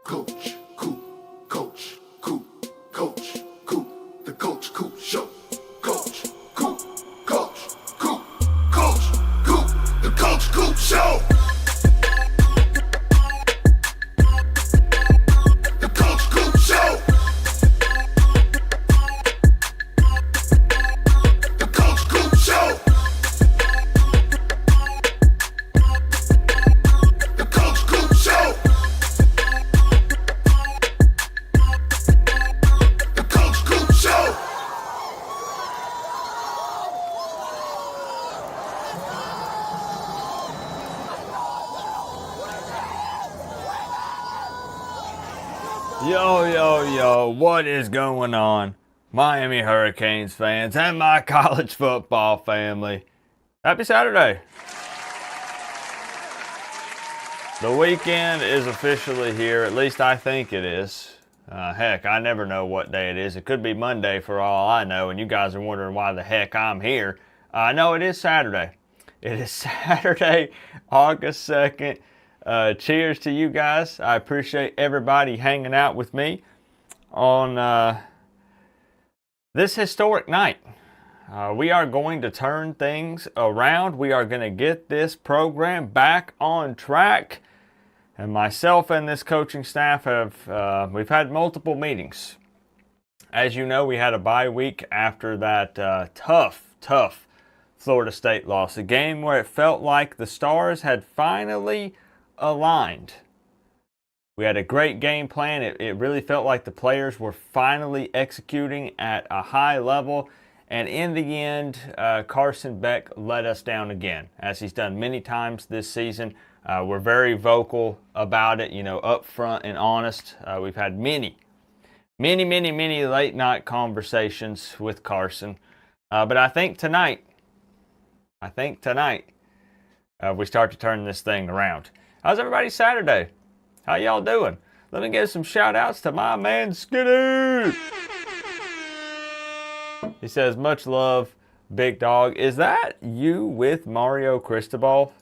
Coach, Coop, Coach, Coop, Coach, Coop, the Coach Coop Show. Coach, Coop, Coach, Coop, Coach, Coop, the Coach Coop Show. The Coach Coop Show. The Coach Coop Show. The Coach Coop Show. The Coach Coop Show. Yo, what is going on, Miami Hurricanes fans and my college football family? Happy Saturday. The weekend is officially here, at least I think it is. Heck, I never know what day it is. It could be Monday for all I know, and you guys are wondering why the heck I'm here. No, it is Saturday. It is Saturday, August 2nd. Cheers to you guys. I appreciate everybody hanging out with me on this historic night. We are going to turn things around. We are going to get this program back on track. And myself and this coaching staff we've had multiple meetings. As you know, we had a bye week after that tough Florida State loss. A game where it felt like the stars had finally aligned. We had a great game plan. It really felt like the players were finally executing at a high level. And in the end, Carson Beck let us down again, as he's done many times this season. We're very vocal about it, up front and honest. We've had many late night conversations with Carson. But I think tonight, we start to turn this thing around. How's everybody Saturday? How y'all doing? Let me give some shout outs to my man Skinny. He says, much love, big dog. Is that you with Mario Cristobal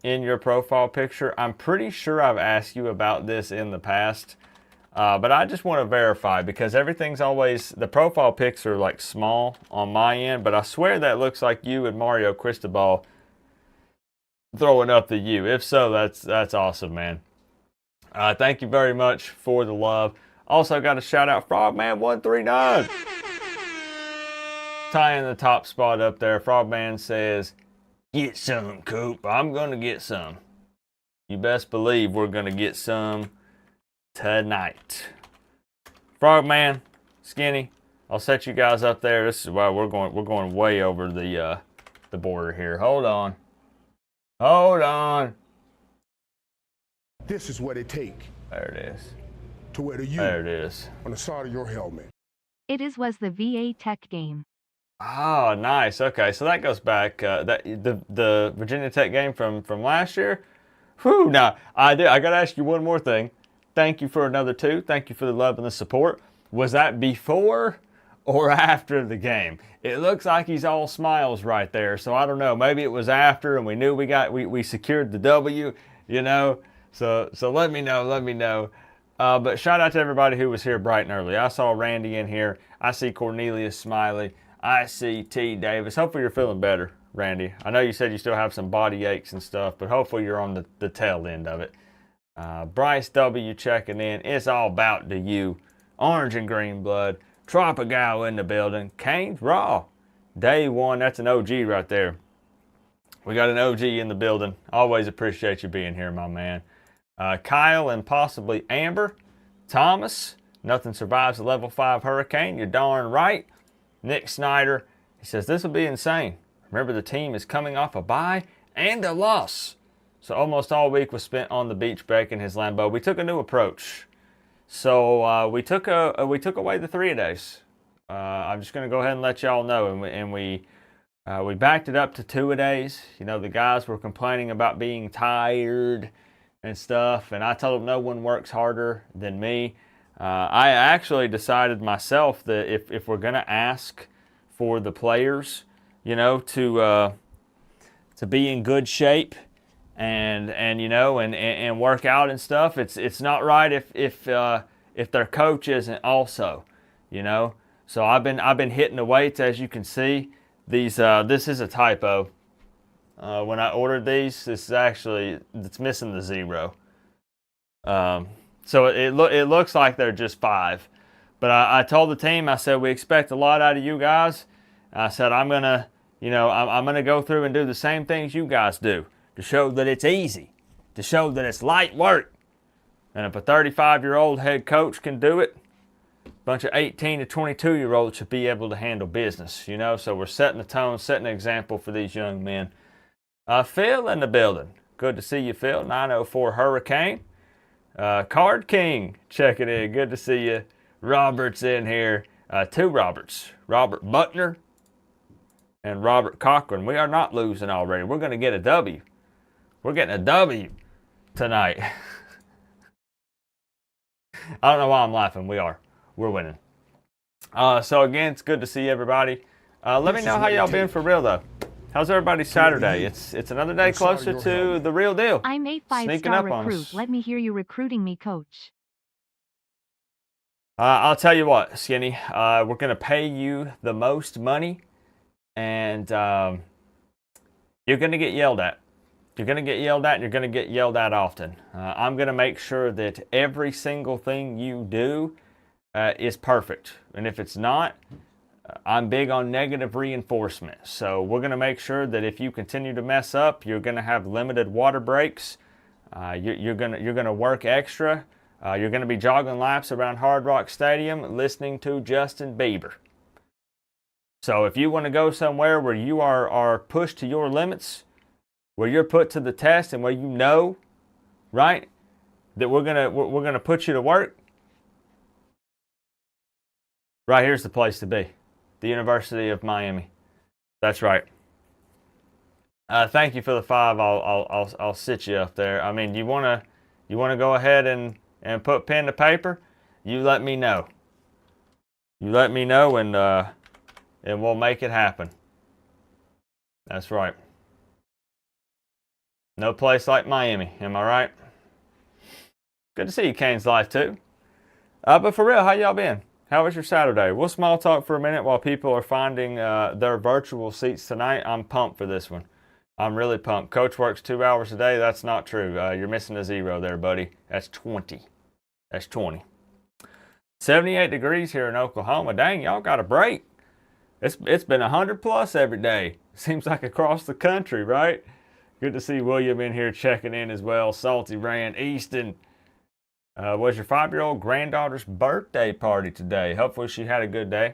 in your profile picture? I'm pretty sure I've asked you about this in the past, but I just want to verify because everything's always, the profile pics are like small on my end, but I swear that looks like you and Mario Cristobal throwing up the U. If so, that's awesome, man. Thank you very much for the love. Also got a shout out Frogman139. Tying the top spot up there. Frogman says, get some, Coop. I'm going to get some. You best believe we're going to get some tonight. Frogman, Skinny, I'll set you guys up there. This is why we're going way over the border here. Hold on. This is what it takes There it is. to wear the U There it is. on the side of your helmet. Was the VA Tech game. Oh, nice. Okay, so that goes back. The Virginia Tech game from last year. Whew. Now, I got to ask you one more thing. Thank you for another 2. Thank you for the love and the support. Was that before or after the game? It looks like he's all smiles right there. So I don't know. Maybe it was after, and we knew we secured the W. So let me know. But shout out to everybody who was here bright and early. I saw Randy in here. I see Cornelius Smiley. I see T. Davis. Hopefully you're feeling better, Randy. I know you said you still have some body aches and stuff, but hopefully you're on the tail end of it. Bryce W. checking in. It's all about the U. Orange and green blood. Tropical in the building. Canes Raw. Day one. That's an OG right there. We got an OG in the building. Always appreciate you being here, my man. Kyle and possibly Amber. Thomas. Nothing survives a level 5 hurricane. You're darn right. Nick Snyder. He says, this will be insane. Remember, the team is coming off a bye and a loss. So almost all week was spent on the beach breaking his Lambo. We took a new approach. So we took away the 3-a-days. I'm just going to go ahead and let y'all know. And we backed it up to 2-a-days. The guys were complaining about being tired and stuff. And I told them no one works harder than me. I actually decided myself that if we're going to ask for the players, to be in good shape and you know, and work out and stuff. It's not right if their coach isn't also, you know. So I've been hitting the weights, as you can see. These this is a typo. When I ordered these, this is actually, it's missing the 0. So it looks like they're just 5. But I told the team, I said, we expect a lot out of you guys. I said, I'm gonna go through and do the same things you guys do to show that it's easy, to show that it's light work. And if a 35-year-old head coach can do it, a bunch of 18 to 22-year-olds should be able to handle business, you know. So we're setting the tone, setting an example for these young men. Phil in the building. Good to see you, Phil. 904 Hurricane. Card King checking in. Good to see you. Robert's in here. 2 Roberts. Robert Buckner and Robert Cochran. We are not losing already. We're going to get a W. We're getting a W tonight. I don't know why I'm laughing. We are. We're winning. So again, it's good to see everybody. Let me know how y'all been for real though. How's everybody's Saturday? It's another day closer to the real deal. I'm a 5-star recruit. Let me hear you recruiting me, coach. I'll tell you what, Skinny. We're going to pay you the most money, and you're going to get yelled at. You're going to get yelled at, and you're going to get yelled at often. I'm going to make sure that every single thing you do is perfect. And if it's not, I'm big on negative reinforcement. So we're going to make sure that if you continue to mess up, you're going to have limited water breaks. You're going to work extra. You're going to be jogging laps around Hard Rock Stadium listening to Justin Bieber. So if you want to go somewhere where you are pushed to your limits, where you're put to the test, and where you know, right, that we're gonna put you to work, right here's the place to be. The University of Miami. That's right. Thank you for the 5. I'll sit you up there. I mean, you wanna go ahead and put pen to paper? You let me know. You let me know, and we'll make it happen. That's right. No place like Miami. Am I right? Good to see you, Kane's Life too. But for real, how y'all been? How was your Saturday? We'll small talk for a minute while people are finding their virtual seats tonight. I'm pumped for this one. I'm really pumped. Coach works 2 hours a day. That's not true. You're missing a 0 there, buddy. That's 20. That's 20. 78 degrees here in Oklahoma. Dang, y'all got a break. It's been 100 plus every day. Seems like across the country, right? Good to see William in here checking in as well. Salty Rand, Easton. Was your 5-year-old granddaughter's birthday party today? Hopefully she had a good day.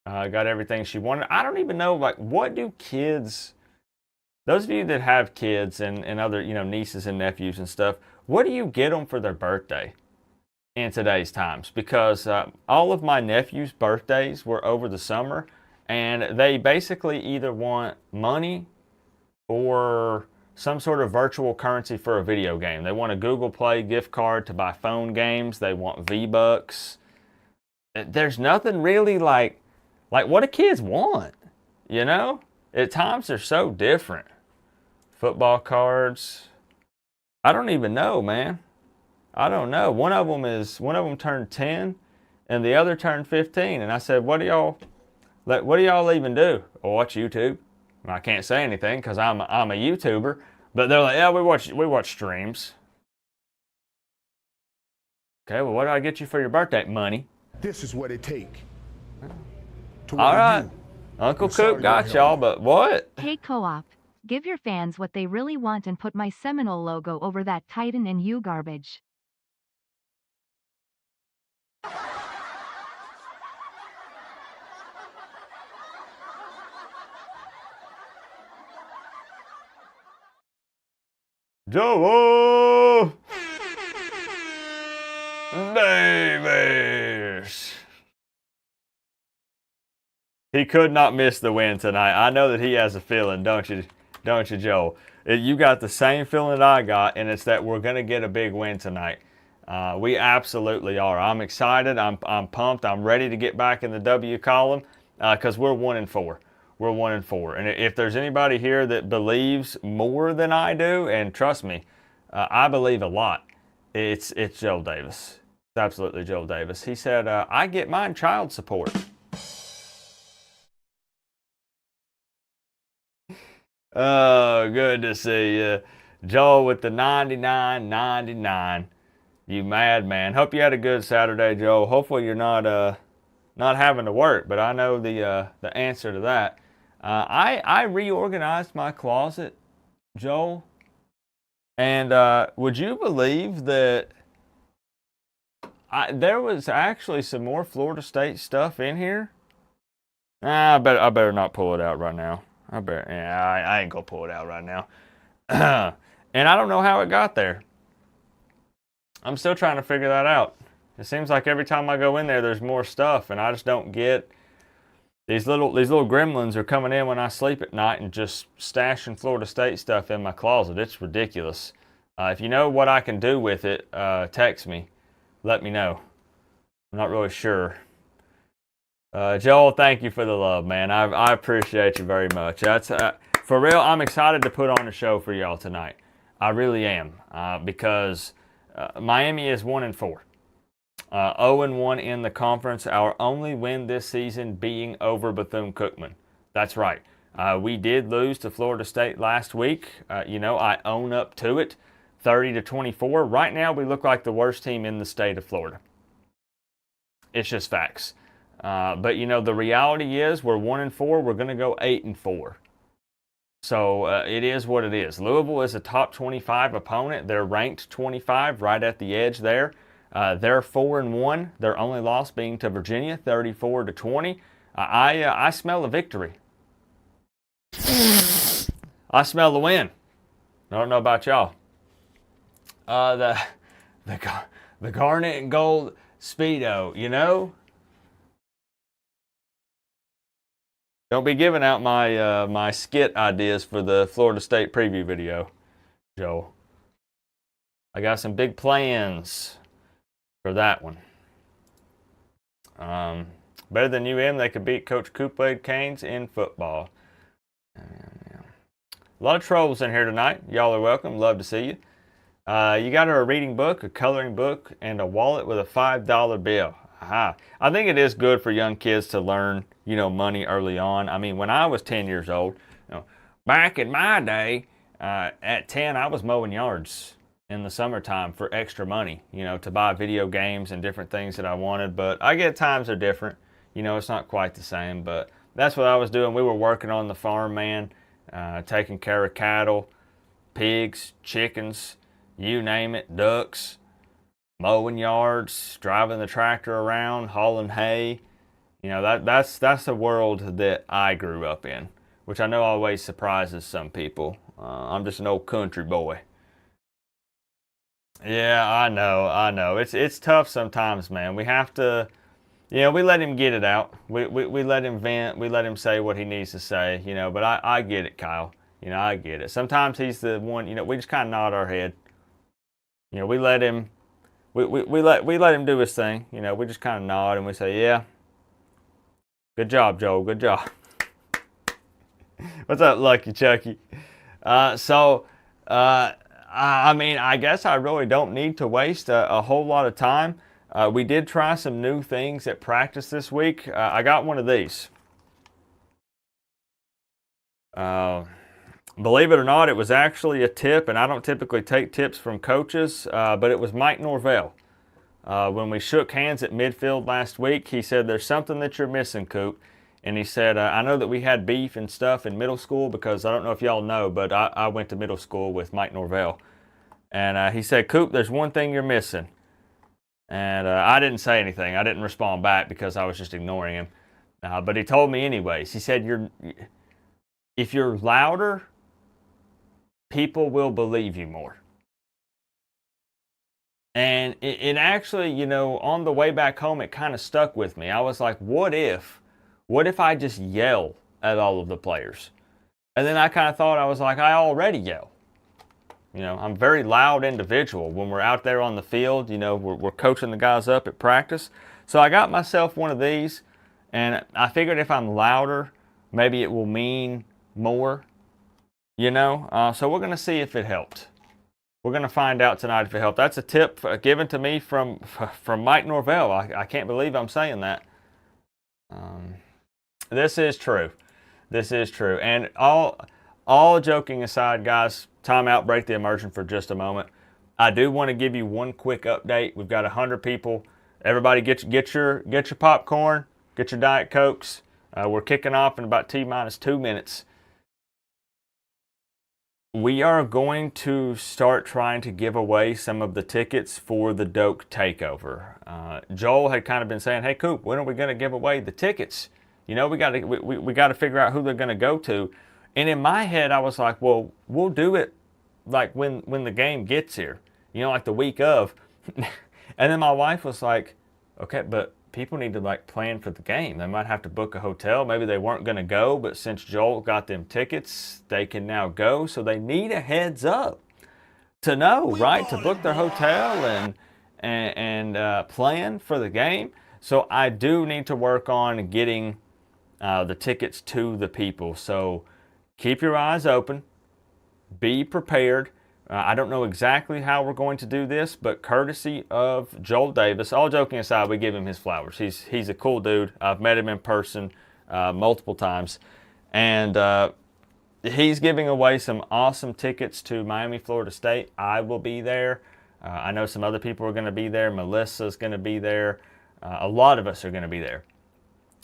Got everything she wanted. I don't even know, like, what do kids, those of you that have kids and other, you know, nieces and nephews and stuff, what do you get them for their birthday in today's times? Because all of my nephews' birthdays were over the summer, and they basically either want money or some sort of virtual currency for a video game. They want a Google Play gift card to buy phone games. They want V-Bucks. There's nothing really like what do kids want, you know? At times they're so different. Football cards. I don't even know, man. I don't know. One of them turned 10 and the other turned 15. And I said, what do y'all even do? Oh, watch YouTube. I can't say anything because I'm a YouTuber, but they're like, yeah, we watch streams. Okay, well, what do I get you for your birthday? Money. This is what it take. All right, Uncle Coop got y'all, but what? Hey, Co-op, give your fans what they really want and put my Seminole logo over that Titan and U garbage. Joe Davis. He could not miss the win tonight. I know that he has a feeling, don't you, Joel? You got the same feeling that I got, and it's that we're going to get a big win tonight. We absolutely are. I'm excited. I'm pumped. I'm ready to get back in the W column because we're 1-4. we're 1-4. And if there's anybody here that believes more than I do, and trust me, I believe a lot, it's Joel Davis. It's absolutely Joel Davis. He said, I get mine child support. Oh, good to see you. Joel with the 99.99. You madman. Hope you had a good Saturday, Joel. Hopefully you're not having to work, but I know the answer to that. I reorganized my closet, Joel, and would you believe that there was actually some more Florida State stuff in here? I better not pull it out right now. I ain't gonna pull it out right now. And I don't know how it got there. I'm still trying to figure that out. It seems like every time I go in there, there's more stuff, and I just don't get. These little gremlins are coming in when I sleep at night and just stashing Florida State stuff in my closet. It's ridiculous. If you know what I can do with it, text me. Let me know. I'm not really sure. Joel, thank you for the love, man. I appreciate you very much. That's for real. I'm excited to put on a show for y'all tonight. I really am, because Miami is 1-4, 0-1 in the conference. Our only win this season being over Bethune-Cookman. That's right. We did lose to Florida State last week. I own up to it, 30-24. Right now, we look like the worst team in the state of Florida. It's just facts. But the reality is we're 1-4. We're going to go 8-4. So it is what it is. Louisville is a top 25 opponent. They're ranked 25, right at the edge there. They're 4-1. Their only loss being to Virginia, 34-20. I smell a victory. I smell the win. I don't know about y'all. The garnet and gold Speedo, Don't be giving out my skit ideas for the Florida State preview video, Joe. I got some big plans for that one. Better than UM, they could beat Coach Coop-led Canes in football. A lot of trolls in here tonight. Y'all are welcome. Love to see you. You got her a reading book, a coloring book, and a wallet with a $5 bill. Aha. I think it is good for young kids to learn, money early on. I mean, when I was 10 years old, back in my day, at 10, I was mowing yards in the summertime for extra money, to buy video games and different things that I wanted. But I get times are different. It's not quite the same, but that's what I was doing. We were working on the farm, man, taking care of cattle, pigs, chickens, you name it, ducks, mowing yards, driving the tractor around, hauling hay. That's the world that I grew up in, which I know always surprises some people. I'm just an old country boy. Yeah, I know. It's tough sometimes, man. We have to, we let him get it out. We let him vent. We let him say what he needs to say, but I get it, Kyle. I get it. Sometimes he's the one, we just kind of nod our head. We let him, we let him do his thing. We just kind of nod and we say, yeah. Good job, Joel. Good job. What's up, Lucky Chucky? I guess I really don't need to waste a whole lot of time. We did try some new things at practice this week. I got one of these. Believe it or not, it was actually a tip, and I don't typically take tips from coaches, but it was Mike Norvell. When we shook hands at midfield last week, he said, there's something that you're missing, Coop. And he said, I know that we had beef and stuff in middle school, because I don't know if y'all know, but I went to middle school with Mike Norvell. And he said, Coop, there's one thing you're missing. And I didn't say anything. I didn't respond back because I was just ignoring him. But he told me anyways. He said, if you're louder, people will believe you more. And it actually, on the way back home, it kind of stuck with me. I was like, what if I just yell at all of the players? And then I kind of thought, I was like, I already yell. I'm a very loud individual. When we're out there on the field, we're coaching the guys up at practice. So I got myself one of these, and I figured if I'm louder, maybe it will mean more, you know. So we're going to see if it helped. We're going to find out tonight if it helped. That's a tip given to me from Mike Norvell. I can't believe I'm saying that. This is true. This is true. And all joking aside, guys, time out, break the immersion for just a moment. I do want to give you one quick update. We've got 100 people. Everybody get your popcorn, get your Diet Cokes. We're kicking off in about T-minus 2 minutes. We are going to start trying to give away some of the tickets for the Doak Takeover. Joel had kind of been saying, hey, Coop, when are we going to give away the tickets? You know, we got to figure out who they're going to go to. And in my head, I was like, well, we'll do it like when the game gets here, you know, like the week of. And then my wife was like, okay, but people need to like plan for the game. They might have to book a hotel. Maybe they weren't going to go, but since Joel got them tickets, they can now go. So they need a heads up to know, right? To book their hotel and plan for the game. So I do need to work on getting the tickets to the people. So keep your eyes open. Be prepared. I don't know exactly how we're going to do this, but courtesy of Joel Davis, all joking aside, we give him his flowers. He's a cool dude. I've met him in person multiple times. And he's giving away some awesome tickets to Miami, Florida State. I will be there. I know some other people are going to be there. Melissa's going to be there. A lot of us are going to be there.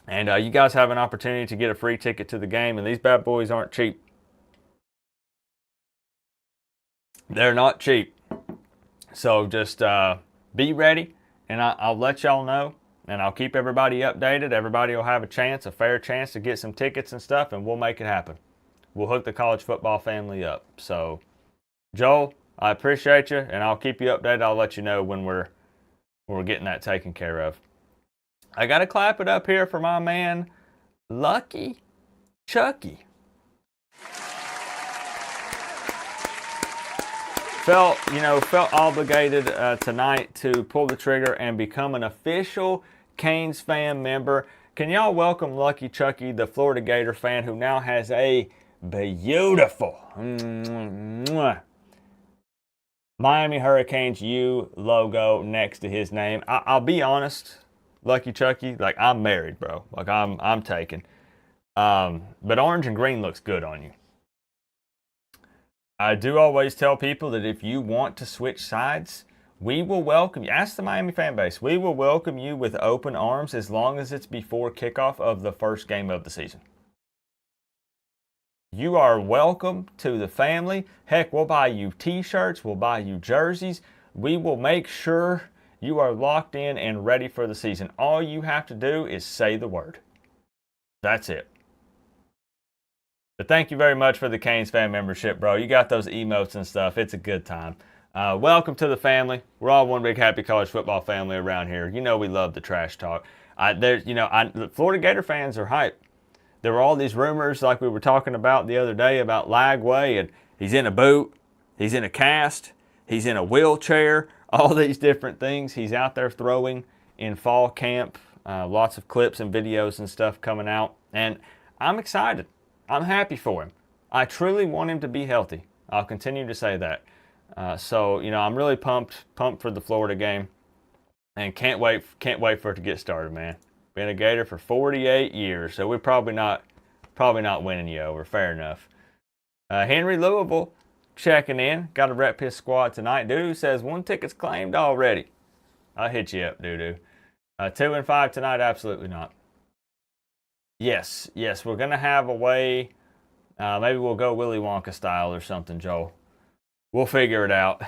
And you guys have an opportunity to get a free ticket to the game, and these bad boys aren't cheap. They're not cheap. So just be ready, and I'll let y'all know, and I'll keep everybody updated. Everybody will have a fair chance to get some tickets and stuff, and we'll make it happen. We'll hook the college football family up. So, Joel, I appreciate you, and I'll keep you updated. I'll let you know when we're getting that taken care of. I got to clap it up here for my man, Lucky Chucky. Felt obligated tonight to pull the trigger and become an official Canes fan member. Can y'all welcome Lucky Chucky, the Florida Gator fan, who now has a beautiful Miami Hurricanes U logo next to his name. I'll be honest, Lucky Chucky, like I'm married, bro. Like I'm taken. But orange and green looks good on you. I do always tell people that if you want to switch sides, we will welcome you. Ask the Miami fan base. We will welcome you with open arms as long as it's before kickoff of the first game of the season. You are welcome to the family. Heck, we'll buy you t-shirts. We'll buy you jerseys. We will make sure you are locked in and ready for the season. All you have to do is say the word. That's it. But thank you very much for the Canes fan membership, bro. You got those emotes and stuff. It's a good time. Welcome to the family. We're all one big happy college football family around here. You know we love the trash talk. The Florida Gator fans are hype. There were all these rumors like we were talking about the other day about Lagway, and he's in a boot, he's in a cast, he's in a wheelchair, all these different things. He's out there throwing in fall camp. Lots of clips and videos and stuff coming out. And I'm excited. I'm happy for him. I truly want him to be healthy. I'll continue to say that. So I'm really pumped for the Florida game, and can't wait for it to get started, man. Been a Gator for 48 years, so we're probably not winning you over. Fair enough. Henry Louisville checking in. Got to rep his squad tonight. Doo says 1 ticket's claimed already. I'll hit you up, Doo. 2 and 5 tonight, absolutely not. Yes, we're going to have a way. Maybe we'll go Willy Wonka style or something, Joel. We'll figure it out.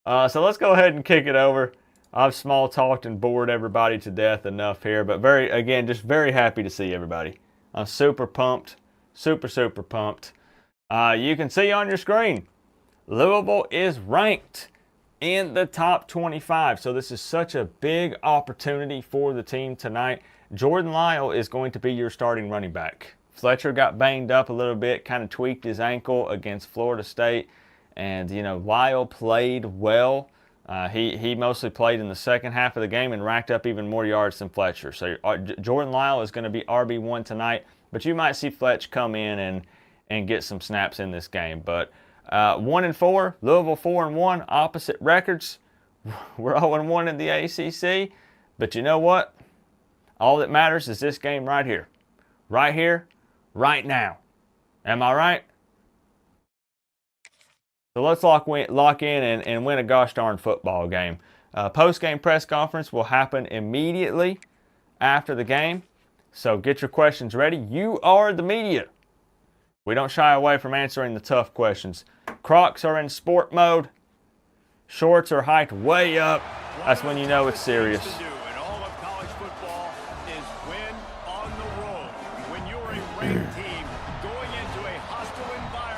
So let's go ahead and kick it over. I've small talked and bored everybody to death enough here, but just very happy to see everybody. I'm super pumped, super pumped. You can see on your screen, Louisville is ranked in the top 25. So this is such a big opportunity for the team tonight. Jordan Lyle is going to be your starting running back. Fletcher got banged up a little bit, kind of tweaked his ankle against Florida State. And, Lyle played well He mostly played in the second half of the game and racked up even more yards than Fletcher. So Jordan Lyle is going to be RB1 tonight, but you might see Fletch come in and get some snaps in this game. But 1-4, Louisville 4-1, opposite records. We're 0-1 in the ACC, but you know what? All that matters is this game right here, right now. Am I right? So let's lock in and win a gosh darn football game. Post-game press conference will happen immediately after the game, so get your questions ready. You are the media. We don't shy away from answering the tough questions. Crocs are in sport mode. Shorts are hiked way up. That's when you know it's serious.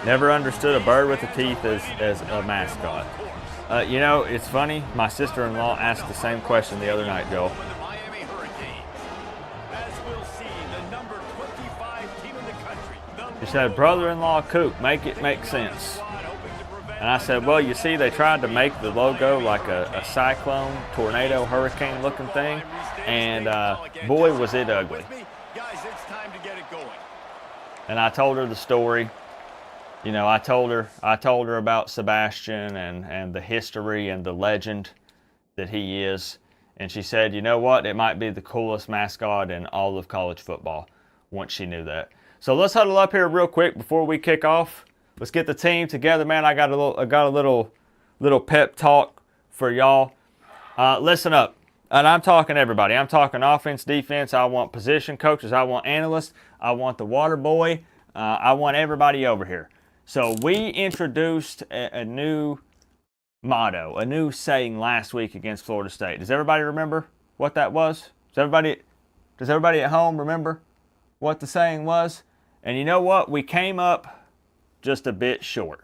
Never understood a bird with the teeth as a mascot. You know, it's funny. My sister-in-law asked the same question the other night, Joel. She said, brother-in-law Coop, make it make sense. And I said, well, you see, they tried to make the logo like a cyclone, tornado, hurricane looking thing, and boy, was it ugly. And I told her the story. You know, I told her about Sebastian and the history and the legend that he is. And she said, you know what, it might be the coolest mascot in all of college football once she knew that. So let's huddle up here real quick before we kick off. Let's get the team together, man. I got a little pep talk for y'all. Listen up, and I'm talking everybody. I'm talking offense, defense. I want position coaches. I want analysts. I want the water boy. I want everybody over here. So we introduced a new motto, a new saying last week against Florida State. Does everybody remember what that was? Does everybody at home remember what the saying was? And you know what? We came up just a bit short.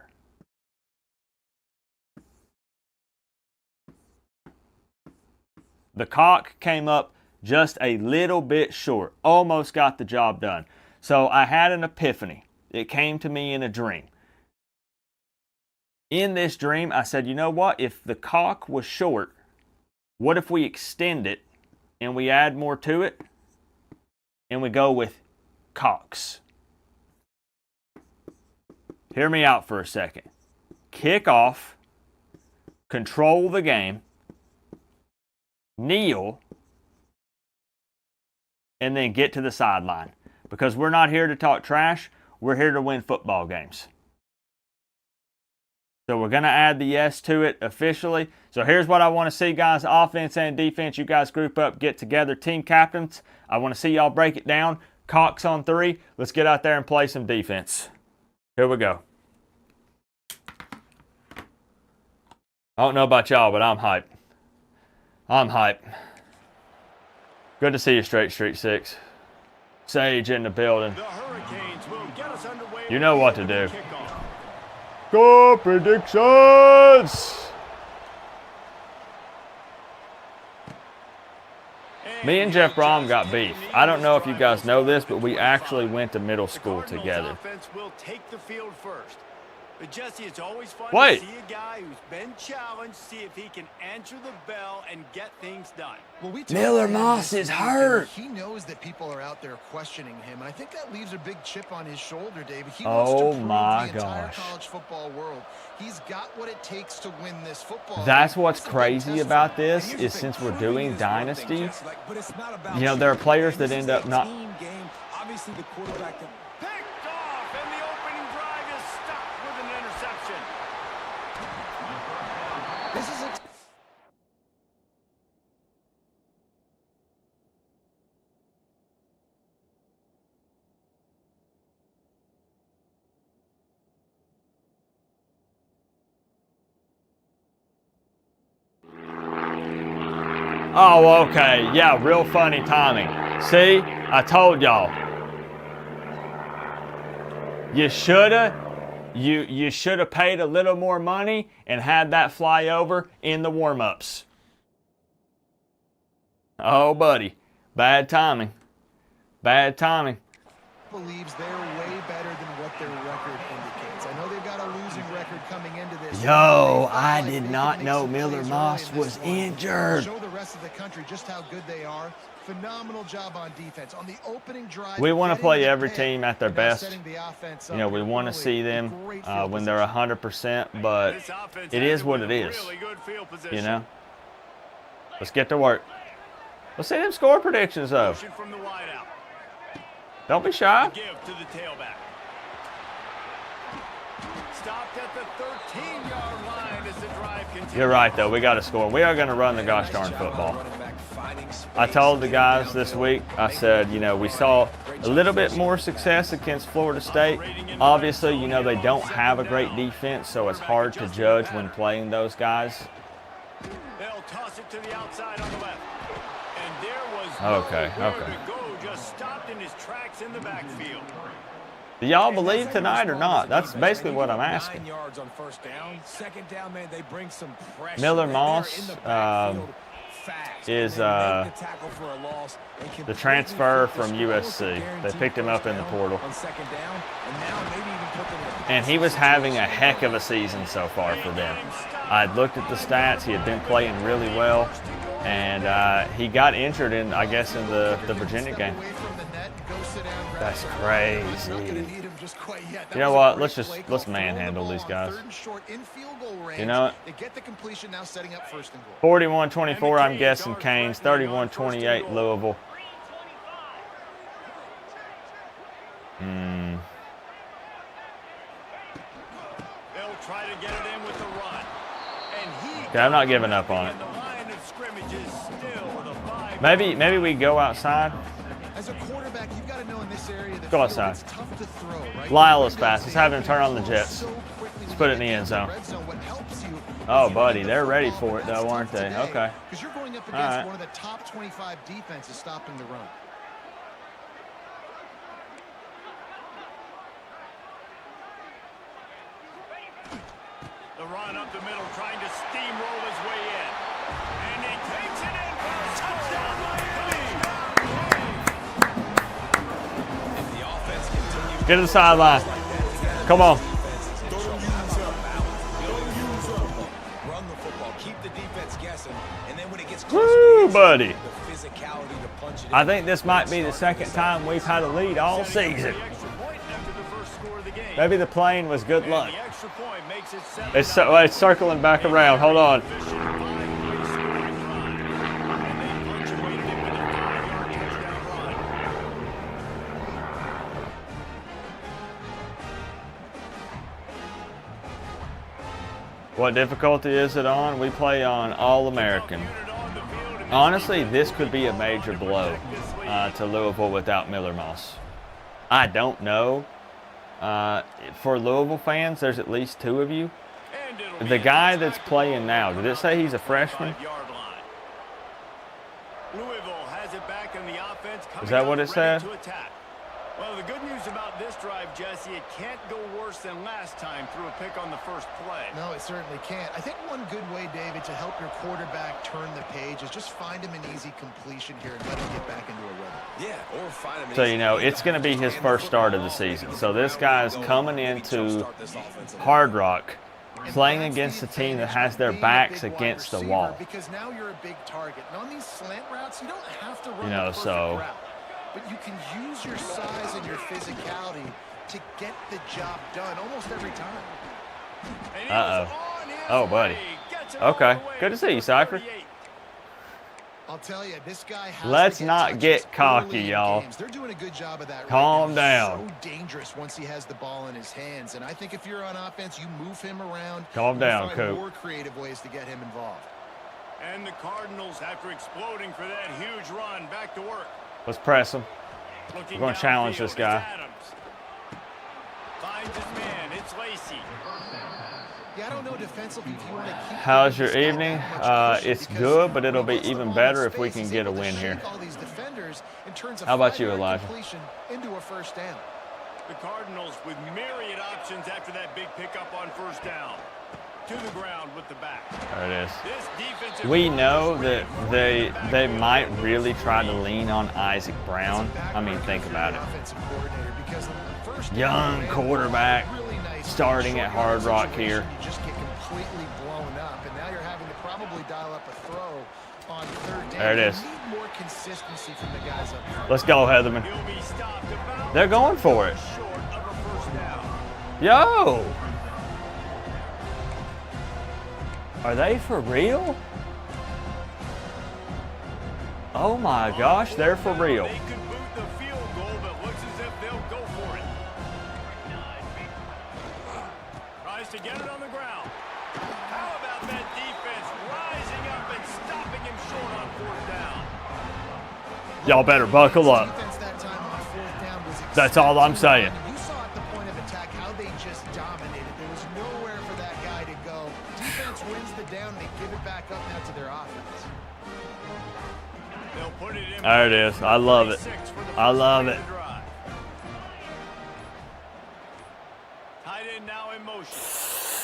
The cock came up just a little bit short. Almost got the job done. So I had an epiphany. It came to me in a dream. In this dream, I said, you know what? If the cock was short, what if we extend it and we add more to it and we go with cocks? Hear me out for a second. Kick off, control the game, kneel, and then get to the sideline. Because we're not here to talk trash. We're here to win football games. So we're going to add the yes to it officially. So here's what I want to see, guys. Offense and defense, you guys group up, get together. Team captains, I want to see y'all break it down. Cocks on 3. Let's get out there and play some defense. Here we go. I don't know about y'all, but I'm hyped. I'm hyped. Good to see you, Straight Street 6. Sage in the building. You know what to do. Go predictions! Me and Jeff Brom got beef. I don't know if you guys know this, but we actually went to middle school together. But Jesse, it's always fun Wait. to see a guy who's been challenged, see if he can answer the bell and get things done. Well, Miller Moss is hurt. He knows that people are out there questioning him, and I think that leaves a big chip on his shoulder, David. He wants to prove my the entire gosh. college football world he's got what it takes to win this football. That's game. what's It's a big crazy test about for him. this is since we're doing Dynasty, you know, there are players that end up not... Obviously, the quarterback picked off, and the opening drive is stopped with an interception. This is a Oh, okay. Yeah, real funny timing. See? I told y'all. You shoulda paid a little more money and had that fly over in the warm-ups. Oh, buddy. Bad timing. Bad timing. believes they're way better than what their record indicates. I know they've got a losing record coming into this. Yo, I did not know Miller Moss was injured. Show the rest of the country just how good they are. Phenomenal job on defense. On the opening drive, We want to getting play the every pick, team at their and now best. setting the offense You up know, we here want to early. see them Great field when they're 100%, but This offense it has is it what with it a is. really good field position. You know? Let's get to work. Let's see them score predictions, though. Motion from the wideout. Don't be shy. Give to the tailback. Stopped at the 13-yard line as the drive continues. You're right, though. We got to score. We are going to run the gosh darn football. I told the guys this week, I said, you know, we saw a little bit more success against Florida State. Obviously, you know, they don't have a great defense, so it's hard to judge when playing those guys. They'll toss it to the outside on the left. And there was Okay, nowhere okay. to go, just stopped in his tracks in the backfield. Do y'all believe tonight or not? That's basically what I'm asking. 9 yards on first down. Second down, man, they bring some pressure. Miller They're Moss, in the backfield fast. is, They make the tackle for a loss and the completely transfer flip the from score. USC. They Guaranteed picked him up in the first portal. down on second down, and now maybe even put them in a And he was having a heck of a season so far for them. I'd looked at the stats. He had been playing really well. And he got injured in, I guess, in the Virginia game. That's crazy. You know what? Let's manhandle these guys. You know what? 41-24, I'm guessing Canes. 31-28, Louisville. They'll try to get it in with the run. And he Okay, I'm not giving up on it. and the line of scrimmage is still the 5. Maybe we go outside. As a quarterback, you've got to know in this area the Go field, outside. it's tough to throw, right? Lyle is fast. Let's have him turn on the jets. Let's put it in the end zone. Oh, buddy, they're ready for it, though, aren't they? Okay. Because you're going up against right. one of the top 25 defenses stopping the run. The run up the middle, trying to steamroll his way in. And he takes it in for a touchdown, Miami! Get to the sideline. Come on. run the football, keep the defense guessing, and then when it gets Woo, close to the end buddy. zone, the physicality to punch it I in. think this might be the second time we've had a lead all season. The extra point after the first score of the game. Maybe the plane was good And luck. the extra point makes it 7-9. It's circling back around. Hold on. Efficient five-way scoring drive. And they punctuated it with a 5-yard touchdown run. What difficulty is it on? We play on All-American. Unit on the field, and Honestly, this could be a major blow to Louisville without Miller Moss. I don't know. For Louisville fans, there's at least two of you. and it'll be The an guy attack that's playing now, did it say he's a freshman? 5-yard line. Louisville has it back in the offense. Is that what it said? To attack. Well, the good news about this drive, Jesse, it can't go worse than last time through a pick on the first play. No, it certainly can't. I think one good way, David, to help your quarterback turn the page is just find him an easy completion here and let him get back into a rhythm. Yeah, or find him. So, you know, it's going to be his first start of the season. So this guy's coming into Hard Rock, playing against a team that has their backs against the wall. Because now you're a big target. And on these slant routes, you don't have to run You know, the perfect so- route, but you can use your size and your physicality to get the job done almost every time. And he Uh-oh. was on his Oh, buddy. way. Gets it all Okay. the way Good to see to you, the Cypher. 38. I'll tell you, this guy has Let's to not touches get cocky, early in y'all. games. They're doing a good job of that. Calm right now. down. So dangerous once he has the ball in his hands. And I think if you're on offense, you move him around. Calm you down, find Coop. more creative ways to get him involved. And the Cardinals, after exploding for that huge run, back to work. Let's press him. Looking We're gonna challenge downfield, this it's guy. Adams. Finds his man. It's Lacey. Yeah, I don't know defensively if you want to keep How's your this guy evening? that much cushion It's because good, but it'll be once the even ball better in if we space, can he's get a able to win here. shake all these defenders and turns a How about you, 5-yard Elijah? completion into a first down. The Cardinals with myriad options after that big pickup on first down. To the ground with the back. There it is. This defensive We front know is that ready. they might really try to lean on Isaac Brown. I mean, think about it. Offensive coordinator, because the first Young down, quarterback really nice starting at Hard Rock here. You just get completely blown up, and now you're having to probably dial up a throw on third down. There it is. You need more consistency from the guys up front. Let's go, Heatherman. He'll be stopped about They're going for it. short of a first down. Yo! Are they for real? Oh my gosh, they're for real. They could boot the field goal, but looks as if they'll go for it. Tries to get it on the ground. How about that defense rising up and stopping him short on fourth down? Y'all better buckle up. Defense that time on fourth down was That's all I'm saying. You saw at the point of attack how they just dominated. There was nowhere for that guy to go. Defense wins the down. They give it back up now to their offense. They'll put it in. There it is. I love it. I love it. Tight end now in motion.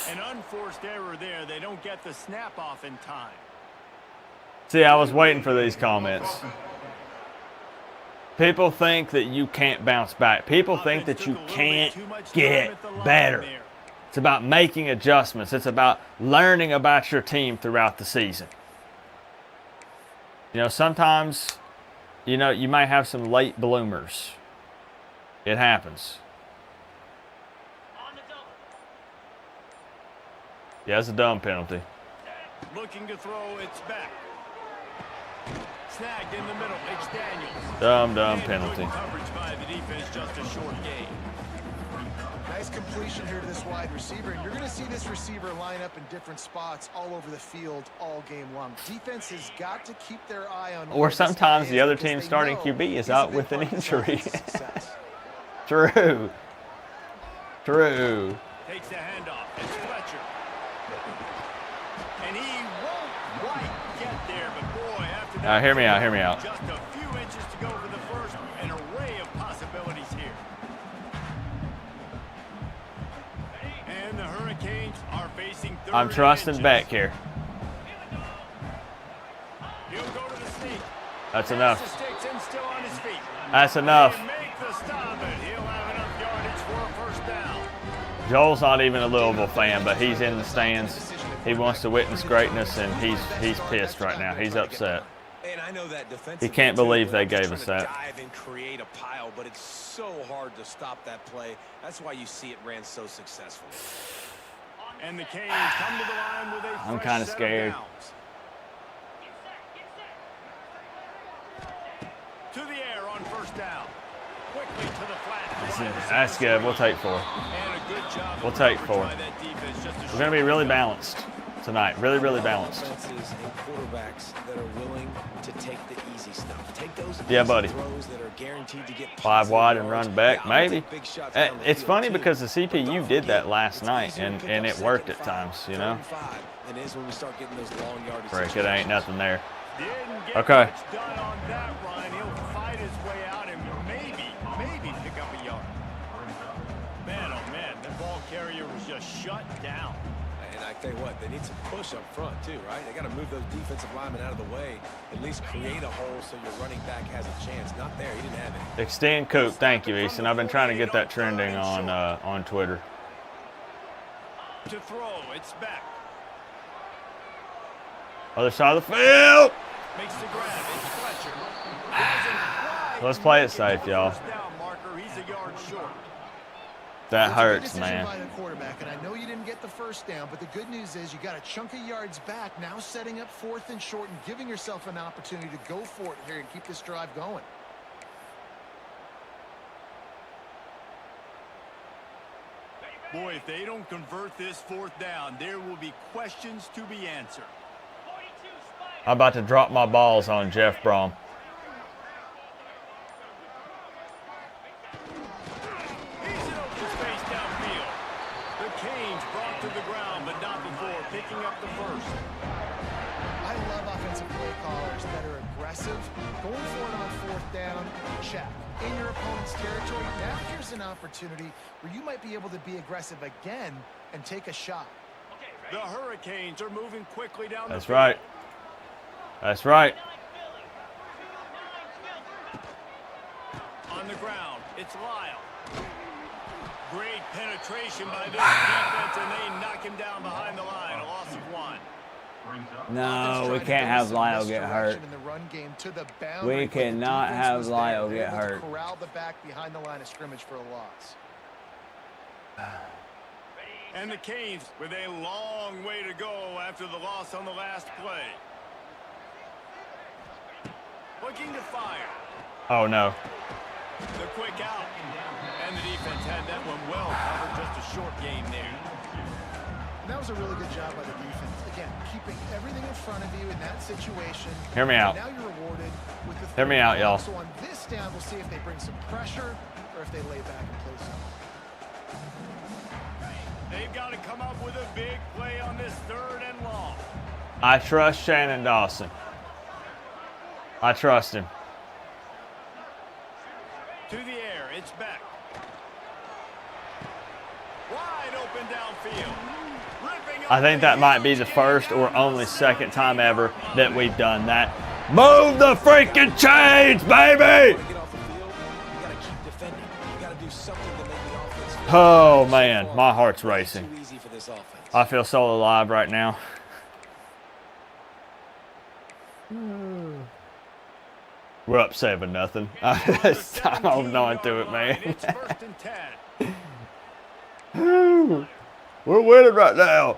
An unforced error there. They don't get the snap off in time. See, I was waiting for these comments. People think that you can't bounce back. People think that you can't get better. It's about making adjustments. It's about learning about your team throughout the season. You know, sometimes, you know, you might have some late bloomers. It happens. Yeah, it's a dumb penalty. Looking to throw, it's back. Snagged in the middle, it's Daniels. Dumb penalty. Good coverage by the defense, just a short gain. Nice completion here to this wide receiver, and you're going to see this receiver line up in different spots all over the field all game long. Defense has got to keep their eye on. Or sometimes the other team's starting QB is out with an injury. True. Takes the handoff. It's Fletcher. And he won't quite get there, but boy, after that. Hear me out. Just a few inches to go for the first. An array of possibilities here. And the Hurricanes are facing third. I'm trusting Beck here. He'll go to the sneak. That's enough. Passes sticks and still on his feet. That's enough. They make the stop, and he'll have enough yardage for a first down. Joel's not even a Louisville fan, but he's in the stands. He wants to witness greatness, and he's pissed right now. He's upset. And I know that He can't believe they gave us that. Dive and create a pile, but it's so hard to stop that play. That's why you see it ran so successfully. And the Canes come to the line with a I'm fresh kinda set of scared. downs. To the air on first down. Quickly to the flat. That's good. We'll take 4. And a good job. We'll take 4. by that defense, just a We're going to be really balanced tonight. Really balanced. Offenses and quarterbacks that are willing to take the easy stuff. Take those Yeah, easy buddy. throws that are guaranteed to get 5 wide and yards. run back, Yeah, I'll maybe. take big shots down the It's field, funny too. because the CPU But did don't that forget, last night, it's easier to pick and up it worked at 75, times, you know. 35 than it is when we start getting those long yardage Frick, it ain't situations. nothing there. Didn't get Okay. much done on that run. He'll fight his way out and maybe pick up a yard. Man, oh man, the ball carrier was just shut down. And I tell you what, they need some push up front too, right? They got to move those defensive linemen out of the way, at least create a hole so your running back has a chance. Not there, he didn't have it. Extend Coop. Thank you, Easton. I've been trying to get that trending on Twitter. To throw, it's back. Other side of the field. Makes the grab. It's Fletcher. Doesn't quite Let's play it make safe, the y'all. first down marker. He's a yard short. That It's a good hurts, decision man. by the quarterback, and I know you didn't get the first down, but the good news is you got a chunk of yards back, now setting up 4th and short and giving yourself an opportunity to go for it here and keep this drive going. Boy, if they don't convert this 4th down, there will be questions to be answered. I'm about to drop my balls on Jeff Brom. He's in open space downfield. The Canes brought to the ground, but not before picking up the first. I love offensive play callers that are aggressive, going for it on 4th down, check. In your opponent's territory, now here's an opportunity where you might be able to be aggressive again and take a shot. The Hurricanes are moving quickly down That's the right. field. That's right. On the ground, it's Lyle. Great penetration by this defense, and they knock him down behind the line. A loss of 1. No, we can't have Lyle get hurt. We cannot have Lyle get hurt. Corral the back behind the line of scrimmage for a loss. And the Canes with a long way to go after the loss on the last play. Looking to fire. Oh, no. The quick out. And the defense had that one well covered. Just a short game there. And that was a really good job by the defense. Again, keeping everything in front of you in that situation. Hear me out. Now you're rewarded with the Hear me out, y'all. So on this down, we'll see if they bring some pressure or if they lay back and play some. They've got to come up with a big play on this 3rd and long. I trust Shannon Dawson. I trust him. To the air, it's back. Wide open downfield. I think that might be the first or only second time ever that we've done that. Move the freaking chains, baby! Oh, man, my heart's racing. I feel so alive right now. We're up 7-0. I'm holding on to it, man. We're winning right now.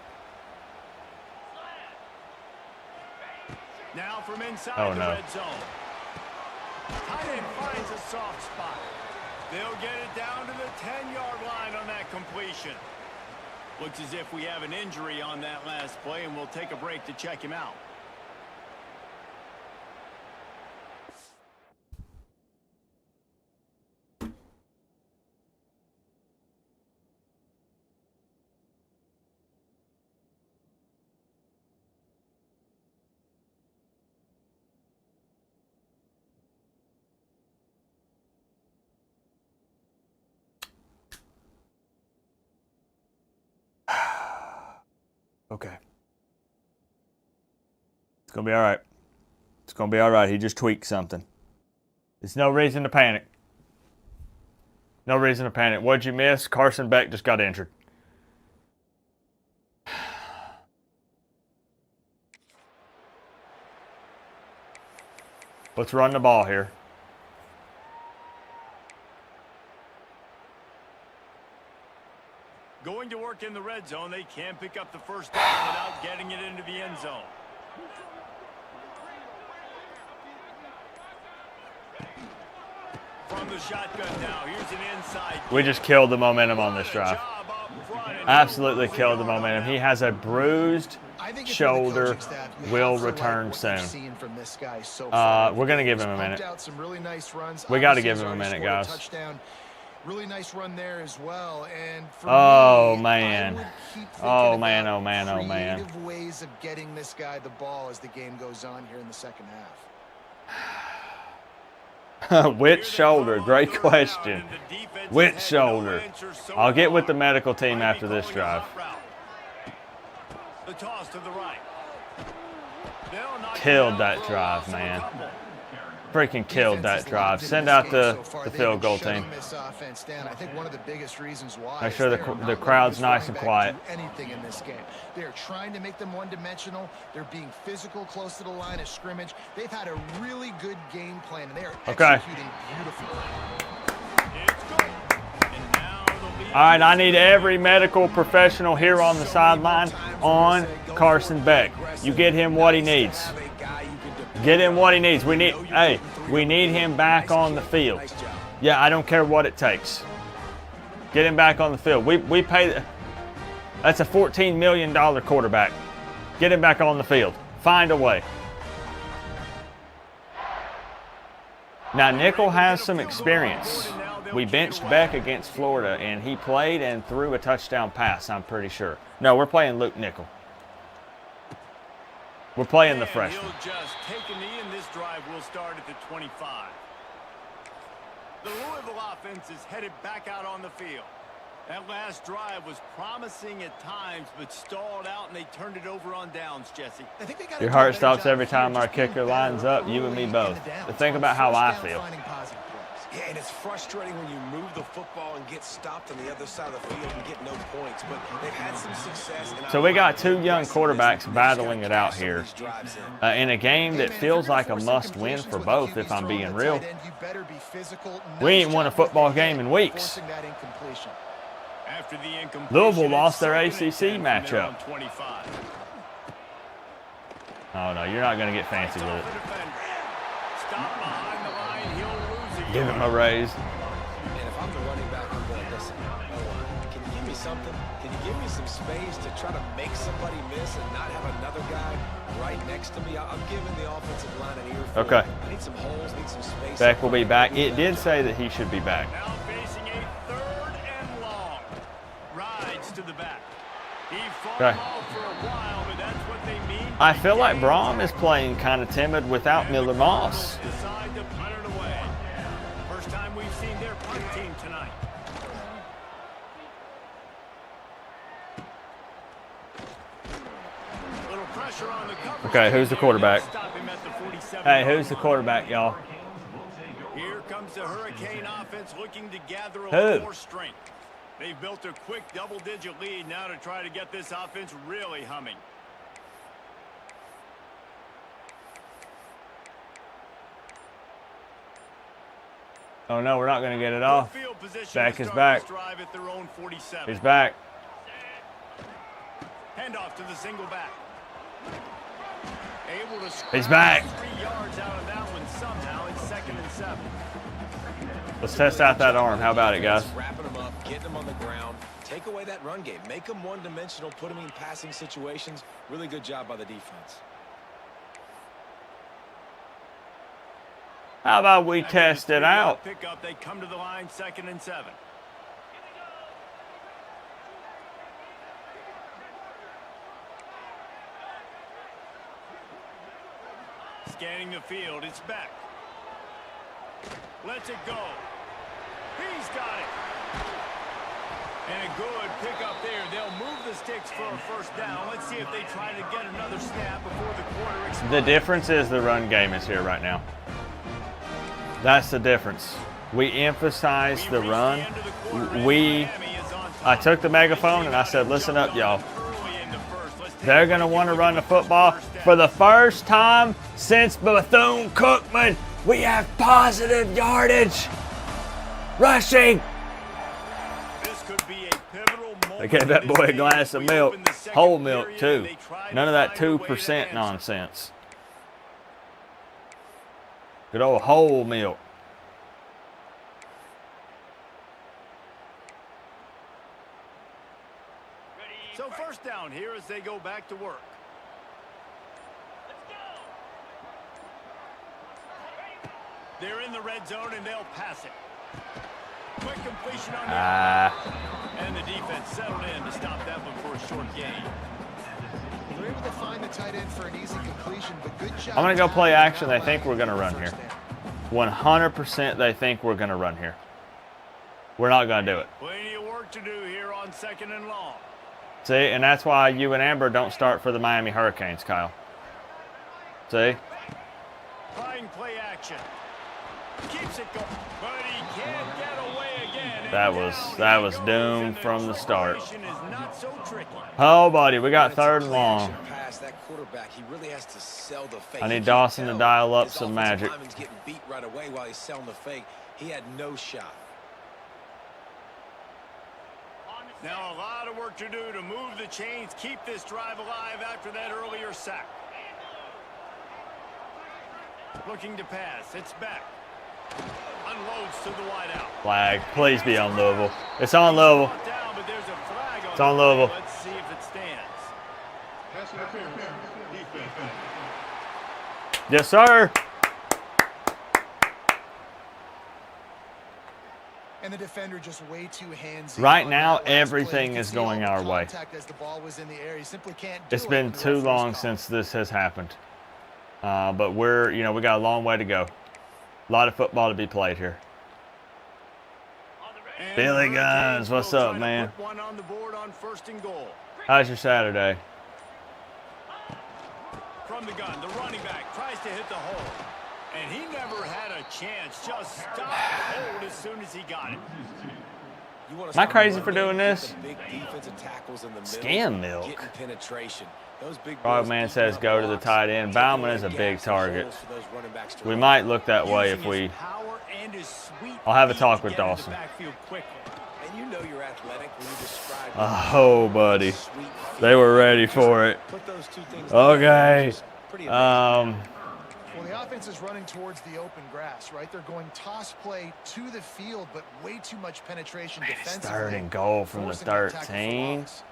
Now from inside the no. red zone. Tight end finds a soft spot. They'll get it down to the 10-yard line on that completion. Looks as if we have an injury on that last play, and we'll take a break to check him out. Okay. It's going to be all right. It's going to be all right. He just tweaked something. There's no reason to panic. No reason to panic. What'd you miss? Carson Beck just got injured. Let's run the ball here. Going to work in the red zone. They can't pick up the first down without getting it into the end zone. From the shotgun now, here's an inside. We just killed the momentum on this drive. Absolutely killed the momentum. He has a bruised shoulder, will return soon. We're going to give him a minute. We got to give him a minute, guys. Really nice run there as well. And for oh, me, man. Oh, man, oh, man, oh, man. Creative ways of getting this guy the ball as the game goes on here in the second half. Which shoulder? Great question. Which shoulder? I'll get with the medical team after this drive. The toss to the right. Killed that drive, man. Freaking killed that drive. Send out the field goal team. Make sure the crowd's nice and quiet. Anything in this game. They're trying to make them one-dimensional. They're being physical close to the line of scrimmage. They've had a really good game plan, and they are executing beautifully. All right, I need every medical professional here on the sideline on Carson Beck. You get him what he needs. Get him what he needs. We need him back on the field. Yeah, I don't care what it takes. Get him back on the field. We pay. That's a $14 million quarterback. Get him back on the field. Find a way. Now, Nickel has some experience. We benched Beck against Florida, and he played and threw a touchdown pass, I'm pretty sure. No, we're playing Luke Nickel. We're playing the freshman. He'll just take a knee, and this drive will start at the 25. The Louisville offense is headed back out on the field. That last drive was promising at times, but stalled out, and they turned it over on downs, Jesse. Your heart stops every time our kicker lines up, you and me both. But think about how I feel. Yeah, and it's frustrating when you move the football and get stopped on the other side of the field and get no points, but they've had some success. So we got two young quarterbacks battling it out here in a game that feels like a must-win for both, if I'm being real. We ain't won a football game in weeks. Louisville lost their ACC matchup. Oh, no, you're not going to get fancy with it. Give him a raise. And if I'm the running back, I'm going, listen, can you give me something? Can you give me some space to try to make somebody miss and not have another guy right next to me? I'm giving the offensive line an earful. Okay. I need some holes, need some space. Beck will be back. It did say that he should be back. Now facing a 3rd and long. Rides to the back. He fought Okay. all for a while, but that's what they mean. I feel like Braum is playing kind of timid without Miller Moss. Decide to punt it away. First time we've seen their punt team tonight. Little pressure on the coverage. Okay, who's the quarterback? Stop him at the 47. Hey, who's the quarterback, y'all? Here comes the Hurricane offense looking to gather a Who? little more strength. They've built a quick double-digit lead now to try to get this offense really humming. Oh, no, we're not going to get it off. Field position Back to is start back. this drive at their own 47. He's back. Handoff to the single back. Able to He's back. 3 yards out of that one somehow. It's 2nd and 7. Let's test out that arm. How about it, guys? Wrapping them up, getting them on the ground. Take away that run game. Make them one-dimensional. Put them in passing situations. Really good job by the defense. How about we test it out? Pick up. They come to the line 2nd and 7. Scanning the field. It's back. Lets it go. He's got it. And a good pickup there. They'll move the sticks for a first down. Let's see if they try to get another snap before the quarter expires. The difference is the run game is here right now. That's the difference. We emphasize the run. I took the megaphone and I said, listen up, y'all. They're going to want to run the football. For the first time since Bethune-Cookman, we have positive yardage. Rushing. This could be a pivotal moment. They gave that boy a glass of We milk. open the second Whole milk, period, too. and they try to None of that find a way to 2% answer. nonsense. Good old whole milk. So first down here as they go back to work. They're in the red zone and they'll pass it. Quick completion on the and the defense settled in to stop that one for a short gain. They're able to find the tight end for an easy completion, but good job. I'm going to go play action. They think we're going to run here. 100% they think we're going to run here. We're not going to do it. Plenty of work to do here on 2nd and long. See, and that's why you and Amber don't start for the Miami Hurricanes, Kyle. See? Trying play action. Keeps it going, but he can't get away again. And That was down he goes, doomed and the from the start. preparation is not so tricky. Oh, buddy, we got When it's a 3rd and play long. action pass, that quarterback, he really has to sell the fake. I need He can't Dawson to tell dial up his some offensive magic. lineman's getting beat right away while he's selling the fake. He had no shot. Now a lot of work to do to move the chains, keep this drive alive after that earlier sack. Looking to pass. It's back. Unloads to the wideout. Flag. Please be on Louisville. It's on Louisville. Brought down, but there's a flag on It's on the play. Louisville. Let's see if it stands. Yes, sir. And the defender just way too handsy. Right on now, that last play. everything You can is see all going the our way. contact as the ball was in the air. He simply can't do It's it, been and the too referee's long call. since this has happened. But we got a long way to go. A lot of football to be played here. And Billy the Guns, Hurricanes what's will up, try to man? put one on the board on 1st and goal. How's your Saturday? From the gun, the running back tries to hit the hole. And he never had a chance. Just stopped cold as soon as he got it. Am I crazy for doing this? Big defensive tackles in the middle, Skim milk. getting penetration. Those big Frog boys Man eat says up go to the blocks, tight end. Bauman is a taking big gaps and target. holes for those running backs to We run. might look that way if Using we. his power and his sweet I'll have a feet talk to with get into Dawson. the backfield quickly. And you know you're athletic when you describe Oh, buddy. sweet feet. They were ready for it. Put those two things Okay. together, it's pretty amazing. Well, the offense is running towards the open grass, right? They're going toss play to the field, but way too much penetration It's defensively. 3rd and goal from the forcing that tackle for 13. loss.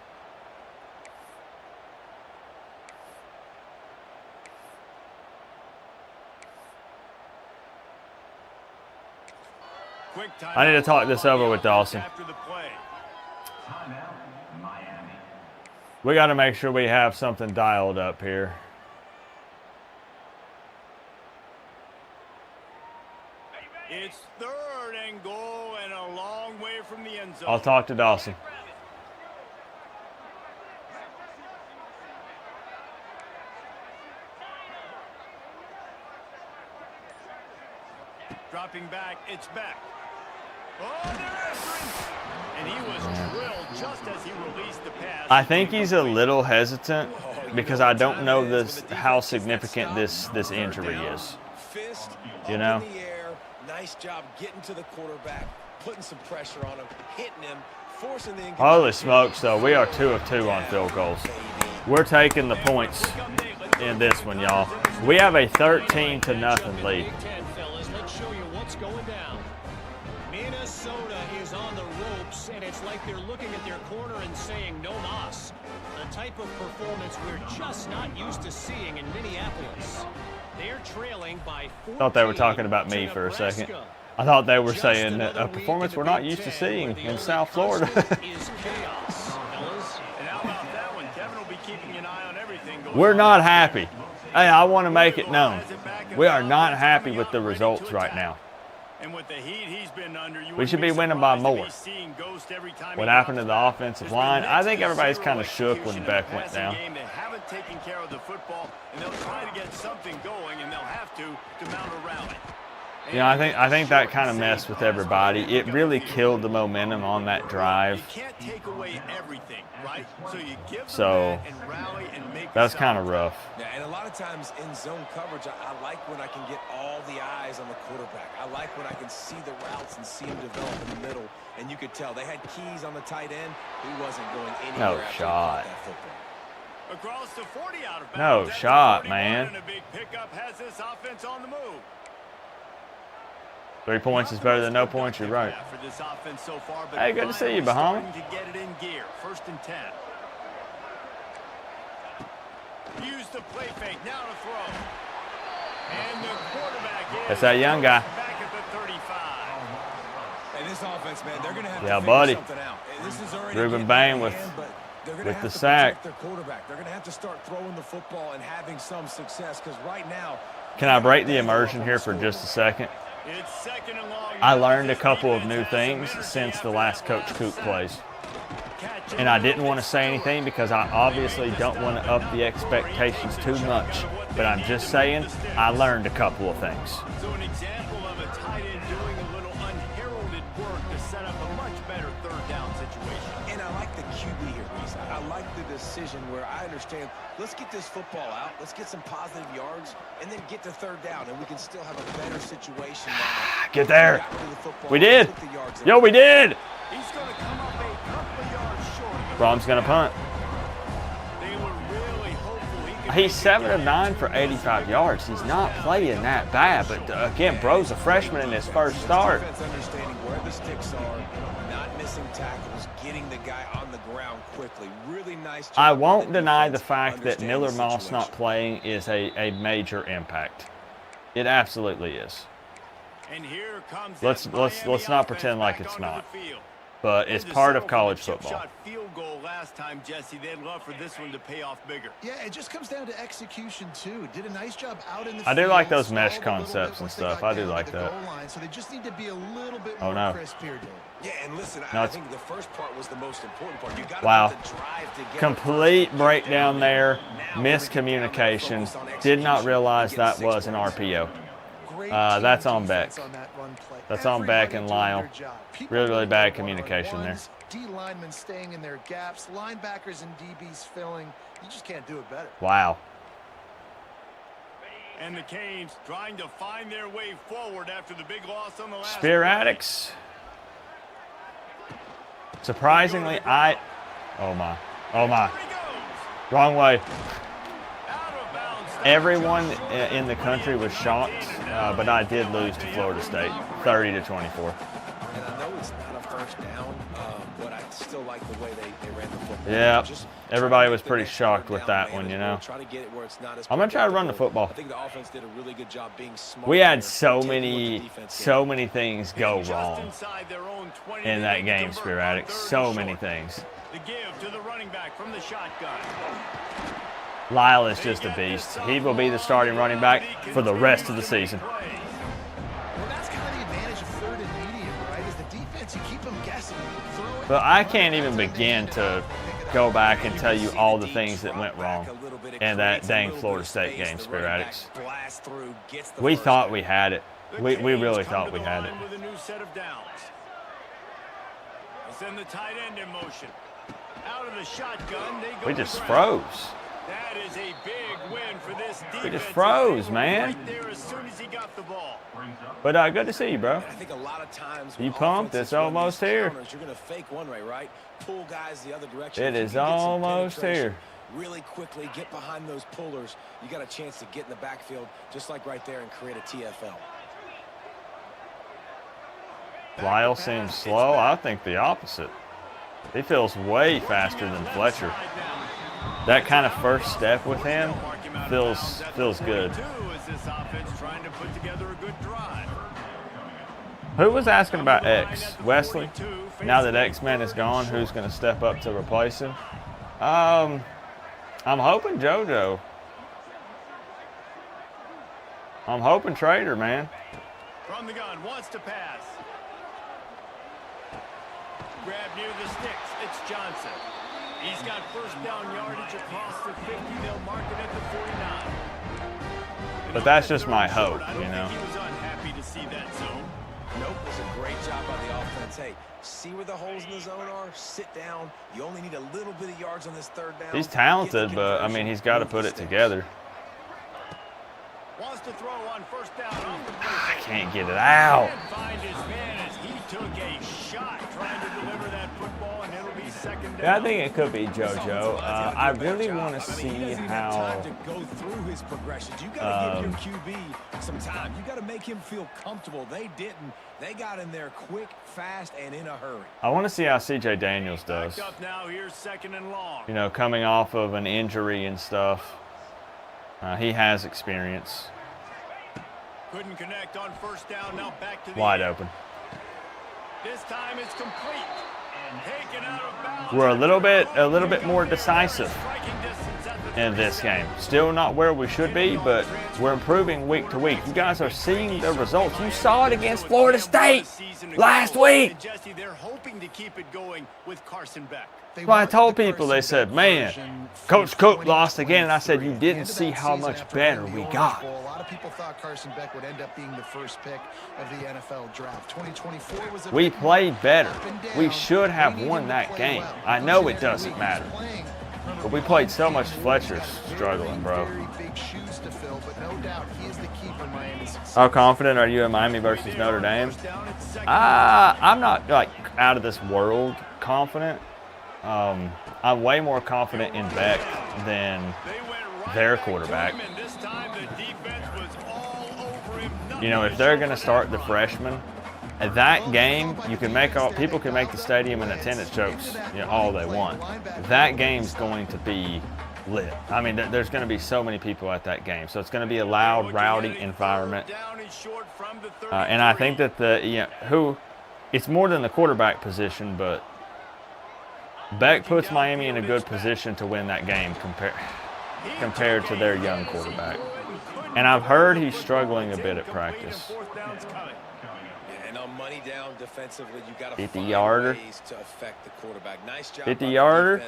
Quick I need to talk timeout this on the over with offense Dawson. after the play. We got to make sure we have something dialed up here. It's 3rd and goal and a long way from the end zone. I'll talk to Dawson. Dropping back, it's back. Oh, they're after him. And he was drilled just as he released the pass. I think he's a little hesitant because I don't know this how significant this injury is. Fist You up know? in the air. Nice job getting to the quarterback, putting some pressure on him, hitting him, forcing the Holy smokes, though. We are 2 of 2 on field goals. We're taking the points in this one, y'all. We have a 13-0 lead. Big Ten, fellas. Let's show you what's going down. Minnesota is on the ropes, and it's like they're looking at their corner and saying, no mas. A type of performance we're just not used to seeing in Minneapolis. They're trailing by 14. Thought they were talking about me for a second. I thought they were saying a performance we're not used to seeing in South Florida. Is chaos, fellas. And how about that one? Kevin will be keeping an eye on everything going We're on. not happy. Hey, I want to make it known. We are not happy with the results right now. And with the heat he's been under, you We should be winning by more. What happened to the offensive line? I think everybody's kind of shook when Beck went down. They haven't taken care of the football, and they'll try to get something going, and they'll have to mount a rally. You know, I think that kind of messed with everybody. It really killed the momentum on that drive. You can't take away everything, right? So you give them So, that and rally and make that's a kind of stop. rough. Yeah, and a lot of times in zone coverage, I like when I can get all the eyes on the quarterback. I like when I can see the routes and see him develop in the middle. And you could tell they had keys on the tight end. He wasn't going anywhere. No after he shot. caught that football. Across the 40 out of No bounds. At the shot, 41, man. and a big pickup has this offense on the move. 3 points is better than no points, you're right. For this offense so far, but Hey, good to see you, finally Bahama. starting to get it in gear. 1st and 10. Use the play fake, now to throw. And the quarterback is That's that young guy. back at the 35. And this offense, man, they're going to have Yeah, to buddy. figure something out. This is already Reuben getting Bain out of with- hand, but they're gonna with have the to sack. protect their quarterback. They're going to have to start throwing the football and having some success because right now. Can I break the immersion here for just a second? It's 2nd and long. I learned a couple of new things since the last Coach Coop plays. And I didn't want to say anything because I obviously don't want to up the expectations too much. But I'm just saying, I learned a couple of things. So an example of a tight end doing a little unheralded work to set up a much better 3rd down situation. And I like the QB here, Reese. I like the decision where I understand, let's get this football out, let's get some positive yards, and then get to 3rd down, and we can still have a better situation now. Get there. Back to the football, We did. put the yards in. Yo, we did. He's going to come up a couple of yards short. Brom's going to punt. They were really hopeful he could He's 7 of 9 for 85 yards. He's not playing that bad. But again, bro's a freshman in his first start. Defense understanding where the sticks are, not missing tackles, getting the guy on the ground quickly. Really nice job. I by won't the deny the defense, fact that understand Miller the Moss not situation. playing is a major impact. It absolutely is. And here comes Let's that not Miami pretend offense like back it's onto not. the field. But it's And to part of settle for college the chip football. shot field goal last time, Jesse. They'd love for this one to pay off bigger. Yeah, it just comes down to execution, too. Did a nice job out in the I do field, like those mesh stalled a little concepts bit and once they stuff. got I do down to like the that. goal line, so they just need to be a little bit Oh, more no. crisp here, Dave. Yeah, and listen, No, I it's- think the first part was the most important part. You got Wow. to drive to get Complete breakdown there. Miscommunication. Did not realize that was an RPO. That's on Beck. On that run play. That's on Beck and Everybody doing Lyle. their job. People Really, really doing bad their communication there. one-on-ones, D linemen staying in their gaps, linebackers and DBs filling. You just can't do it better. Wow. And the Canes trying to find their way forward after the big loss on the last Spear Addicts. Surprisingly, oh my. Wrong way. Everyone in the country was shocked, but I did lose to Florida State, 30-24. And I know it's not a first down, but I still like the way they ran the football. Yeah, Just everybody was pretty shocked with that one, you know. Try to get it where it's not as I'm gonna try to run the football. I think the offense did a really good job being smart. We had there, so taking what the many defense things go Just wrong inside their own 20, in they that make game, the Spear convert on Addicts. 3rd So and many short. things. The give to the running back from the shotgun. Lyle is just a beast. He will be the starting running back for the rest of the season. Well, that's kind of the advantage of 3rd and medium, right? Is the defense, you keep them guessing. Throw it. But I can't even begin to go back and tell you all the things that went wrong in that dang Florida State game, Spear Addicts. We thought we had it. We really thought we had it. With a new set of downs. They send the tight end in motion. Out of the shotgun, they go We just to froze. That is a big win for this defense. We just froze, man. Right there as soon as he got the ball. But good to see you, bro. I think a lot of times You when pumped? offenses It's run almost these here. counters, you're going to fake one way, right? Pull guys the other direction. It If you is can get some almost penetration here. Really quickly, get behind those pullers. You got a chance to get in the backfield, just like right there, and create a TFL. Lyle seems slow. I think the opposite. He feels way faster than Fletcher. That kind of first step with him feels good. Trying to put together a good drive. Who was asking about X? Wesley? Now that X-Men is gone, who's going to step up to replace him? I'm hoping JoJo. I'm hoping Trader, man. From the gun, wants to pass. Grab near the sticks. It's Johnson. He's got first down yardage across the 50. They'll mark it at the 49. But that's just my hope, I don't you know. think he was unhappy to see that zone. Nope, it was a great job by the offense. Hey, see where the holes in the zone are? Sit down. You only need a little bit of yards on this 3rd down. He's talented, but, I mean, he's got to put it together. Wants to throw on first down off the I can't get it out. Can't find his man as he took a shot trying to deliver that football, and it'll be 2nd down. Yeah, I think it could be JoJo. I really want to see He doesn't how. have time to go through his progressions. You got to give your QB some time. You got to make him feel comfortable. They didn't. They got in there quick, fast, and in a hurry. I want to see how CJ Daniels does. Backed up now, here's 2nd and long. You know, coming off of an injury and stuff. He has experience. Couldn't connect on first down. Now back to the Wide air. open. This time it's complete. Taken out of bounds. We're a little bit more decisive in this game. Still not where we should be, but we're improving week to week. You guys are seeing the results. You saw it against Florida State last week. Jesse, they're hoping to keep it going with Carson Beck. Well, I told people, they said, man, Coach Coop lost again. And I said, you didn't see how much better we got. A lot of people thought Carson Beck would end up being the first pick of the NFL draft. 2024 was We played better. We should have won that game. I know it doesn't matter. But we played so much. Fletcher's struggling, bro. How confident are you in Miami versus Notre Dame? I'm not like out of this world confident. I'm way more confident in Beck than their quarterback. You know, if they're going to start the freshman, at that game, you can make people can make the stadium and attendance jokes, you know, all they want. That game's going to be lit. I mean, there's going to be so many people at that game, so it's going to be a loud, rowdy environment. And I think that it's more than the quarterback position, but Beck puts Miami in a good position to win that game compared to their young quarterback. And I've heard he's struggling a bit at practice. And on money down defensively, you got to 50-yarder. find ways to affect the quarterback. Nice job 50-yarder.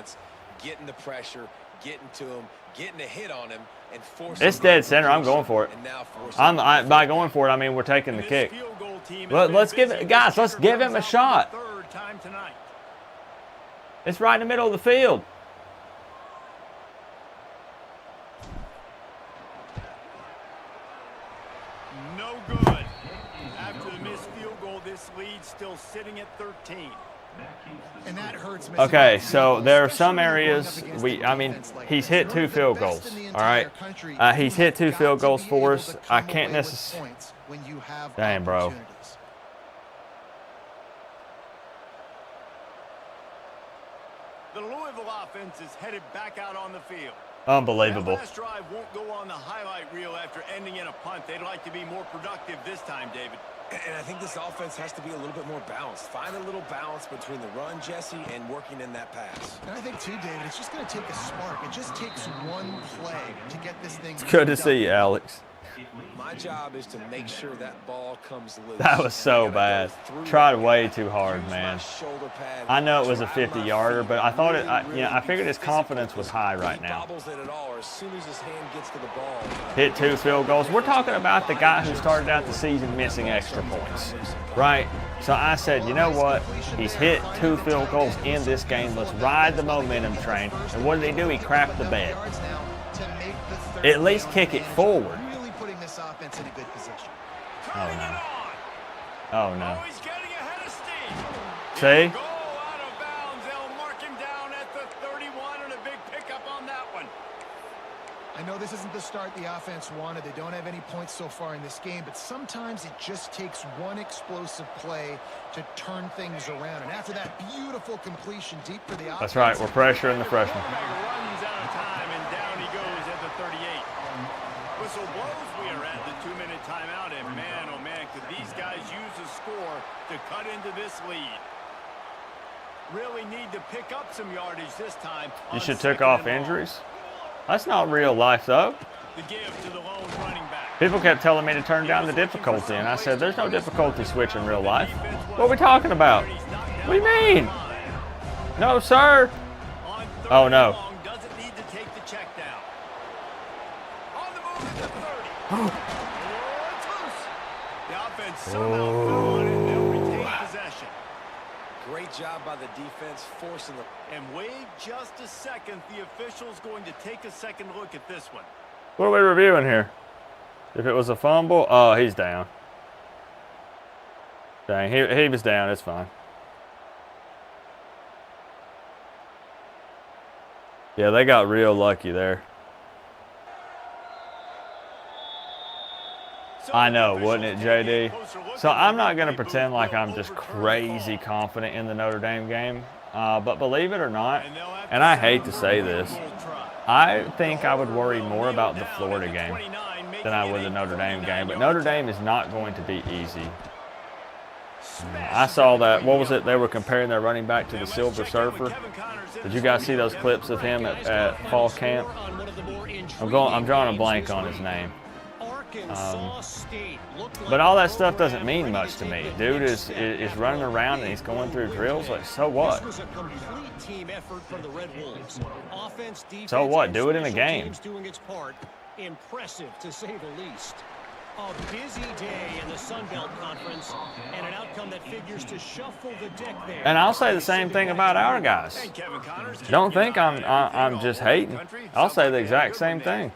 Getting the pressure, getting to him, getting a hit on him, and force It's them dead to center. I'm completion, going for it. and now force them to By going for it, I mean we're taking the This kick. field goal team has Well, been let's give busy. it, guys. This Let's kicker give him comes a out for shot. the third time tonight. It's right in the middle of the field. No good. After the missed field goal, this lead still sitting at 13. And that hurts. missing Okay, out. so there are some Especially when you're going areas up against a I mean, defense like he's this. hit You're 2 the field best goals. in the All right, entire country. he's You hit 2 have field got to goals be for able us. to I come can't away with necessarily. points when you have Dang, bro. opportunities. The Louisville offense is headed back out on the field. Unbelievable. That last drive won't go on the highlight reel after ending in a punt. They'd like to be more productive this time, David. And I think this offense has to be a little bit more balanced. Find a little balance between the run, Jesse, and working in that pass. And I think, too, David, it's just going to take a spark. It just takes one play to get this thing. It's good to see you, Alex. My job is to make sure that ball comes loose. That was so And I gotta bad. go through Tried that way gap, too hard, use my man. shoulder pad, I know it was a drive my 50-yarder, feet, but I thought really I figured his physical. confidence was high right He now. bobbles it at all, or as soon as his hand gets to the ball. Hit 2 field goals. We're talking about the guy who started out the season missing extra points, right? So I said, you know what? He's hit 2 field goals in this game. Let's ride the momentum train. And what did he do? He crapped the bed. At least kick it forward. Really putting this offense in a good position. Oh, Turning no. it on. Oh, no. Oh, he's getting ahead of steam. See? Goal out of bounds. They'll mark him down at the 31 and a big pickup on that one. I know this isn't the start the offense wanted. They don't have any points so far in this game, but sometimes it just takes one explosive play to turn things around. And after that beautiful completion deep for the offense. That's right. We're pressuring the freshman. Quarterback runs out of time, and down he goes at the 38. Whistle blows. We are at the 2-minute timeout, and man, oh man, could these guys use a score to cut into this lead. Really need to pick up some yardage this time. You should take off injuries. That's not real life, though. The give to the lone running back. People kept telling me to turn down the difficulty, and I said, there's no difficulty switch in real life. What are we talking about? What do you mean? No, sir. On third Oh, and no. long, doesn't need to take the check down. On the move at the 30. Oh, it's loose. The offense somehow fell on it, and they'll retain possession. Great job by the defense forcing the. And wait just a second. The official's going to take a second look at this one. What are we reviewing here? If it was a fumble, oh, he's down. Dang, he was down. It's fine. Yeah, they got real lucky there. I know, wouldn't it, JD? So I'm not going to pretend like I'm just crazy confident in the Notre Dame game. But believe it or not, and I hate to say this, I think I would worry more about the Florida game than I would the Notre Dame game. But Notre Dame is not going to be easy. I saw that, what was it, they were comparing their running back to the Silver Surfer. Did you guys see those clips of him at fall camp? I'm drawing a blank on his name. But all that stuff doesn't mean much to me. Dude is running around and he's going through drills. Like, so what? So what? Do it in a game. Impressive, to say the least. A busy day in the Sun Belt Conference, and an outcome that figures to shuffle the deck there. And I'll say the same thing about our guys. Don't think I'm just hating. I'll say the exact same thing.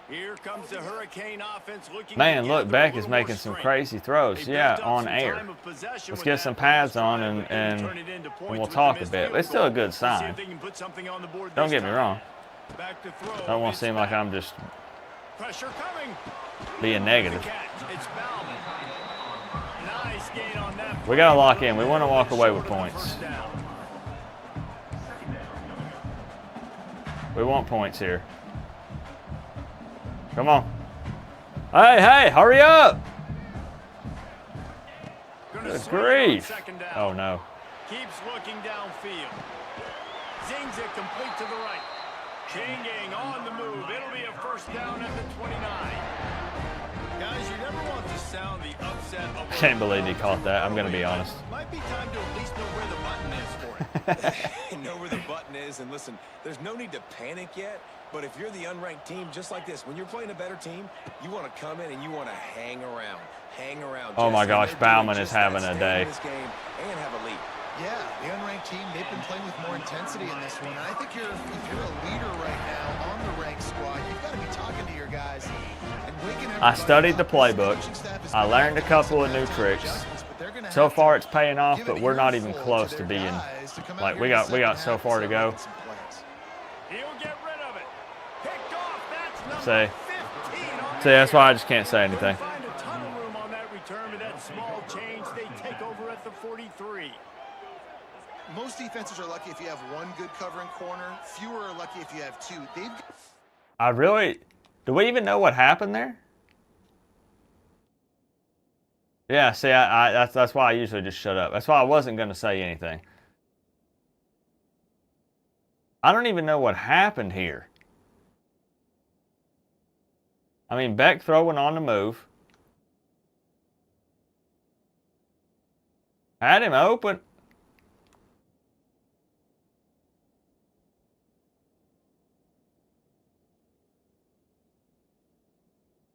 Here comes the Hurricane offense looking. Man, look, Beck is making some crazy throws. Yeah, on air. Let's get some pads on and we'll talk a bit. But it's still a good sign. Don't get me wrong. Don't want to seem like I'm just Pressure coming. being negative. It's Bowman. Nice gain on that. We got to lock in. We want to walk away with points. We want points here. Come on. Hey, hurry up. Good grief. Oh, no. Keeps looking downfield. Zings it complete to the right. Changing on the move. It'll be a first down at the 29. Guys, you never want to sound the upset of. I can't believe he caught that. I'm going to be honest. Might be time to at least know where the button is for it. Know where the button button is. And listen, there's no need to panic yet. But if you're the unranked team, just like this, when you're playing a better team, you want to come in and you want to hang around. Hang around. Oh my gosh, Bauman is having a day. This game and have a lead. Yeah, the unranked team, they've been playing with more intensity in this one. And I think if you're a leader right now on the ranked squad, you've got to be talking to your guys and waking I studied the playbook. I learned a couple of new tricks. So far it's paying off, but we're not even close to being like we got so far to go. He'll get rid of it. Picked off. That's See, number 15 on that's why I just can't say anything. Find a ton of room on that return, but that small change, they take over at the 43. Most defenses are lucky if you have one good covering corner. Fewer are lucky if you have two. Do we even know what happened there? Yeah, see, that's why I usually just shut up. That's why I wasn't going to say anything. I don't even know what happened here. I mean, Beck throwing on the move. Had him open.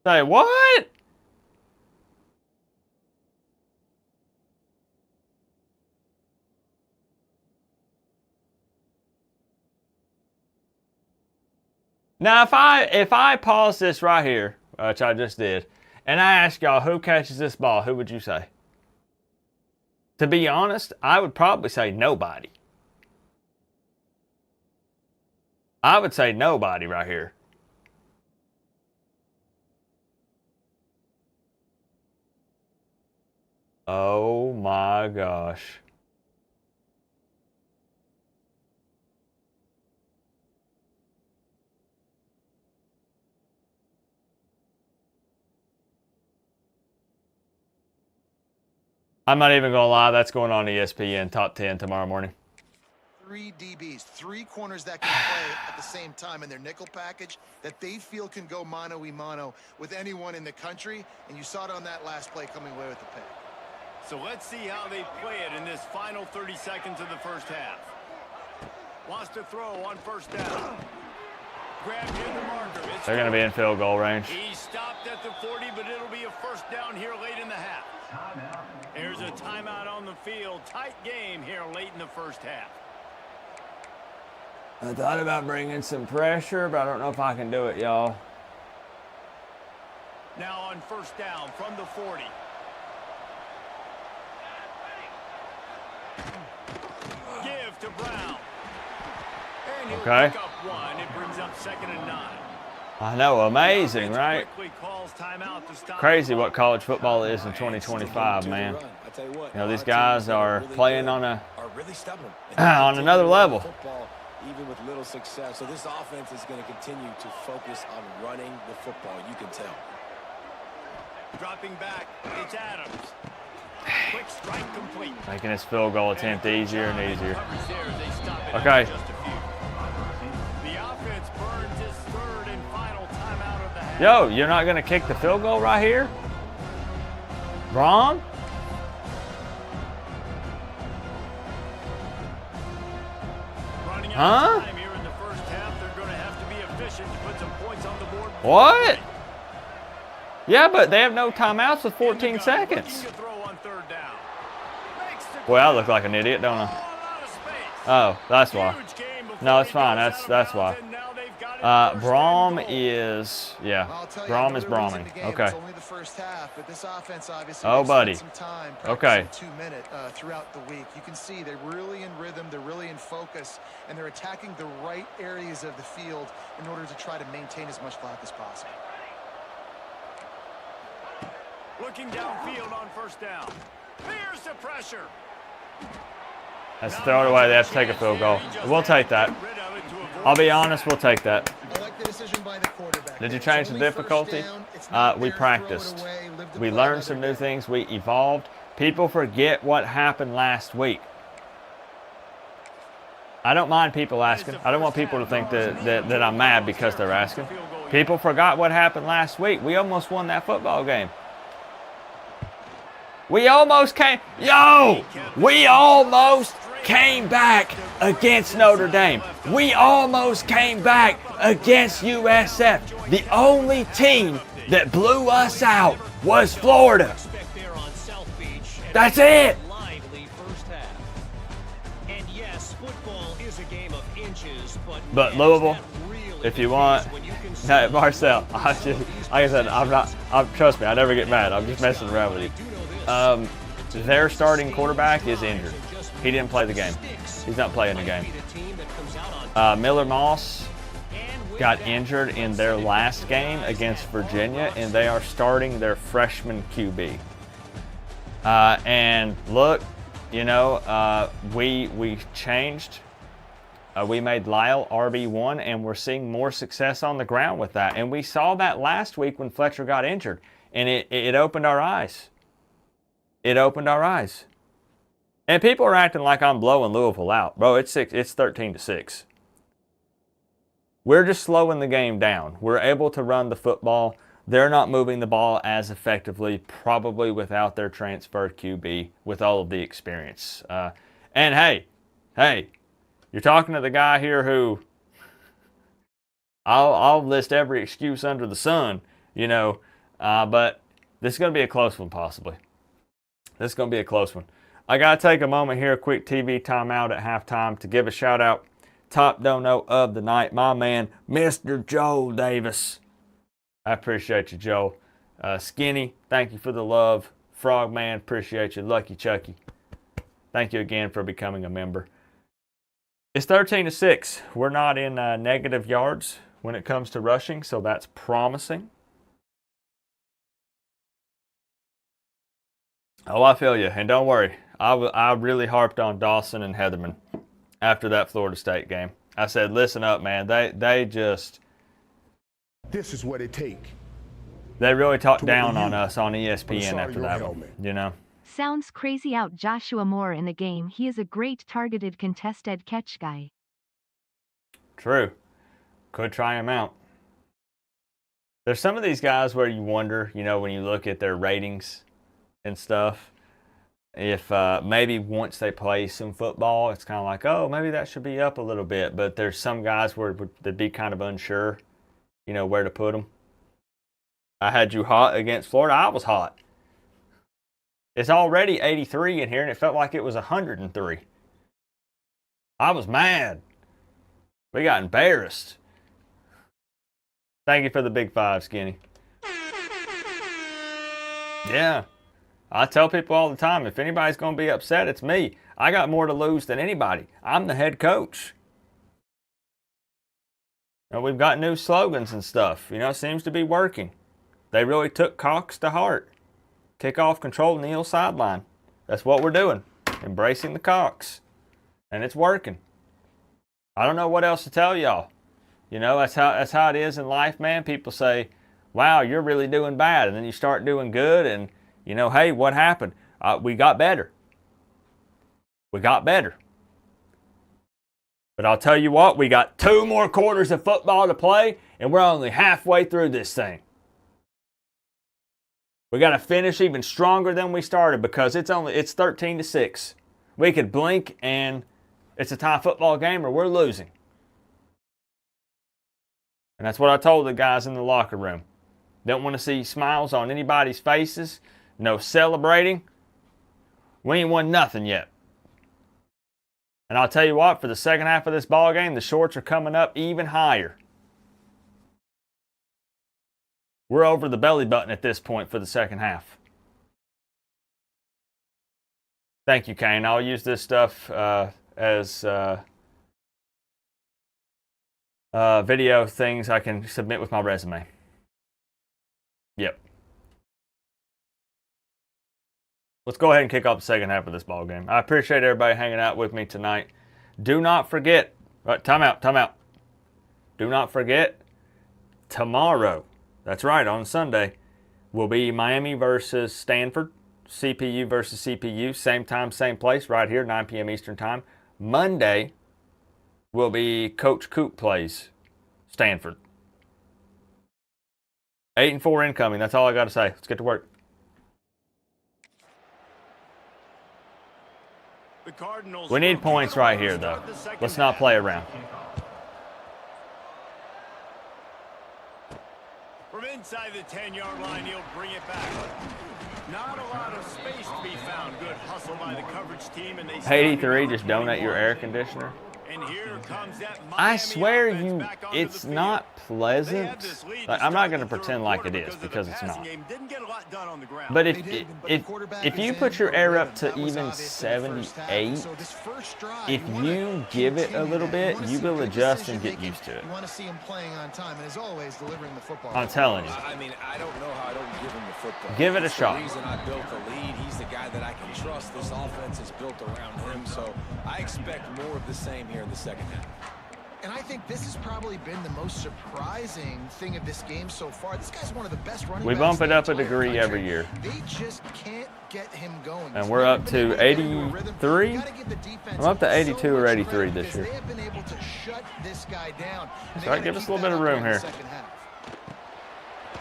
Say what? Now, if I pause this right here, which I just did, and I ask y'all who catches this ball, who would you say? To be honest, I would probably say nobody. I would say nobody right here. Oh my gosh. I'm not even going to lie, that's going on ESPN Top 10 tomorrow morning. 3 DBs, 3 corners that can play at the same time in their nickel package that they feel can go mano-a-mano with anyone in the country, and you saw it on that last play coming away with the pick. So let's see how they play it in this final 30 seconds of the first half. Wants to throw on first down. Grab near the marker. They're going to be in field goal range. He stopped at the 40, but it'll be a first down here late in the half. There's a timeout on the field. Tight game here late in the first half. I thought about bringing some pressure, but I don't know if I can do it, y'all. Now on first down from the 40. Give to Brown. And he'll pick up 1. It brings up 2nd and 9. I know, amazing, right? Crazy what college football is in 2025, man. You know, these guys are playing on on another level. Even with little success. So this offense is going to continue to focus on running the football. You can tell. Dropping back, it's Adams. Quick strike complete. Making his field goal attempt easier and easier. Okay. The offense burns his 3rd and final timeout of the half. Yo, you're not going to kick the field goal right here? Braun? Huh? Here in the first half, they're going to have to be efficient to put some points on the board. What? Yeah, but they have no timeouts with 14 seconds. Boy, I look like an idiot, don't I? Oh, that's why. No, it's fine. That's why. Braum is, yeah. Braum is Brauming. Okay. Oh, buddy. Okay. Throughout the week, you can see they're really in rhythm, they're really in focus, and they're attacking the right areas of the field in order to try to maintain as much clock as possible. Looking downfield on first down. Here's the pressure. Let's throw it away. They have to take a field goal. We'll take that. I'll be honest, we'll take that. Did you change the difficulty? We practiced. We learned some new things. We evolved. People forget what happened last week. I don't mind people asking. I don't want people to think that I'm mad because they're asking. People forgot what happened last week. We almost won that football game. We almost came. Yo! We almost came back against Notre Dame. We almost came back against USF. The only team that blew us out was Florida. That's it. But Louisville, if you want, hey, Marcel, like I said, trust me, I never get mad. I'm just messing around with you. Their starting quarterback is injured. He didn't play the game. He's not playing the game. Miller Moss got injured in their last game against Virginia, and they are starting their freshman QB. And look, you know, we changed. We made Lyle RB1, and we're seeing more success on the ground with that. And we saw that last week when Fletcher got injured, and it opened our eyes. It opened our eyes. And people are acting like I'm blowing Louisville out. Bro, it's 13-6. We're just slowing the game down. We're able to run the football. They're not moving the ball as effectively, probably without their transferred QB, with all of the experience. And hey, you're talking to the guy here who I'll list every excuse under the sun, you know, but this is going to be a close one, possibly. This is going to be a close one. I got to take a moment here, a quick TV timeout at halftime to give a shout out. Top dono of the night, my man, Mr. Joel Davis. I appreciate you, Joel. Skinny, thank you for the love. Frogman, appreciate you. Lucky Chucky, thank you again for becoming a member. It's 13-6. We're not in negative yards when it comes to rushing, so that's promising. Oh, I feel you. And don't worry, I really harped on Dawson and Heatherman after that Florida State game. I said, listen up, man. They just... This is what it takes. They really talked down on us on ESPN after that one, you know? Sounds crazy out Joshua Moore in the game. He is a great targeted contested catch guy. True. Could try him out. There's some of these guys where you wonder, you know, when you look at their ratings and stuff, if maybe once they play some football, it's kind of like, oh, maybe that should be up a little bit. But there's some guys where they'd be kind of unsure, you know, where to put them. I had you hot against Florida. I was hot. It's already 83 in here, and it felt like it was 103. I was mad. We got embarrassed. Thank you for the big five, Skinny. Yeah. I tell people all the time, if anybody's going to be upset, it's me. I got more to lose than anybody. I'm the head coach. You know, we've got new slogans and stuff. You know, it seems to be working. They really took Cox to heart. Kickoff, control, kneel, sideline. That's what we're doing. Embracing the Cox. And it's working. I don't know what else to tell y'all. You know, that's how it is in life, man. People say, wow, you're really doing bad. And then you start doing good and, you know, hey, what happened? We got better. We got better. But I'll tell you what, we got 2 more quarters of football to play, and we're only halfway through this thing. We got to finish even stronger than we started because it's 13-6. We could blink and it's a tie football game or we're losing. And that's what I told the guys in the locker room. Don't want to see smiles on anybody's faces. No celebrating. We ain't won nothing yet. And I'll tell you what, for the second half of this ball game, the shorts are coming up even higher. We're over the belly button at this point for the second half. Thank you, Kane. I'll use this stuff as video things I can submit with my resume. Yep. Let's go ahead and kick off the second half of this ball game. I appreciate everybody hanging out with me tonight. Do not forget, time out. Do not forget, tomorrow, that's right, on Sunday, will be Miami versus Stanford, CPU versus CPU, same time, same place, right here, 9 p.m. Eastern Time. Monday will be Coach Coop plays Stanford. 8-4 incoming, that's all I got to say. Let's get to work. The The Cardinals We need points right here, though. Let's not play around. From inside the 10-yard line, he'll bring it back. Not a lot of space to be found. Good hustle by the coverage team, and they 83, just donate your air conditioner. And here comes that I Miami swear offense you, back onto it's the field. not They had pleasant. this lead Like, to I'm not start going to the third pretend like quarter it is of the because it's passing not. game. Didn't get a lot done on the ground. But They did, but the quarterback if is you in. put your air up to That was even obvious in the first half. 78, So this first drive, if you wanna you give it a continue little that. bit, wanna you see will good adjust and get decision-making. used to it. You want to see him playing on time, and as always, delivering the football. I'm telling you. I mean, I don't know how I don't give him the football. Give it a That's shot. The reason I built the lead. He's the guy that I can trust. This offense is built around him, so I expect more of the same here in the second half. And I think this has probably been the most surprising thing of this game so far. This guy's one of the best running We backs bump in it the up a entire degree country. every year. They just can't get him going. And He's we're never up been to able get into a rhythm. 83. You gotta give the defense I'm up to 82 so or much 83 credit this because year. They have been able to shut this guy down. And they All right, gotta give us a keep little bit that of up room in the here. second half.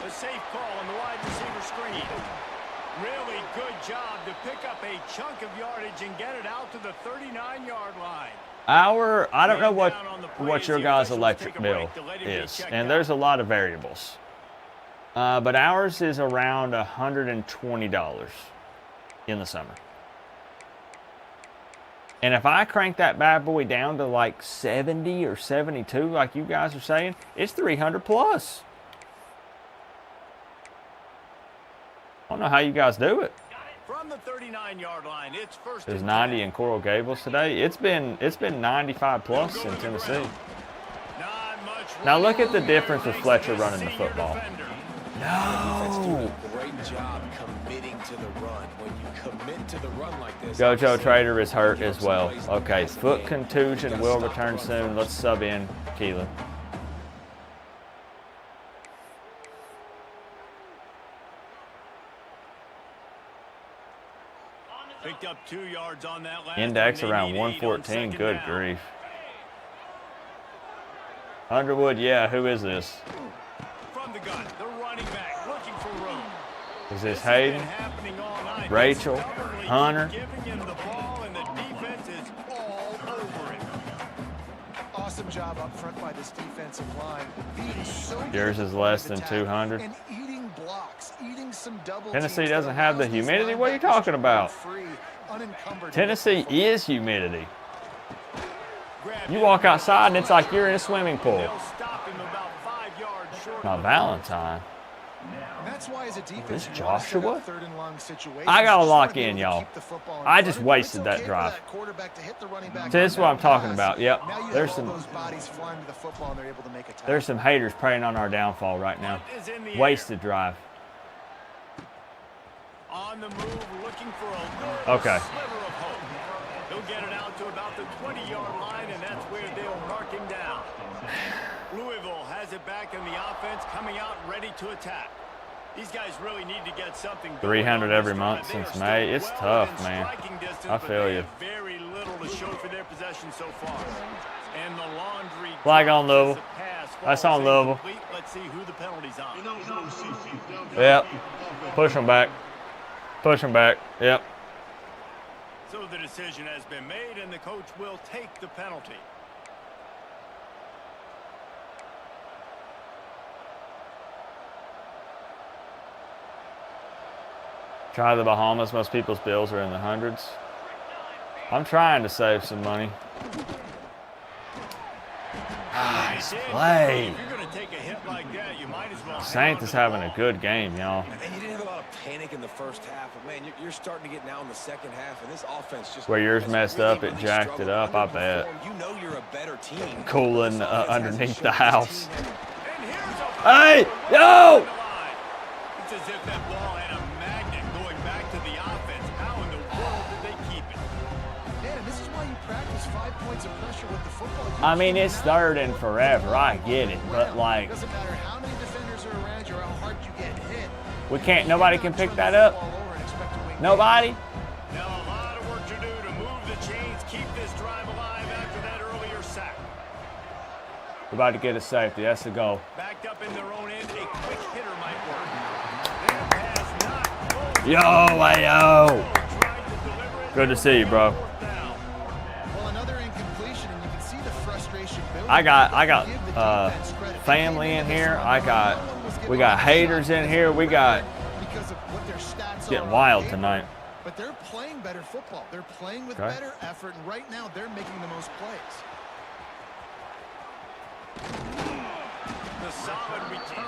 A safe call on the wide receiver screen. Really good job to pick up a chunk of yardage and get it out to the 39-yard line. I don't know what your guys' electric bill is, and there's a lot of variables. But ours is around $120 in the summer. And if I crank that bad boy down to like 70 or 72, like you guys are saying, it's 300 plus. I don't know how you guys do it. From the 39-yard line, it's first There's and 90 10. in Coral Gables today. It's been 95 plus in Tennessee. Not much Now look at the running difference with thanks Fletcher to the running the senior football. defender. Defense doing No. a great job committing to the run. When you commit to the run like this, Gojo Trader is hurt as well. Okay, foot contusion will return soon. Let's sub in Keelan. Picked up 2 yards on that last Index one. They around need 8 on 114. second Good down. grief. Underwood, yeah, who is this? From the gun, the running back looking for room. Is this This has been Hayden? happening all night. Rachel? They stubbornly Hunter? keep giving him the ball, and the defense is all over it. Awesome job up front by this defensive line. Being so Yours good is at less the than attack 200. And eating blocks, eating some double Tennessee teams doesn't that have the allows these humidity? What are you linebackers talking to about? run free, unencumbered. Tennessee is humidity. Grabbed You it. walk outside and it's like you're in a swimming pool. They'll stop him about 5 yards short. Now of the Valentine. And that's why as a defense, This you wanna set up Joshua? third and long situations. I gotta You just lock wanna be in, able to y'all. keep the football in I just front, but it's wasted that okay for drive. that quarterback to hit the running back See, this is what on I'm that talking pass. about. Yep. Now you There's have all some those bodies flying to the football and they're able to make a tackle. there's some haters preying on our downfall right now. Is in the Wasted drive. air. On the move, looking for a little Okay. sliver of hope. He'll get it out to about the 20-yard line, and that's where they'll mark him down. Louisville has it back in the offense, coming out ready to attack. These guys really need to get something going 300 on every this month drive. They since are May. still It's well tough, within man. striking distance, I but feel they you. have very little to show for their possession so far. And the laundry Flag on drops as Louisville. the pass That's falls on Louisville. incomplete. Let's see who the penalty's on. Yep. Push them back. Push them back. Yep. So the decision has been made, and the coach will take the penalty. Try the Bahamas. Most people's bills are in the hundreds. I'm trying to save some money. Nice play. If you're going to take a hit like that, you might as well hang Saints on is to the having ball. a good game, y'all. And you didn't have a lot of panic in the first half, but man, you're starting to get now in the second half, and this offense just Where yours has messed really, up, it really jacked it struggled, up, I bet. underperformed. You know you're a better team. Cooling This offense hasn't underneath shown the this house. team any- And here's a Hey, ball yo! on the line. It's as if that ball had a magnet going back to the offense. How in the world did they keep it? Man, and this is why you practice 5 points of pressure with the football. You I mean, it's cannot third and forever. I get it. But, like, it doesn't matter how many defenders are around you or how hard you get hit. we can't, nobody can pick that up. Nobody? Now a lot of work to do to move the chains, keep this drive alive after that earlier sack. We're about to get a safety. That's the goal. Backed up in their own end, a quick hitter might work. That pass not close. Yo, hey, yo. Tried to deliver it. Good to see you, bro. Fourth down. I got family in here. We got haters in here. We got because of what their stats getting are wild on paper. tonight. But they're playing better football. They're playing with better effort, and right now they're making the most plays.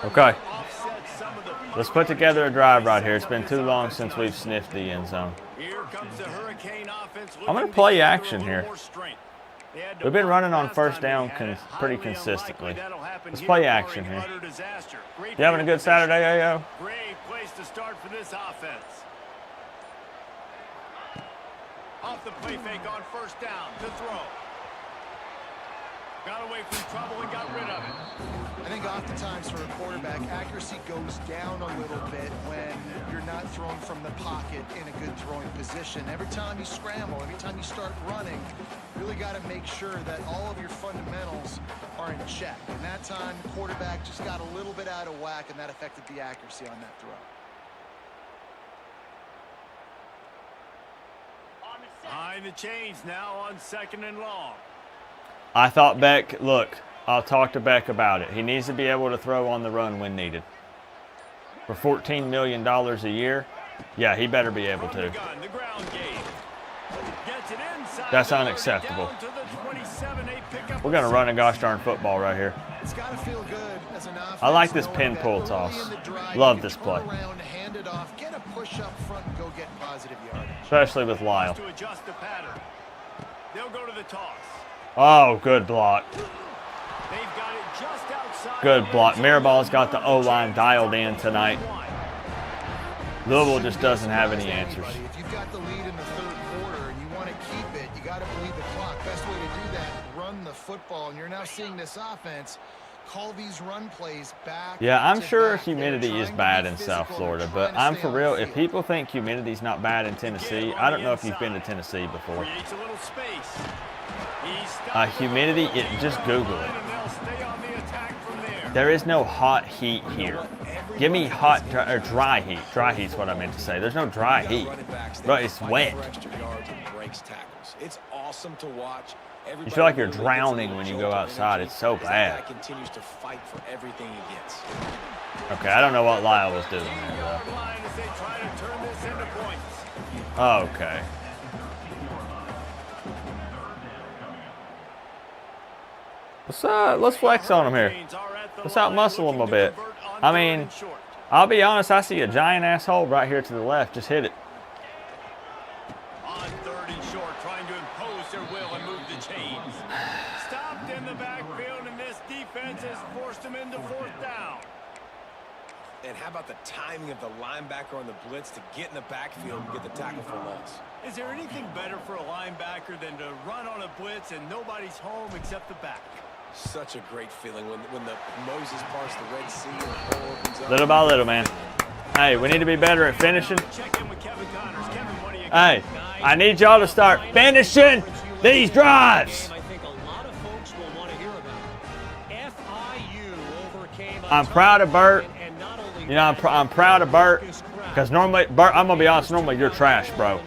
Okay. Let's put together a drive right here. It's been too long since we've sniffed the end zone. I'm going to play action here. We've been running on first down pretty consistently. Let's play action here. You having a good Saturday, AO? Great place to start for this offense. Off the play fake on first down to throw. Got away from trouble and got rid of it. I think oftentimes for a quarterback, accuracy goes down a little bit when you're not throwing from the pocket in a good throwing position. Every time you scramble, every time you start running, you really got to make sure that all of your fundamentals are in check. And that time, the quarterback just got a little bit out of whack, and that affected the accuracy on that throw. Behind the chains now on 2nd and long. I thought Beck, look, I'll talk to Beck about it. He needs to be able to throw on the run when needed. For $14 million a year, yeah, he better be able to. That's unacceptable. We're going to run a gosh darn football right here. It's got to feel good as an offense. I like this pin pull toss. Love this play. Hand it off, get a push up front and go get positive yardage. Especially with Lyle. To adjust the pattern. They'll go to the toss. Oh, good block. They've got it just outside. Good block. Miraball's got the O-line dialed in tonight. Louisville just doesn't have any answers. If you've got the lead in the third quarter and you want to keep it, you got to bleed the clock. Best way to do that, run the football. And you're now seeing this offense call these run plays back. Yeah, I'm sure humidity is bad in South Florida, but I'm for real. If people think humidity's not bad in Tennessee, I don't know if you've been to Tennessee before. Humidity, just Google it. There is no hot heat here. Give me hot or dry heat. Dry heat's what I meant to say. There's no dry heat. Bro, it's wet. It's awesome to watch. You feel like you're drowning when you go outside. It's so bad. Continues to fight for everything he gets. Okay, I don't know what Lyle was doing there, though. Okay. Let's flex on him here. Let's out-muscle him a bit. I mean, I'll be honest, I see a giant asshole right here to the left. Just hit it. On 3rd and short, trying to impose their will and move the chains. Stopped in the backfield, and this defense has forced them into 4th down. And how about the timing of the linebacker on the blitz to get in the backfield and get the tackle for loss? Is there anything better for a linebacker than to run on a blitz and nobody's home except the back? Such a great feeling when the Moses parts the Red Sea and the hole opens up. Little by little, man. Hey, we need to be better at finishing. Hey, I need y'all to start finishing these drives. I'm proud of Bert. You know, I'm proud of Bert because normally, Bert, I'm gonna be honest. Normally, you're trash, bro.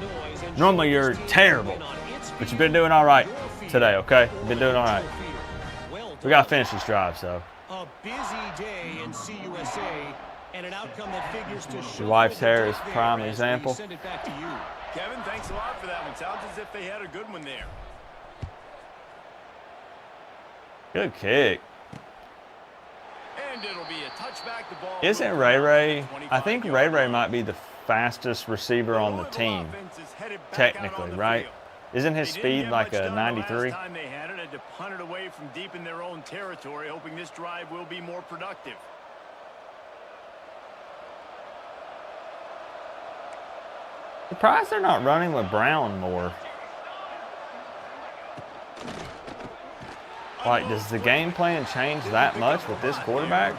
Normally, you're terrible, but you've been doing all right today. Okay, you've been doing all right. We gotta finish this drive, so. A busy day in CUSA and an outcome that figures to show. Your wife's hair is prime example. Send it back to you. Kevin, thanks a lot for that one. Sounds as if they had a good one there. Good kick. And it'll be a touchback. The ball. Isn't Ray? I think Ray might be the fastest receiver on the team, technically, right? Isn't his speed like a 93? Last time they had it, had to punt it away from deep in their own territory, hoping this drive will be more productive. Surprised they're not running with Brown more. Like, does the game plan change that much with this quarterback?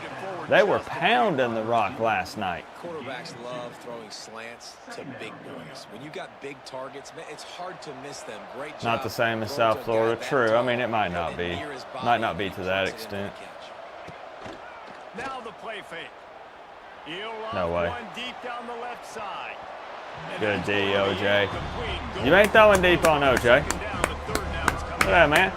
They were pounding the rock last night. Quarterbacks love throwing slants to big boys. When you got big targets, man, it's hard to miss them. Great job. Not the same as South Florida. True. I mean, it might not be. Might not be to that extent. Now the play fake. No way. One deep down the left side. Good D, OJ. You ain't throwing deep on OJ. Look at that, man.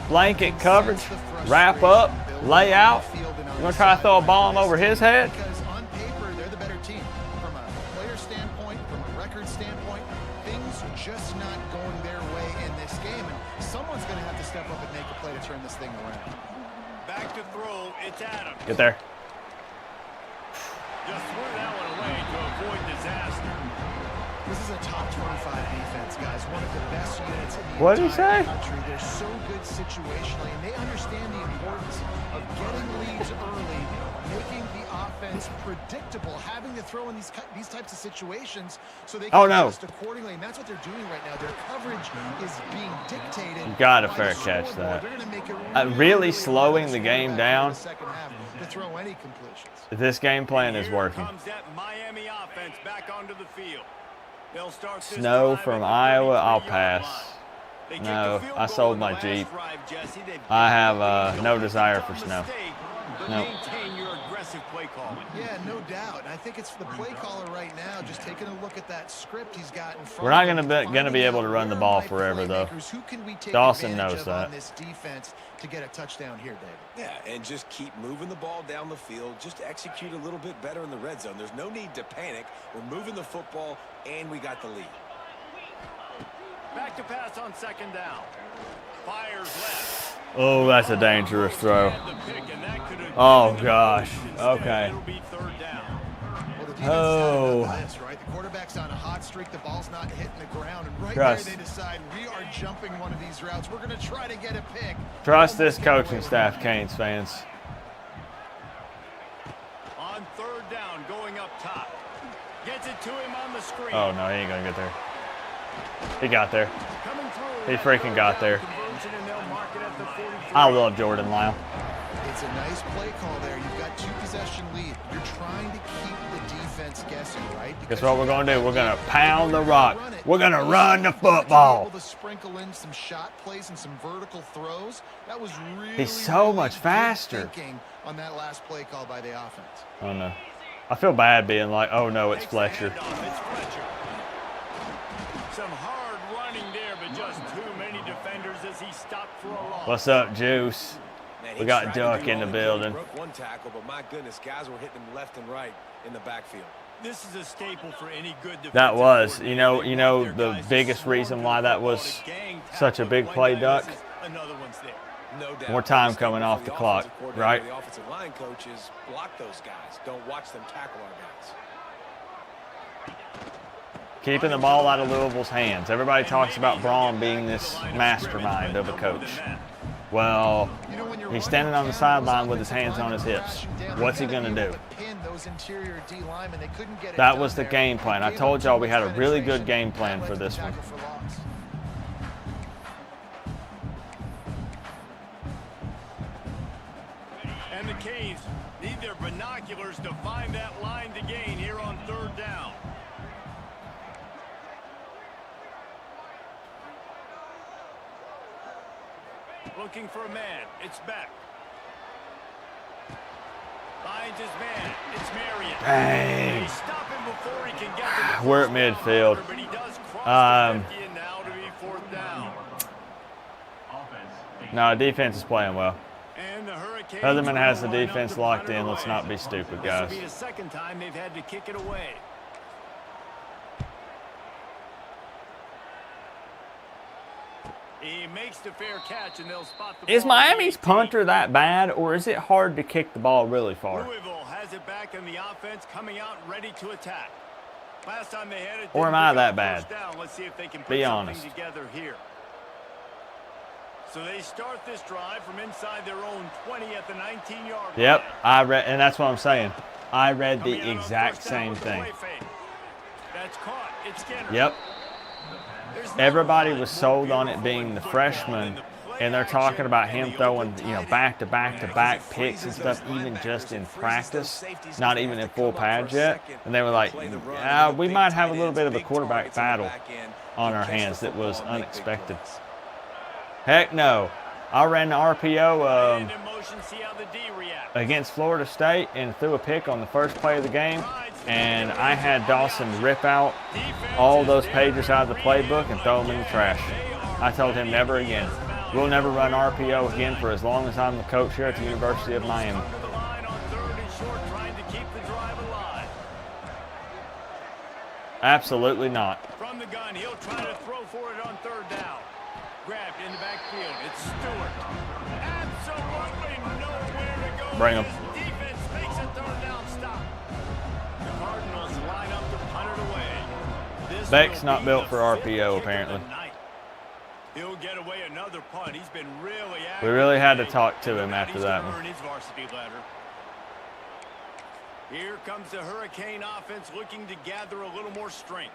blanket coverage, wrap up, lay out. You want to try to throw a bomb over his head? Because on paper, they're the better team. From a player standpoint, from a record standpoint, things just not going their way in this game. And someone's going to have to step up and make a play to turn this thing around. Back to throw, it's Adams. Get there. Just threw that one away to avoid disaster. This is a top 25 defense, guys. One of the best units in the What did he entire say? country. They're so good situationally, and they understand the importance of getting leads early, making the offense predictable, having to throw in these types of situations so they can adjust accordingly. And that's what they're doing right now. Their coverage is being dictated. You got to by fair the catch scoreboard. that. They're gonna make it Really slowing the game down. the second half to throw any completions. This game plan is Here working. comes that Miami offense back onto the field. They'll start this Snow drive from at the Iowa, I'll 33-yard pass. line. They kicked No, a field I goal sold in the my last Jeep. drive, Jesse. They've I have got the lead. no Don't desire make for a snow. mistake, but No. maintain your aggressive play calling. Yeah, no doubt. And I think it's the play caller right now, just taking a look at that script he's got in front We're not of him, gonna be able to run the ball finding out forever, though. playmakers, who can we take Dawson advantage knows of that. on this defense to get a touchdown here, David. Yeah, and just keep moving the ball down the field. Just execute a little bit better in the red zone. There's no need to panic. We're moving the football, and we got the lead. Back to pass on second down. Fires left. Oh, that's a dangerous throw. Had the pick, and that could have Oh, been the gosh. instead, Okay. It'll be third down. Well, the defense Oh. is this, right? The quarterback's on a hot streak. The ball's not hitting the ground. And right Trust. there, they decide we are jumping one of these routes. We're going to try to get a pick. Trust this Almost get away coaching with staff, it. Canes fans. On third down, going up top. Gets it to him on the screen. Oh, no, he ain't going to get there. He got there. Coming through. He freaking got there. Conversion, and they'll mark it at the 43. I love Jordan Lyle. It's a nice play call there. You've got 2-possession lead. You're trying to keep the defense guessing, right? Guess what we're going to do? We're going to pound the rock. We're going to run the football. Able to sprinkle in some shot plays and some vertical throws. That was really, He's so really much good faster. thinking on that last play call by the offense. Oh, no. I feel bad being like, oh, no, it's Takes the Fletcher. handoff. It's Fletcher. Some hard running there, but just too many defenders as he stopped for a loss. What's up, Juice? Man, We he got tried to Duck do in the all he could. He building. broke one tackle, but my goodness, guys were hitting him left and right in the backfield. This is a staple for any good defensive That was, you know, coordinator. They the want their biggest guys to reason swarm why to that the was football to gang such a tackle. big One play, guy Duck. misses, another one's there. No doubt. More time The coming staple off for the the clock, offensive coordinator, right? The offensive line coaches block those guys. Don't watch them tackle our guys. Keeping the ball out of Louisville's hands. Everybody talks about Braun being this mastermind of a coach. Well, he's standing on the sideline with his hands on his hips. What's he going to do? That was the game plan. I told y'all we had a really good game plan for this one. And the Canes need their binoculars to find that line to gain here on third down. Looking for a man. It's Beck. Finds his man. It's Marion. Dang. They stop him before he can get to the We're at first down midfield. marker, but he does cross the 50 and now to be fourth down. No, defense is playing well. And the Hurricanes Featherman has the line up defense to locked punt it in. Let's away. not be stupid, This guys. will be the second time they've had to kick it away. He makes the fair catch, and they'll spot the Is ball at the Miami's 18. punter that bad, or is it hard to kick the ball really far? Louisville has it back in the offense, coming out ready to attack. Last time they had it, Or am didn't I pick that up bad? first down. Let's see if they can put Be something honest. together here. So they start this drive from inside their own 20 at the 19-yard line. Yep, I read, and that's what I'm saying. I read Coming the out on exact first down same with the thing. play fake. That's caught. It's Skinner. Yep. There's never Everybody been was more sold on it beautiful being in the football freshman, than the play and they're talking action about and him the throwing, open you know, tight back-to-back-to-back end. picks and stuff, even just in practice, not even in full pads yet. And they were like, yeah, we might have a little bit of a quarterback battle on our hands that was unexpected. Heck no. I ran the RPO And in motion, see how the D reacts. against Florida State and threw a pick on the first play of the game, and I had Dawson rip out all those pages out of the playbook and throw them in the trash. I told him never again. We'll never run RPO again for as long as I'm the coach here at the University of Miami. Absolutely not. From the gun, he'll try to throw for it on third down. Grabbed in the backfield. It's Stewart. Absolutely nowhere to go. Bring him. Defense makes a third down stop. The Cardinals line up to punt it away. Beck's not built for RPO, apparently. He'll get away another punt. He's been really active. We really had to talk to him after that one. His varsity letter. Here comes the Hurricane offense looking to gather a little more strength.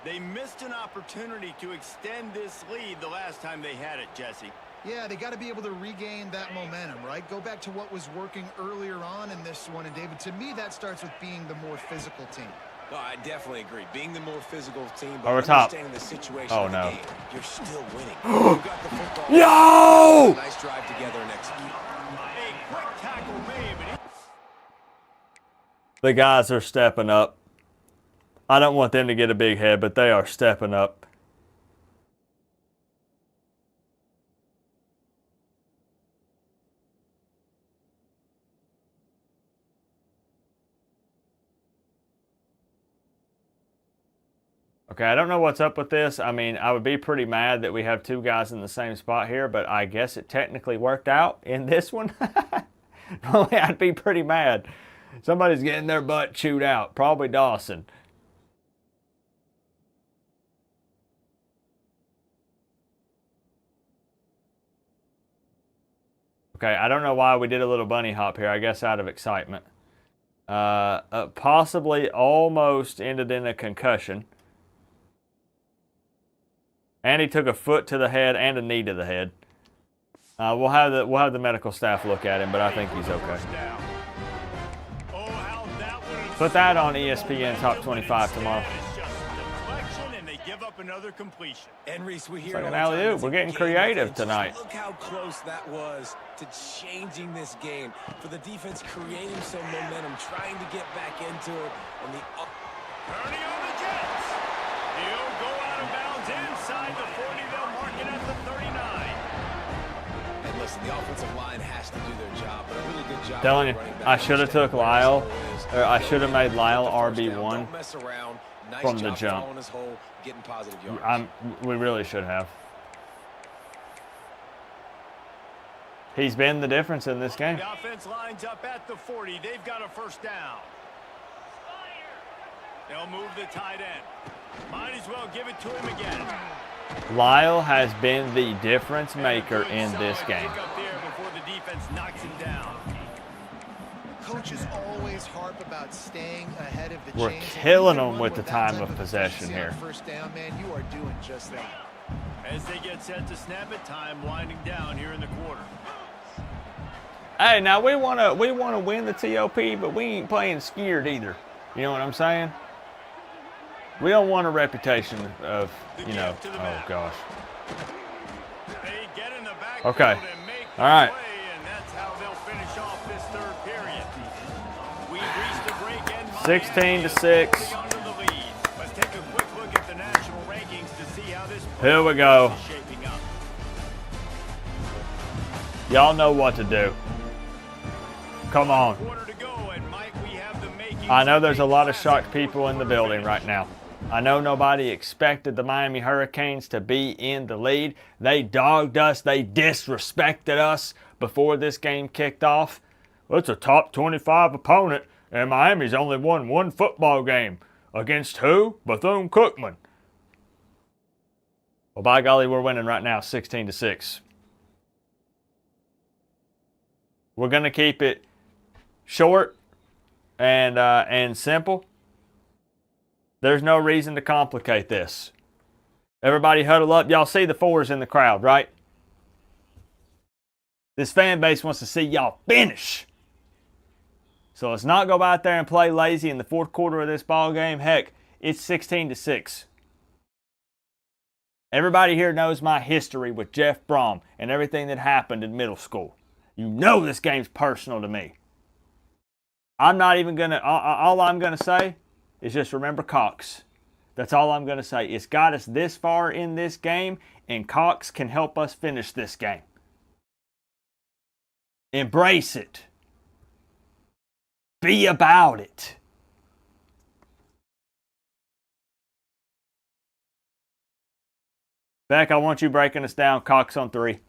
They missed an opportunity to extend this lead the last time they had it, Jesse. Yeah, they got to be able to regain that momentum, right? Go back to what was working earlier on in this one. And, David, to me, that starts with being the more physical team. No, I definitely agree. Being the more physical team, but Over top. understanding the situation Oh, of the no. game, you're still winning. You got the football. Yo! Nice drive together and execute. A quick tackle made, but The guys are stepping up. I don't want them to get a big head, but they are stepping up. Okay, I don't know what's up with this. I mean, I would be pretty mad that we have two guys in the same spot here, but I guess it technically worked out in this one. Normally, I'd be pretty mad. Somebody's getting their butt chewed out. Probably Dawson. Okay, I don't know why we did a little bunny hop here. I guess out of excitement. Possibly almost ended in a concussion. And he took a foot to the head and a knee to the head. We'll have the medical staff look at him, but I think he's okay. Put that on ESPN Top 25 tomorrow. give up another completion. And Reese, we hear Like it an all the time. alley-oop. It's We're a getting game creative of inches. tonight. Look how close that was to changing this game. For the defense creating some momentum, trying to get back into it. And the Turning on the Jets. He'll go out of bounds inside the 40. They'll mark it at the 39. And listen, the offensive line has to do their job, but a really good job. Telling you, running back. I should have took Lyle, or I should have made Lyle Get the first down. RB1 Don't mess around. Nice from the job jump. following his hole, getting positive yards. We really should have. He's been the difference in this game. The offense lines up at the 40. They've got a first down. They'll move the tight end. Might as well give it to him again. Lyle has been the difference maker in this game. Pick up there before the defense knocks him down. Coaches always harp about staying ahead of the We're chains. killing And them with the that time type of possession efficiency here. on first down, man, you are doing just that. As they get set to snap it, time winding down here in the quarter. Hey, now we wanna win the TOP, but we ain't playing scared either. You know what I'm saying? We don't want a reputation of, you know, oh gosh. They get in the back Okay. and make All right. the play, and that's how they'll finish off this third period. We've reached the break end. 16-6. Miami under the lead. Let's take a quick look at the national rankings to see how this Here we go. is shaping up. Y'all know what to do. Come on. Quarter to go, and Mike, we have the makings I know of there's a a lot of classic shocked people in the quarter building finish. right now. I know nobody expected the Miami Hurricanes to be in the lead. They dogged us. They disrespected us before this game kicked off. Well, it's a top 25 opponent, and Miami's only won one football game. Against who? Bethune-Cookman. Well, by golly, we're winning right now, 16-6. We're going to keep it short and simple. There's no reason to complicate this. Everybody huddle up. Y'all see the fours in the crowd, right? This fan base wants to see y'all finish. So let's not go out there and play lazy in the fourth quarter of this ball game. Heck, it's 16-6. Everybody here knows my history with Jeff Brom and everything that happened in middle school. You know this game's personal to me. I'm not even going to, all I'm going to say is just remember Cox. That's all I'm going to say. It's got us this far in this game, and Cox can help us finish this game. Embrace it. Be about it. Beck, I want you breaking us down. Cox on 3.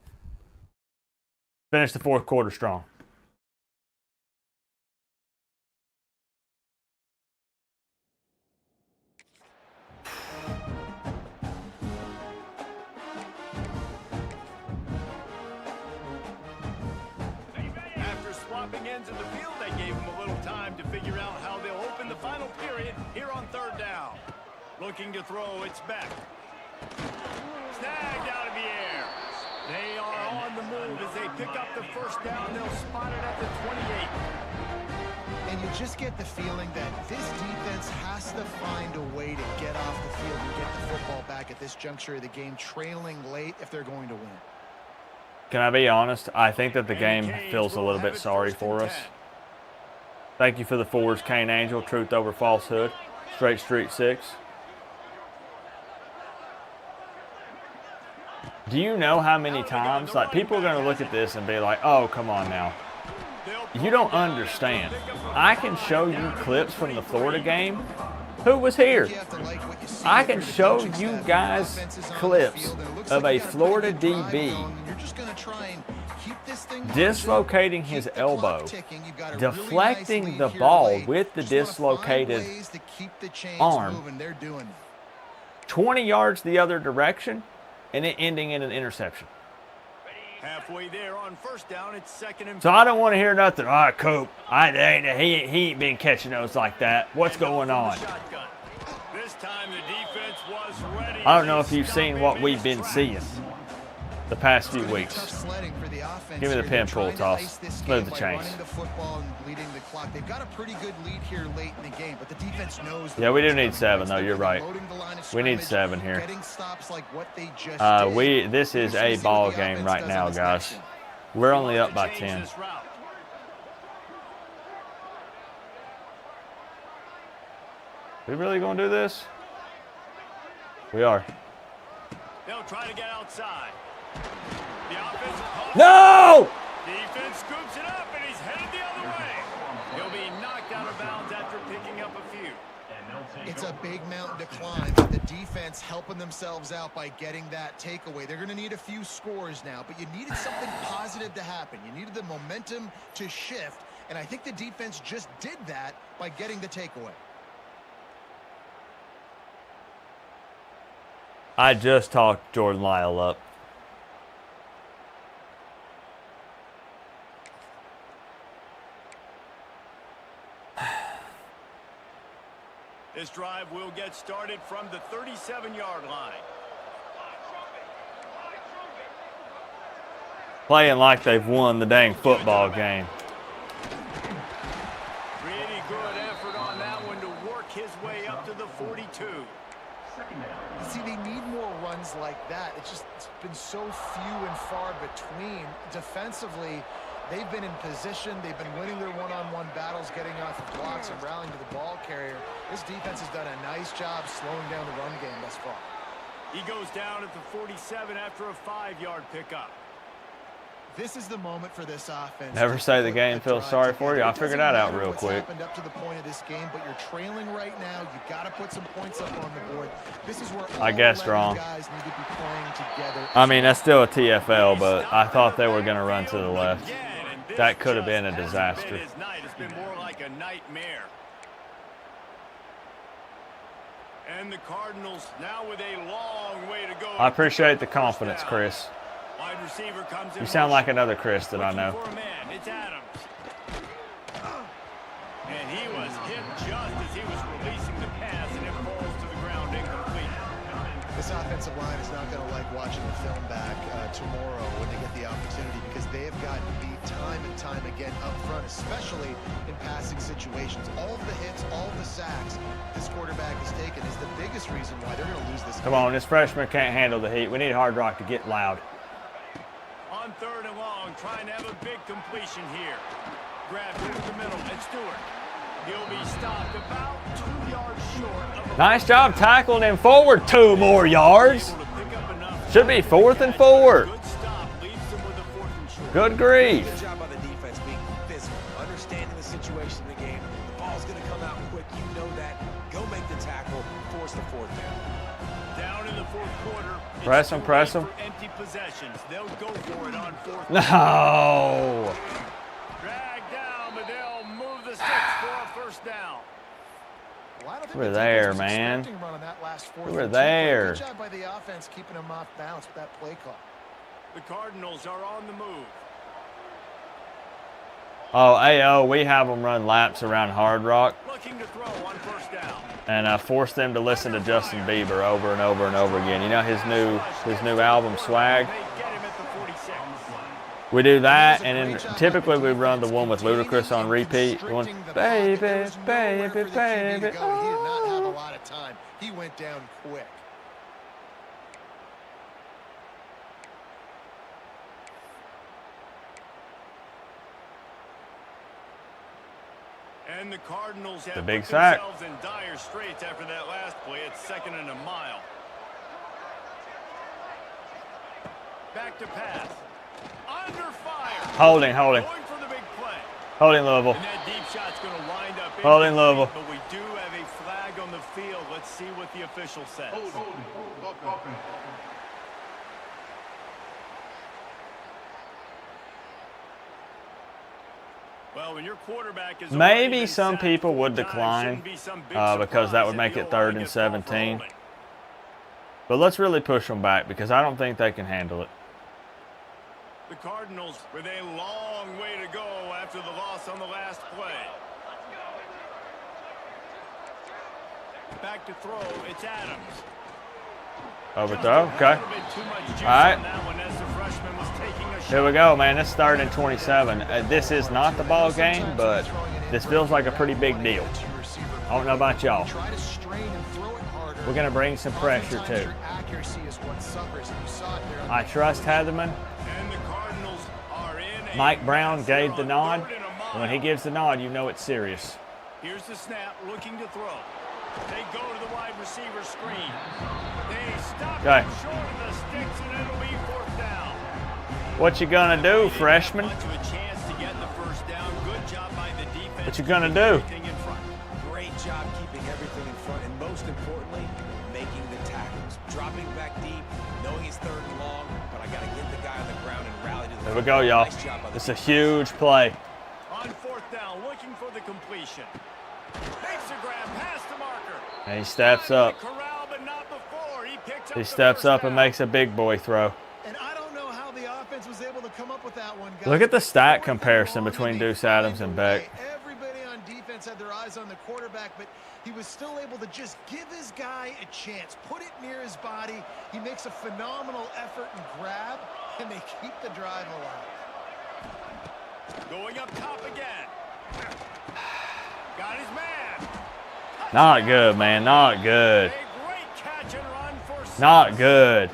Finish the fourth quarter strong. After swapping ends in the field, they gave him a little time to figure out how they'll open the final period here on third down. Looking to throw, it's Beck. Snagged out of the air. They are on the move as they pick up the first down. They'll spot it at the 28. And you just get the feeling that this defense has to find a way to get off the field and get the football back at this juncture of the game, trailing late if they're going to win. Can I be honest? I think that the game feels a little bit sorry for us. Thank you for the fours, Kane Angel, Truth Over Falsehood, Straight Street 6. Do you know how many times, like, people are going to look at this and be like, oh, come on now. You don't understand. I can show you clips from the Florida game. Who was here? I can show you guys clips of a Florida DB dislocating his elbow, deflecting the ball with the dislocated arm 20 yards the other direction, and it ending in an interception. Halfway there on first down, it's 2nd and 5. So I don't want to hear nothing. All right, Coop, he ain't been catching those like that. What's going on? This time the defense was ready. I don't know if you've seen what we've been seeing the past few weeks. Give me the pin pull toss. Smooth the chains. They've got a pretty good lead here late in the game, but the defense knows. Yeah, we do need 7 though. You're right. We need 7 here. This is a ball game right now, guys. We're only up by 10. We really gonna do this? We are. They'll try to get outside. The offensive No! defense scoops it up, and he's headed the other way. He'll be knocked out of bounds after picking up a few. It's a big mountain to climb, but the defense helping themselves out by getting that takeaway. They're going to need a few scores now, but you needed something positive to happen. You needed the momentum to shift, and I think the defense just did that by getting the takeaway. I just talked Jordan Lyle up. This drive will get started from the 37-yard line. Playing like they've won the dang football game. Pretty good effort on that one to work his way up to the 42. See, they need more runs like that. It's been so few and far between. Defensively, they've been in position. They've been winning their one-on-one battles, getting off the blocks and rallying to the ball carrier. This defense has done a nice job slowing down the run game thus far. He goes down at the 47 after a 5-yard pickup. This is the moment for this offense. Never say the game feels sorry for you. I'll figure that out real quick. Happened up to the point of this game, but you're trailing right now. You got to put some points up on the board. This is where I guess wrong. Guys need to be playing together. I mean, that's still a TFL, but I thought they were going to run to the left. That could have been a disaster. It's been more like a nightmare. And the Cardinals now with a long way to go. I appreciate the confidence, Chris. Wide receiver comes in. You sound like another Chris that I know. It's Adams. And he was hit just as he was releasing the pass, and it falls to the ground incomplete. This offensive line is not going to like watching the film back tomorrow when they get the opportunity, because they have gotten beat time and time again up front, especially in passing situations. All of the hits, all of the sacks this quarterback has taken is the biggest reason why they're going to lose this game. Come on, this freshman can't handle the heat. We need Hard Rock to get loud. On 3rd and long, trying to have a big completion here. Grabbed into the middle, and Stewart. He'll be stopped about 2 yards short of Nice job tackling him forward. 2 more yards. Should be 4th and 4. Good grief. Good job by the defense being physical, understanding the situation in the game. The ball's going to come out quick. You know that. Go make the tackle. Force the 4th down. Down in the 4th quarter. Press him, press him. Empty possessions. They'll go for it on 4th. No. Drag down, but they'll move the sticks for a 1st down. We're there, man. We're there. Good job by the offense keeping them off balance with that play call. The Cardinals are on the move. Oh, AO, we have them run laps around Hard Rock Looking to throw on 1st down. and force them to listen to Justin Bieber over and over and over again. You know his new album Swag. They get him at the 46. We do that, and then typically we run the one with Ludacris on repeat. Going, baby, baby, baby. He did not have a lot of time. He went down quick. And the Cardinals have The big put sack. themselves in dire straits after that last play. It's 2nd and a mile. Back to pass. Under fire. Holding. Going for the big play. Holding Louisville. And that deep shot's going to wind up Holding incomplete, Louisville. But we do have a flag on the field. Let's see what the official says. Well, when your quarterback is Maybe some people would decline because that would make it 3rd and 17. But let's really push them back because I don't think they can handle it. The Cardinals with a long way to go after the loss on the last play. Back to throw, it's Adams. Overthrow, okay. All right. Here we go, man. This is 3rd and 27. This is not the ball game, but this feels like a pretty big deal. I don't know about y'all. We're going to bring some pressure, too. I trust Heatherman. Mike Brown gave the nod. When he gives the nod, you know it's serious. Here's the snap, looking to throw. They go to the wide receiver screen. They stop Okay. short of the sticks, and it'll be 4th down. What you gonna do, freshman? To a chance to get the 1st down. Good job by the defense. What you gonna do? Everything in front. Great job keeping everything in front, and most importantly, making the tackles. Dropping back deep, knowing it's 3rd and long, but I got to get the guy on the ground and rally to the There we go, y'all. Nice job by the It's a huge play. On 4th down, looking for the completion. Makes a grab past the marker. And he steps up. Corral, but not before. He picks up He the steps 1st up and down. makes a big boy throw. And I don't know how the offense was able to come up with that one, guys. Look at the stat comparison between Deuce Adams and Beck. Everybody on defense had their eyes on the quarterback, but he was still able to just give his guy a chance, put it near his body. He makes a phenomenal effort and grab, and they keep the drive alive. Going up top again. Got his man. Not good, man. Not good. A great catch and run for Not good.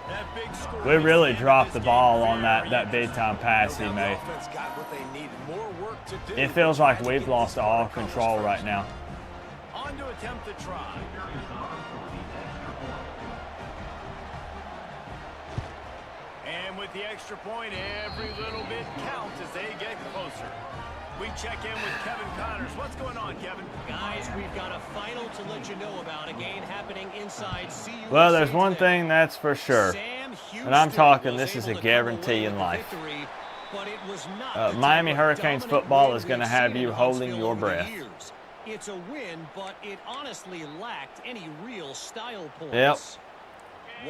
that big score. We really dropped the ball on that big time pass he The made. offense got what they needed. More work to do. It feels like we've lost all control right now. On to attempt to try. And with the extra point, every little bit counts as they get closer. We check in with Kevin Connors. What's going on, Kevin? Guys, we've got a final to let you know about, a game happening inside CU. Well, there's one thing that's for sure. And I'm talking, this is a guarantee in life. Miami Hurricanes football is going to have you holding your breath. It's a win, but it honestly lacked any real style points. Yep.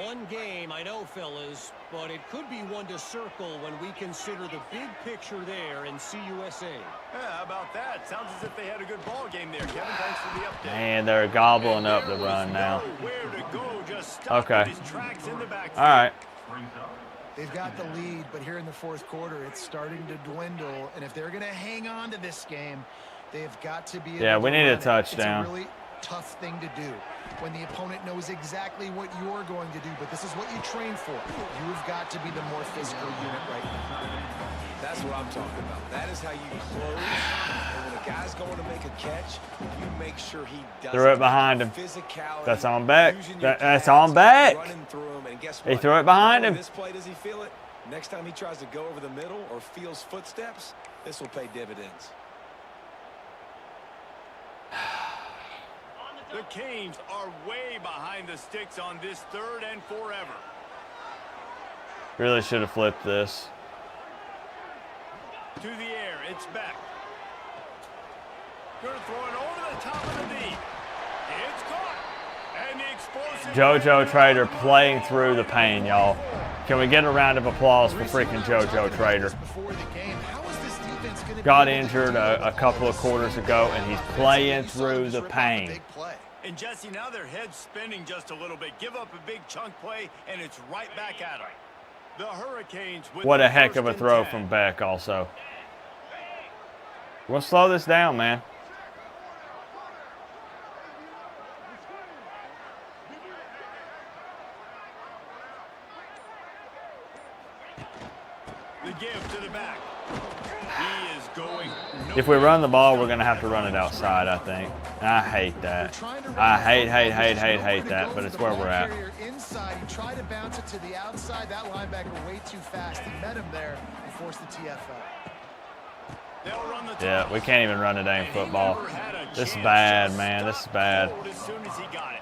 One game, I know, fellas, but it could be one to circle when we consider the big picture there in CUSA. Yeah, how about that? Sounds as if they had a good ball game there, Kevin. Thanks for the update. And they're gobbling up the run now. Where to go, just stopped Okay. his tracks in the backfield. All right. They've got the lead, but here in the 4th quarter, it's starting to dwindle. And if they're going to hang on to this game, they've got to be able Yeah, we to need a run it. touchdown. It's a really tough thing to do when the opponent knows exactly what you're going to do, but this is what you train for. You've got to be the more physical unit right now. That's what I'm talking about. That is how you close. And when a guy's going to make a catch, you make sure he does. Threw it behind him. That's on back. That's on back. He threw it behind him. This play, does he feel it? Next time he tries to go over the middle or feels footsteps, this will pay dividends. The Canes are way behind the sticks on this 3rd and forever. Really should have flipped this. To the air, it's back. Gonna throw it over the top of the knee. It's caught. And the explosive JoJo Trader playing through the pain, y'all. Can we get a round of applause for freaking JoJo Trader? Got injured a couple of quarters ago, and he's playing through the pain. And Jesse, now their head's spinning just a little bit. Give up a big chunk play, and it's right back at them. The Hurricanes with What a the heck of a 1st and throw 10. from Beck also. We'll slow this down, man. The give to the back. He is going. If we run the ball, we're going to have to run it outside, I think. I hate that. I hate that, but it's where we're at. Inside, he tried to bounce it to the outside. That linebacker way too fast. He met him there and forced the TFL. They'll run the Yeah, we can't even run a dang football. This is bad, man. This is bad. As soon as he got it.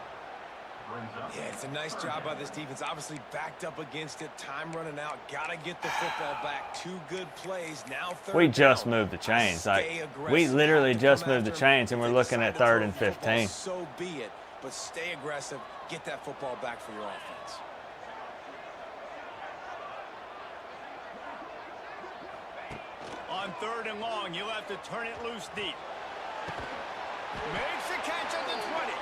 Yeah, it's a nice job by this defense. Obviously backed up against it. Time running out. Got to get the football back. 2 good plays. Now 3rd We just down. moved the chains. Like, Stay we aggressive. literally Come just moved the after chains, and we're them. looking at Decide to 3rd throw and the football, 15. So be it, but stay aggressive. Get that football back for your offense. On 3rd and long, you'll have to turn it loose deep. Makes the catch at the 20.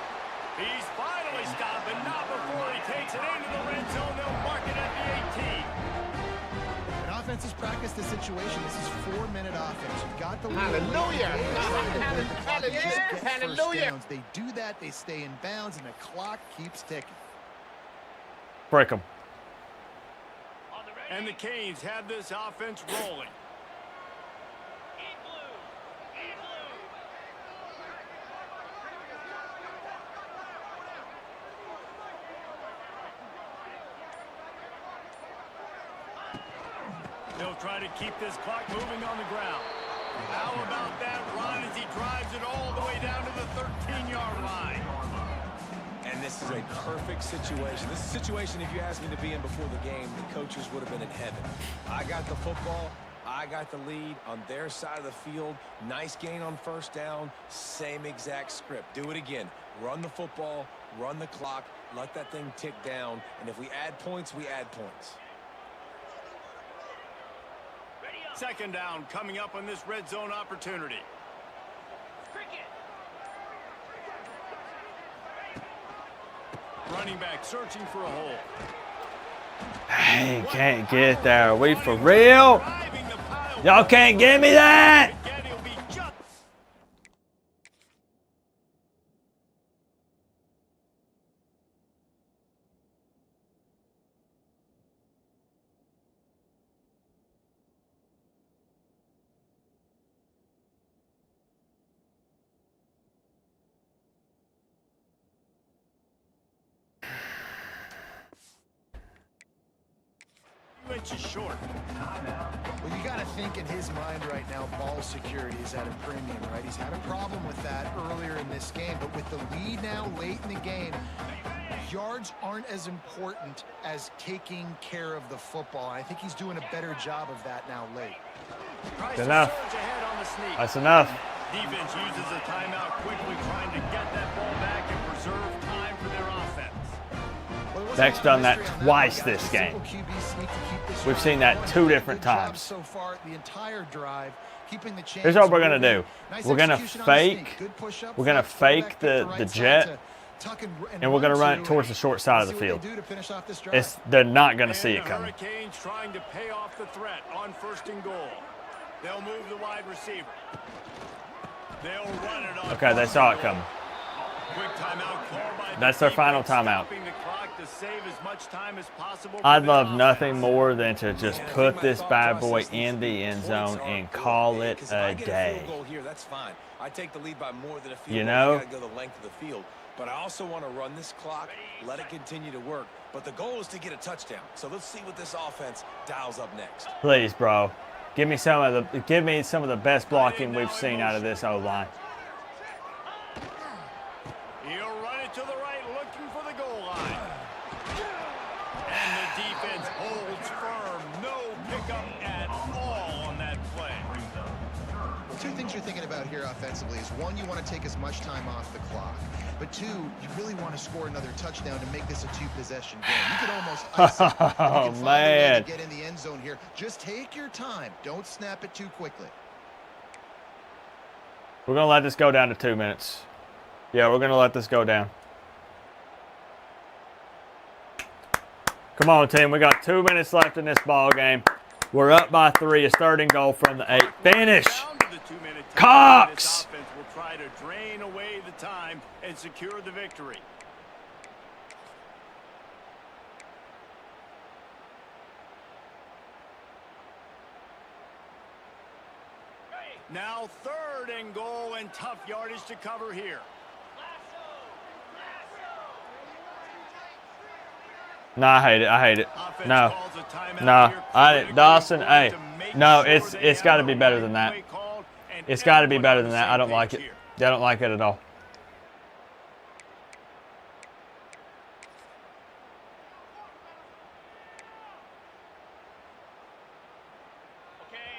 He's finally stopped, but not before he takes it into the red zone. They'll mark it at the 18. And offenses practice this situation. This is 4-minute offense. You've got the lead. Hallelujah. Hallelujah. They do that, they stay in bounds, and the clock keeps ticking. Break them. And the Canes have this offense rolling. They'll try to keep this clock moving on the ground. How about that run as he drives it all the way down to the 13-yard line? And this is a perfect situation. This is a situation, if you asked me to be in before the game, the coaches would have been in heaven. I got the football. I got the lead on their side of the field. Nice gain on 1st down. Same exact script. Do it again. Run the football, run the clock, let that thing tick down. And if we add points, we add points. 2nd down coming up on this red zone opportunity. Running back searching for a hole. Hey, can't get there. Are we for real? Y'all can't give me that. Inches short. Well, you got to think in his mind right now, ball security is at a premium, right? He's had a problem with that earlier in this game, but with the lead now late in the game, yards aren't as important as taking care of the football. I think he's doing a better job of that now late. That's enough. That's enough. Defense uses a timeout quickly, trying to get that ball back and preserve time for their offense. Beck's done that twice this game. We've seen that 2 different times. So far, the entire drive, keeping the chains. Here's what we're gonna do. Nice We're gonna execution on the sneak. fake. Good push-up, We're gonna fake, fake pull the back, get jet, right side to tuck and we're gonna run it to, towards the short side of the see what field. they do to finish off this drive. They're not gonna see And it the coming. Hurricanes trying to pay off the threat on 1st and goal. They'll move the wide receiver. They'll run it on. Okay, they saw it coming. Quick timeout call by That's the their final defense, timeout. stopping the clock to save as much time as possible for I'd the love offense. nothing more than to just Yeah, I put think my this thought bad process boy needs to in be the end points zone are and good. call it 'Cause if I a get day. field goal here, that's fine. I take the lead by more than a field You goal. know? You gotta go the length of the field. But I also want to run this clock, let it continue to work. But the goal is to get a touchdown. So let's see what this offense dials up next. Please, bro. Give me some of the best blocking we've seen out of this O-line. He'll run it to the right, looking for the goal line. And the defense holds firm. No pickup at all on that play. Two things you're thinking about here offensively is, one, you want to take as much time off the clock. But two, you really want to score another touchdown to make this a two-possession game. You could almost ice it. You Oh, can find a way man. to get in the end zone here. Just take your time. Don't snap it too quickly. We're going to let this go down to 2 minutes. Yeah, we're going to let this go down. Come on, team. We got 2 minutes left in this ball game. We're up by 3. A starting goal from the 8. Finish! Down to the 2-minute time. Cox! This offense will try to drain away the time and secure the victory. Now 3rd and goal, and tough yardage to cover here. No, I hate it. I hate it. Offense No. calls a timeout No. here. Dawson, Critically hey. important to make No, sure it's they got have to be the better right than that. play called, and It's got to be everyone better on than the that. I same don't like page it. here. I don't like it at all.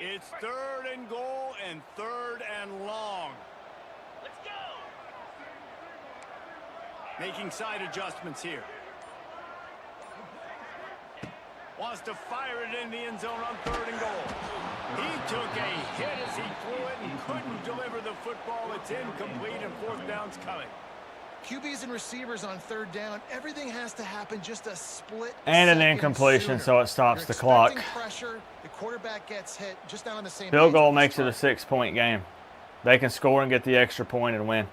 It's 3rd and goal and 3rd and long. Let's go. Making side adjustments here. Wants to fire it in the end zone on 3rd and goal. He took a hit as he threw it and couldn't deliver the football. It's incomplete and 4th down's coming. QBs and receivers on 3rd down, everything has to happen just a split And an second incompletion, sooner. so it stops You're the clock. expecting pressure, the quarterback gets hit, just not on the same Field page goal with this makes it a try. 6-point game. They can score and get the extra point and win.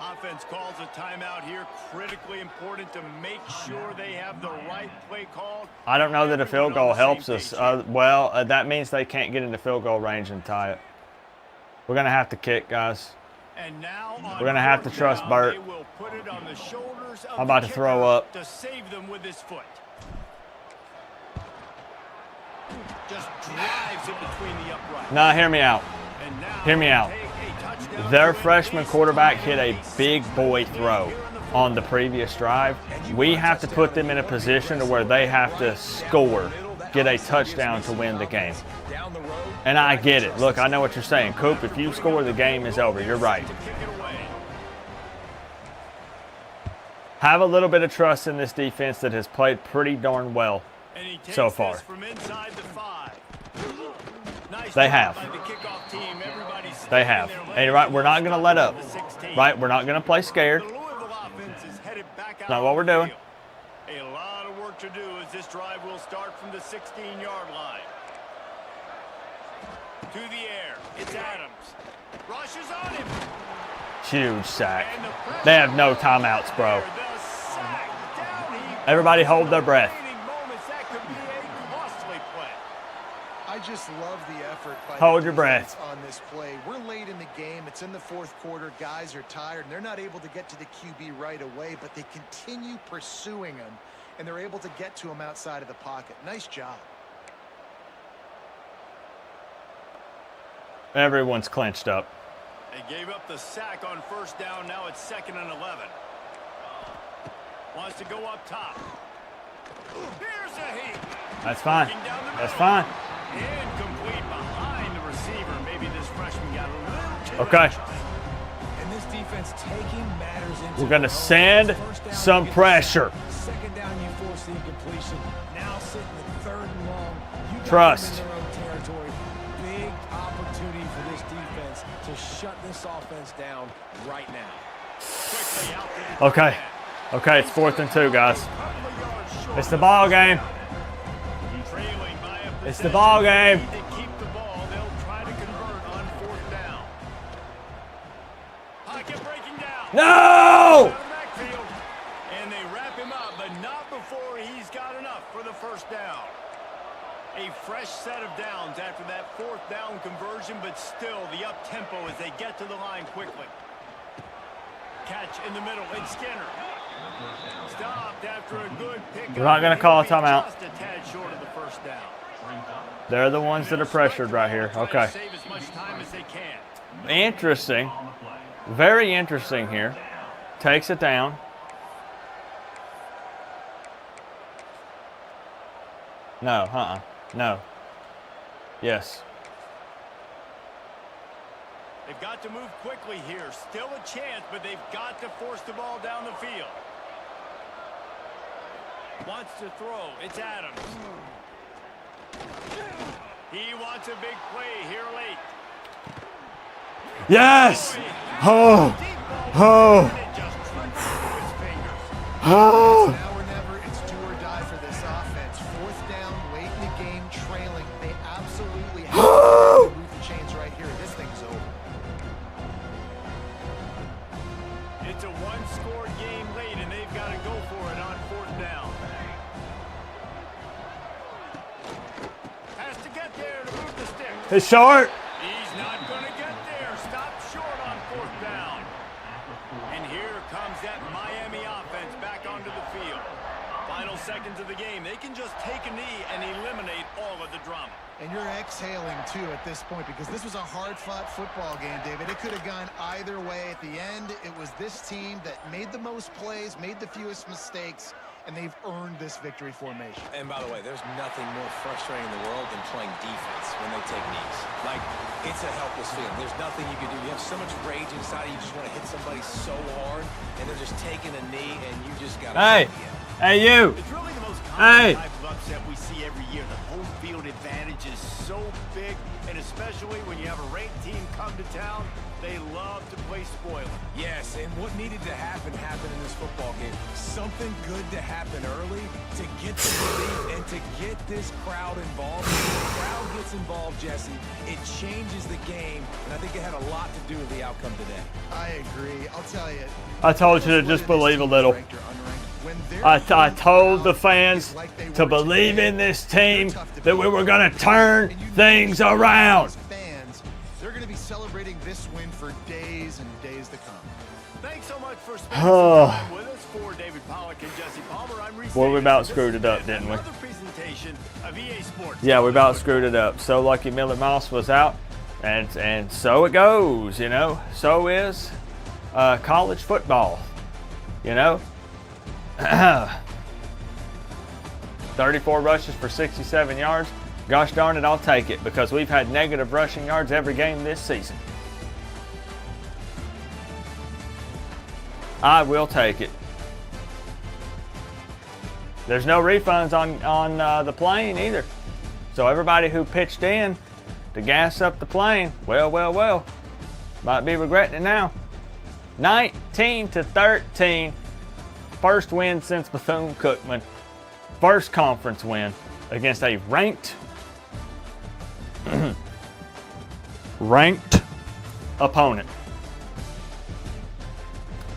Offense calls a timeout here. Critically important to make sure they have the right play called. I don't know that a field Everyone goal on the same helps us. page here. That means they can't get into field goal range and tie it. We're going to have to kick, guys. And now We're gonna have to trust Burt. They will put it on the shoulders of I'm about the to throw kicker up. to save them with his foot. Just drives it between the uprights. Nah, hear me out. And now Hear me out. take a touchdown Their to win freshman this quarterback game. hit a big boy throw on the previous drive. We have to put them in a position to where they have to score, get a touchdown to win the game. And I get it. Look, I know what you're saying. Coop, if you score, the game is over. You're right. To kick it away. Have a little bit of trust in this defense that has played pretty darn well And he takes so this far. from inside the 5. Nice They job have. by the kickoff team. Everybody's They staying have. in their And lanes. you're right, we're not going to let up. The 16. Right? We're not going to play scared. The Louisville offense is headed back out Not what on we're the doing. field. A lot of work to do as this drive will start from the 16-yard line. To the air. It's Adams. Rushes on him. Huge sack. And the pressure They have no timeouts, bro. The sack down. He Everybody hold their breath. remaining moments, that could be a costly play. I just love the effort by Hold the your breath. defense on this play. We're late in the game. It's in the 4th quarter. Guys are tired, and they're not able to get to the QB right away, but they continue pursuing him, and they're able to get to him outside of the pocket. Nice job. Everyone's clenched up. They gave up the sack on 1st down. Now it's 2nd and 11. Wants to go up top. Here's a heat. That's fine. Looking down the That's middle. fine. Incomplete behind the receiver. Maybe this freshman got a little too Okay. anxious. And this defense taking matters into We're going to their own send hands. First down, some you get pressure. the sack. 2nd down, you force the incompletion. Now sitting at 3rd and long. You got Trust. them in their own territory. Big opportunity for this defense to shut this offense down right now. Quickly out to the Okay. tight end. Okay, it's 4th and 2, guys. Couple of yards short It's the of ball game. Trailing It's the ball game. Need to keep the ball. They'll try to convert on 4th down. Pocket breaking down. No! Out of the backfield. And they wrap him up, but not before he's got enough for the 1st down. A fresh set of downs after that 4th down conversion, but still the up-tempo as they get to the line quickly. Catch in the middle, and Skinner. Stopped after a good pick. We're not going to call a timeout. Just a tad short of the 1st down. They're the ones that are pressured right here. Okay. Save as much time as they can. Interesting. Very interesting here. Takes it down. No, no. Yes. They've got to move quickly here. Still a chance, but they've got to force the ball down the field. Wants to throw. It's Adams. He wants a big play here late. Yes! Oh! Oh! Oh! Now or never, it's do or die for this offense. 4th down, late in the game, trailing. They absolutely have to move the chains right here. This thing's over. It's a one-score game late, and they've got to go for it on 4th down. Has to get there to move the stick. It's short. He's not going to get there. Stop short on 4th down. And here comes that Miami offense back onto the field. Final seconds of the game. They can just take a knee and eliminate all of the drama. And you're exhaling, too, at this point, because this was a hard-fought football game, David. It could have gone either way. At the end, it was this team that made the most plays, made the fewest mistakes, and they've earned this victory formation. And by the way, there's nothing more frustrating in the world than playing defense when they take knees. Like, it's a helpless feeling. There's nothing you can do. You have so much rage inside you. You just want to hit somebody so hard, and they're just taking a knee, and you just got to... Hey, you. It's really the most common type of upset we see every year. The home field advantage is so big, and especially when you have a ranked team come to town, they love to play spoiler. Yes, and what needed to happen happened in this football game. Something good to happen early to get the belief and to get this crowd involved. When the crowd gets involved, Jesse, it changes the game, and I think it had a lot to do with the outcome today. I agree. I'll tell you. I told you to just believe a little. I told the fans to believe in this team, that we were going to turn things around. They're going to be celebrating this win for days and days to come. Thanks so much for spending some time with us. For David Pollack and Jesse Palmer, I'm Reese. Well, we about Davis. screwed it up, didn't we? Another presentation of EA Sports. Yeah, we about screwed it up. So Lucky Miller Mouse was out, and so it goes, you know. So is college football, you know. 34 rushes for 67 yards. Gosh darn it, I'll take it, because we've had negative rushing yards every game this season. I will take it. There's no refunds on the plane either. So everybody who pitched in to gas up the plane, well, might be regretting it now. 19-13. First win since Bethune-Cookman. First conference win against a ranked opponent.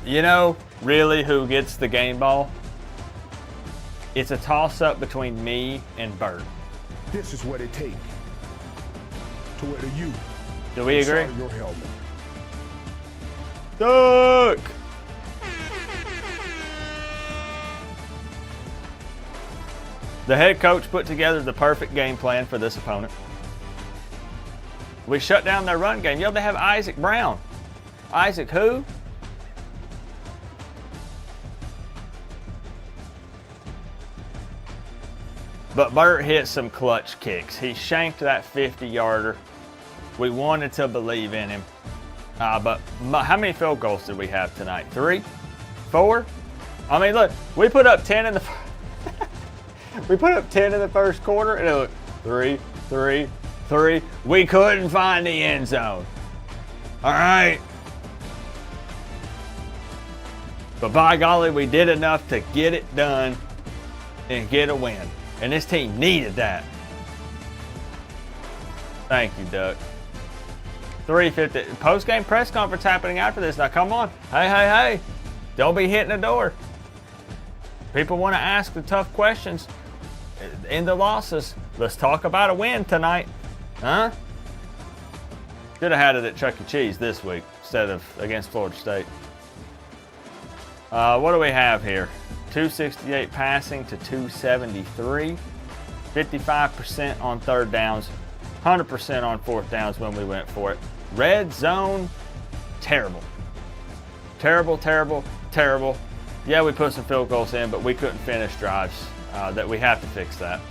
You know, really, who gets the game ball? It's a toss-up between me and Bert. This is what it takes to wear the U. Do we agree? inside of your helmet. Duck! The head coach put together the perfect game plan for this opponent. We shut down their run game. Yo, they have Isaac Brown. Isaac who? But Bert hit some clutch kicks. He shanked that 50-yarder. We wanted to believe in him. But how many field goals did we have tonight? 3? 4? I mean, look, we put up 10 in the we put up 10 in the first quarter, and it looked 3, 3, 3. We couldn't find the end zone. All right. But by golly, we did enough to get it done and get a win. And this team needed that. Thank you, Duck. 3:50. Post-game press conference happening after this. Now, come on. Hey. Don't be hitting the door. People want to ask the tough questions in the losses. Let's talk about a win tonight. Huh? Should have had it at Chuck E. Cheese this week instead of against Florida State. What do we have here? 268 passing to 273. 55% on third downs. 100% on fourth downs when we went for it. Red zone, terrible. Terrible. Yeah, we put some field goals in, but we couldn't finish drives. That we have to fix that.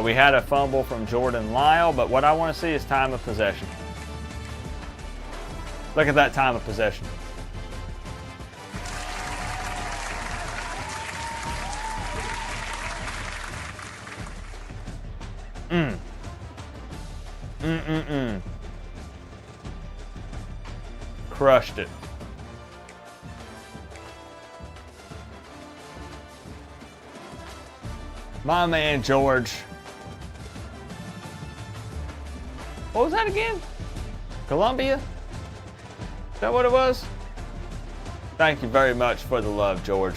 We had a fumble from Jordan Lyle, but what I want to see is time of possession. Look at that time of possession. Crushed it. My man George. What was that again? Columbia? Is that what it was? Thank you very much for the love, George.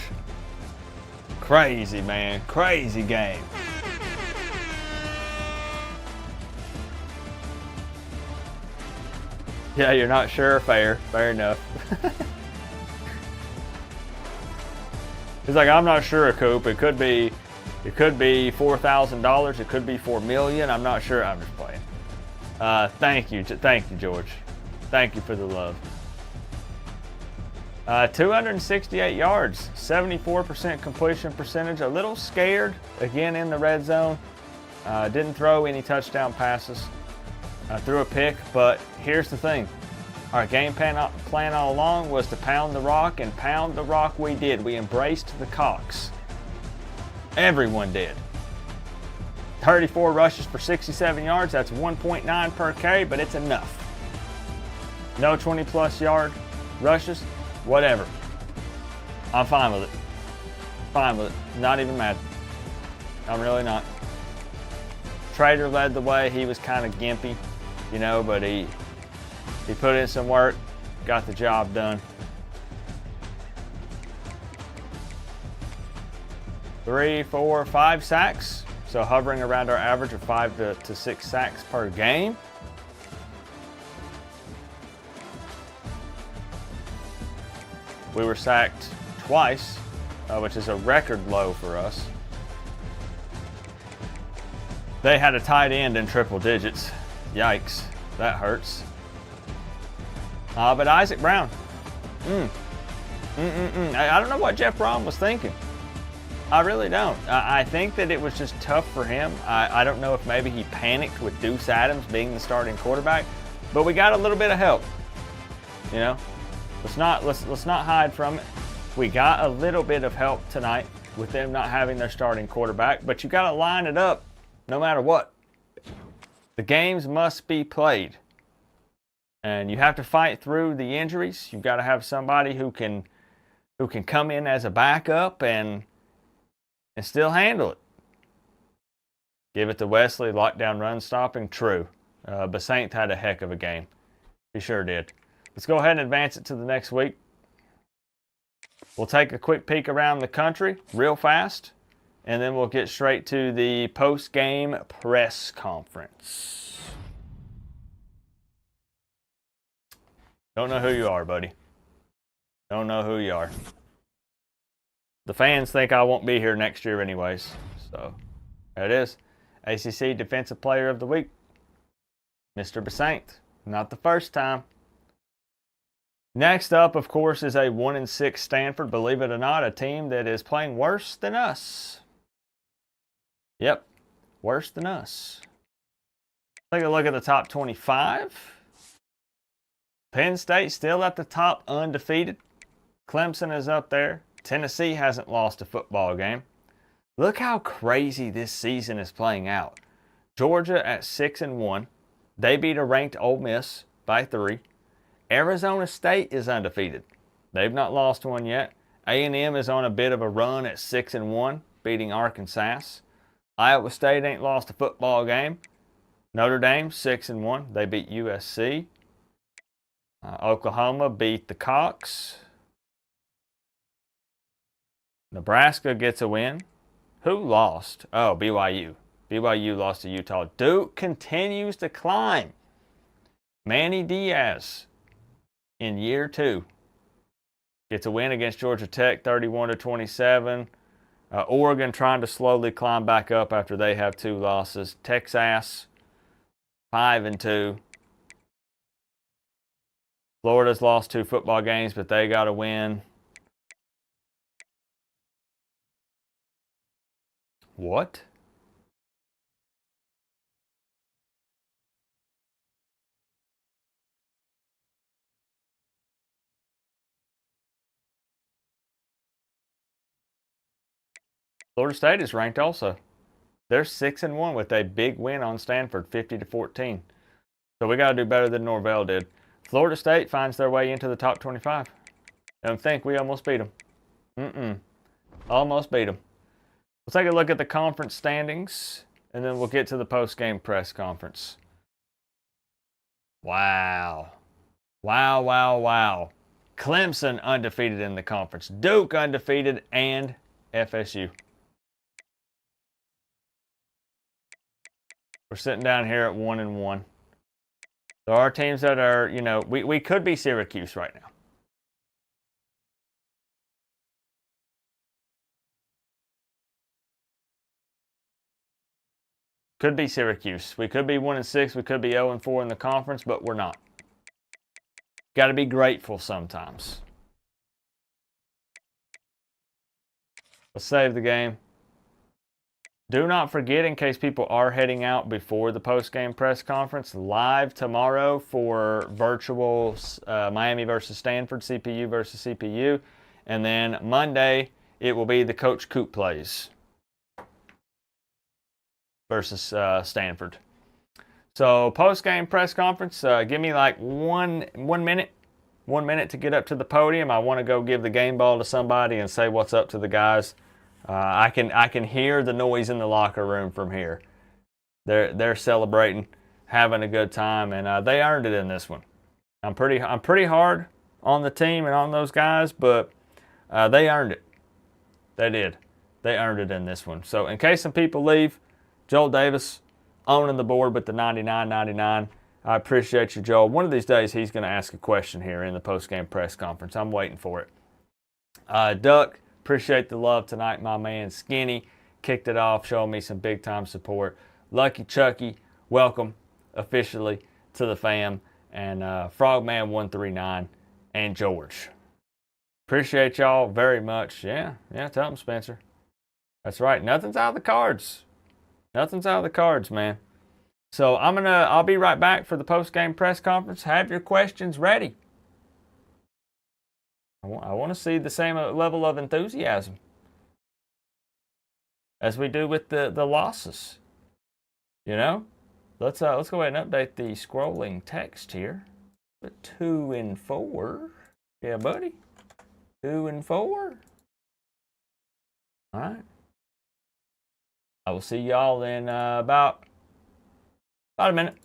Crazy, man. Crazy game. Yeah, you're not sure? Fair enough. He's like, I'm not sure, Coop. It could be $4,000. It could be $4 million. I'm not sure. I'm just playing. Thank you, George. Thank you for the love. 268 yards, 74% completion percentage. A little scared again in the red zone. Didn't throw any touchdown passes. Threw a pick, but here's the thing. Our game plan all along was to pound the rock, and pound the rock we did. We embraced the Cox. Everyone did. 34 rushes for 67 yards. That's 1.9 per carry, but it's enough. No 20-plus yard rushes, whatever. I'm fine with it. Not even mad. I'm really not. Trader led the way. He was kind of gimpy, but he put in some work, got the job done. 3, 4, 5 sacks. So hovering around our average of 5 to 6 sacks per game. We were sacked twice, which is a record low for us. They had a tight end in triple digits. Yikes, that hurts. But Isaac Brown. I don't know what Jeff Brom was thinking. I really don't. I think that it was just tough for him. I don't know if maybe he panicked with Deuce Adams being the starting quarterback, but we got a little bit of help. Let's not hide from it. We got a little bit of help tonight with them not having their starting quarterback, but you got to line it up no matter what. The games must be played, and you have to fight through the injuries. You've got to have somebody who can come in as a backup and still handle it. Give it to Wesley, lockdown run stopping, true. Basaint had a heck of a game. He sure did. Let's go ahead and advance it to the next week. We'll take a quick peek around the country real fast, and then we'll get straight to the post-game press conference. Don't know who you are, buddy. Don't know who you are. The fans think I won't be here next year anyways. So, there it is. ACC Defensive Player of the Week, Mr. Basaint. Not the first time. Next up, of course, is a 1-6 Stanford. Believe it or not, a team that is playing worse than us. Yep, worse than us. Take a look at the top 25. Penn State still at the top, undefeated. Clemson is up there. Tennessee hasn't lost a football game. Look how crazy this season is playing out. Georgia at 6-1. They beat a ranked Ole Miss by 3. Arizona State is undefeated. They've not lost one yet. A&M is on a bit of a run at 6-1, beating Arkansas. Iowa State ain't lost a football game. Notre Dame 6-1. They beat USC. Oklahoma beat the Cox. Nebraska gets a win. Who lost? Oh, BYU. BYU lost to Utah. Duke continues to climb. Manny Diaz in year 2 gets a win against Georgia Tech, 31-27. Oregon trying to slowly climb back up after they have 2 losses. Texas 5-2. Florida's lost 2 football games, but they got a win. What? Florida State is ranked also. They're 6-1 with a big win on Stanford, 50-14. So we got to do better than Norvell did. Florida State finds their way into the top 25. Don't think we almost beat them. Almost beat them. We'll take a look at the conference standings, and then we'll get to the post-game press conference. Wow. Wow, wow, wow. Clemson undefeated in the conference. Duke undefeated, and FSU. We're sitting down here at 1-1. There are teams that are, you know, we could be Syracuse right now. Could be Syracuse. We could be 1-6. We could be 0-4 in the conference, but we're not. Got to be grateful sometimes. Let's save the game. Do not forget, in case people are heading out before the post-game press conference, live tomorrow for virtual Miami versus Stanford, CPU versus CPU. And then Monday, it will be the Coach Coop plays versus Stanford. So post-game press conference, give me like one minute. 1 minute to get up to the podium. I want to go give the game ball to somebody and say what's up to the guys. I can hear the noise in the locker room from here. They're celebrating, having a good time, and they earned it in this one. I'm pretty hard on the team and on those guys, but they earned it. They did. They earned it in this one. So in case some people leave, Joel Davis owning the board with the 99.99. I appreciate you, Joel. One of these days, he's going to ask a question here in the post-game press conference. I'm waiting for it. Duck, appreciate the love tonight, my man. Skinny kicked it off, showing me some big-time support. Lucky Chucky, welcome officially to the fam. And Frogman139 and George. Appreciate y'all very much. Yeah, tell them, Spencer. That's right. Nothing's out of the cards. Nothing's out of the cards, man. So I'll be right back for the post-game press conference. Have your questions ready. I want to see the same level of enthusiasm as we do with the losses. You know, let's go ahead and update the scrolling text here. 2-4. Yeah, buddy. 2-4. All right. I will see y'all in about a minute.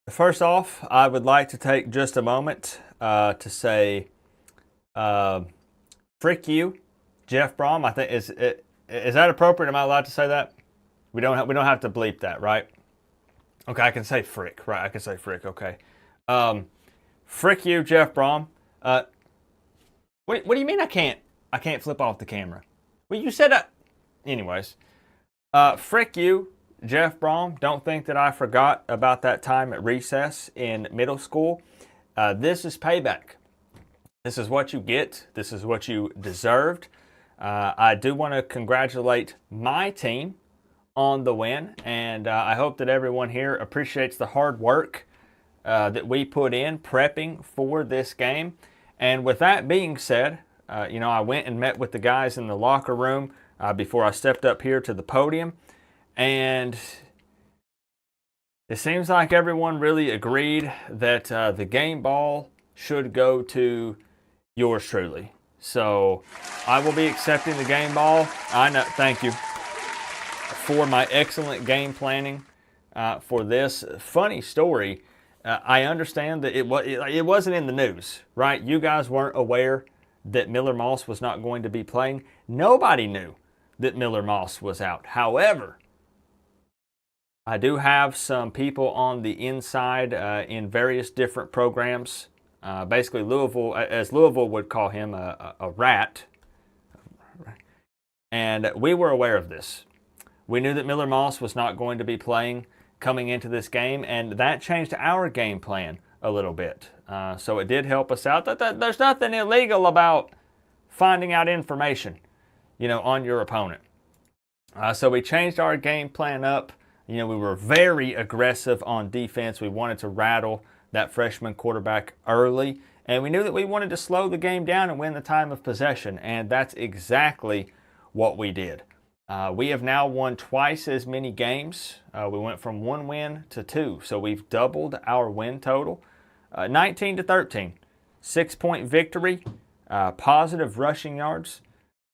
First off, I would like to take just a moment to say, frick you, Jeff Brom. I think is that appropriate? Am I allowed to say that? We don't have to bleep that, right? Okay, I can say frick, right? I can say frick. Okay, frick you, Jeff Brom. What do you mean I can't flip off the camera? Well, you said that. Anyways, frick you, Jeff Brom. Don't think that I forgot about that time at recess in middle school. This is payback. This is what you get. This is what you deserved. I do want to congratulate my team on the win, and I hope that everyone here appreciates the hard work that we put in prepping for this game. And with that being said, I went and met with the guys in the locker room before I stepped up here to the podium, and it seems like everyone really agreed that the game ball should go to yours truly. So I will be accepting the game ball. I know, thank you for my excellent game planning for this. Funny story. I understand that it wasn't in the news, right? You guys weren't aware that Miller Moss was not going to be playing. Nobody knew that Miller Moss was out. However, I do have some people on the inside in various different programs. Basically, Louisville, as Louisville would call him, a rat. And we were aware of this. We knew that Miller Moss was not going to be playing coming into this game, and that changed our game plan a little bit. So it did help us out. There's nothing illegal about finding out information, on your opponent. So we changed our game plan up. We were very aggressive on defense. We wanted to rattle that freshman quarterback early, and we knew that we wanted to slow the game down and win the time of possession, and that's exactly what we did. We have now won twice as many games. We went from 1 win to 2, so we've doubled our win total. 19-13, 6-point victory, positive rushing yards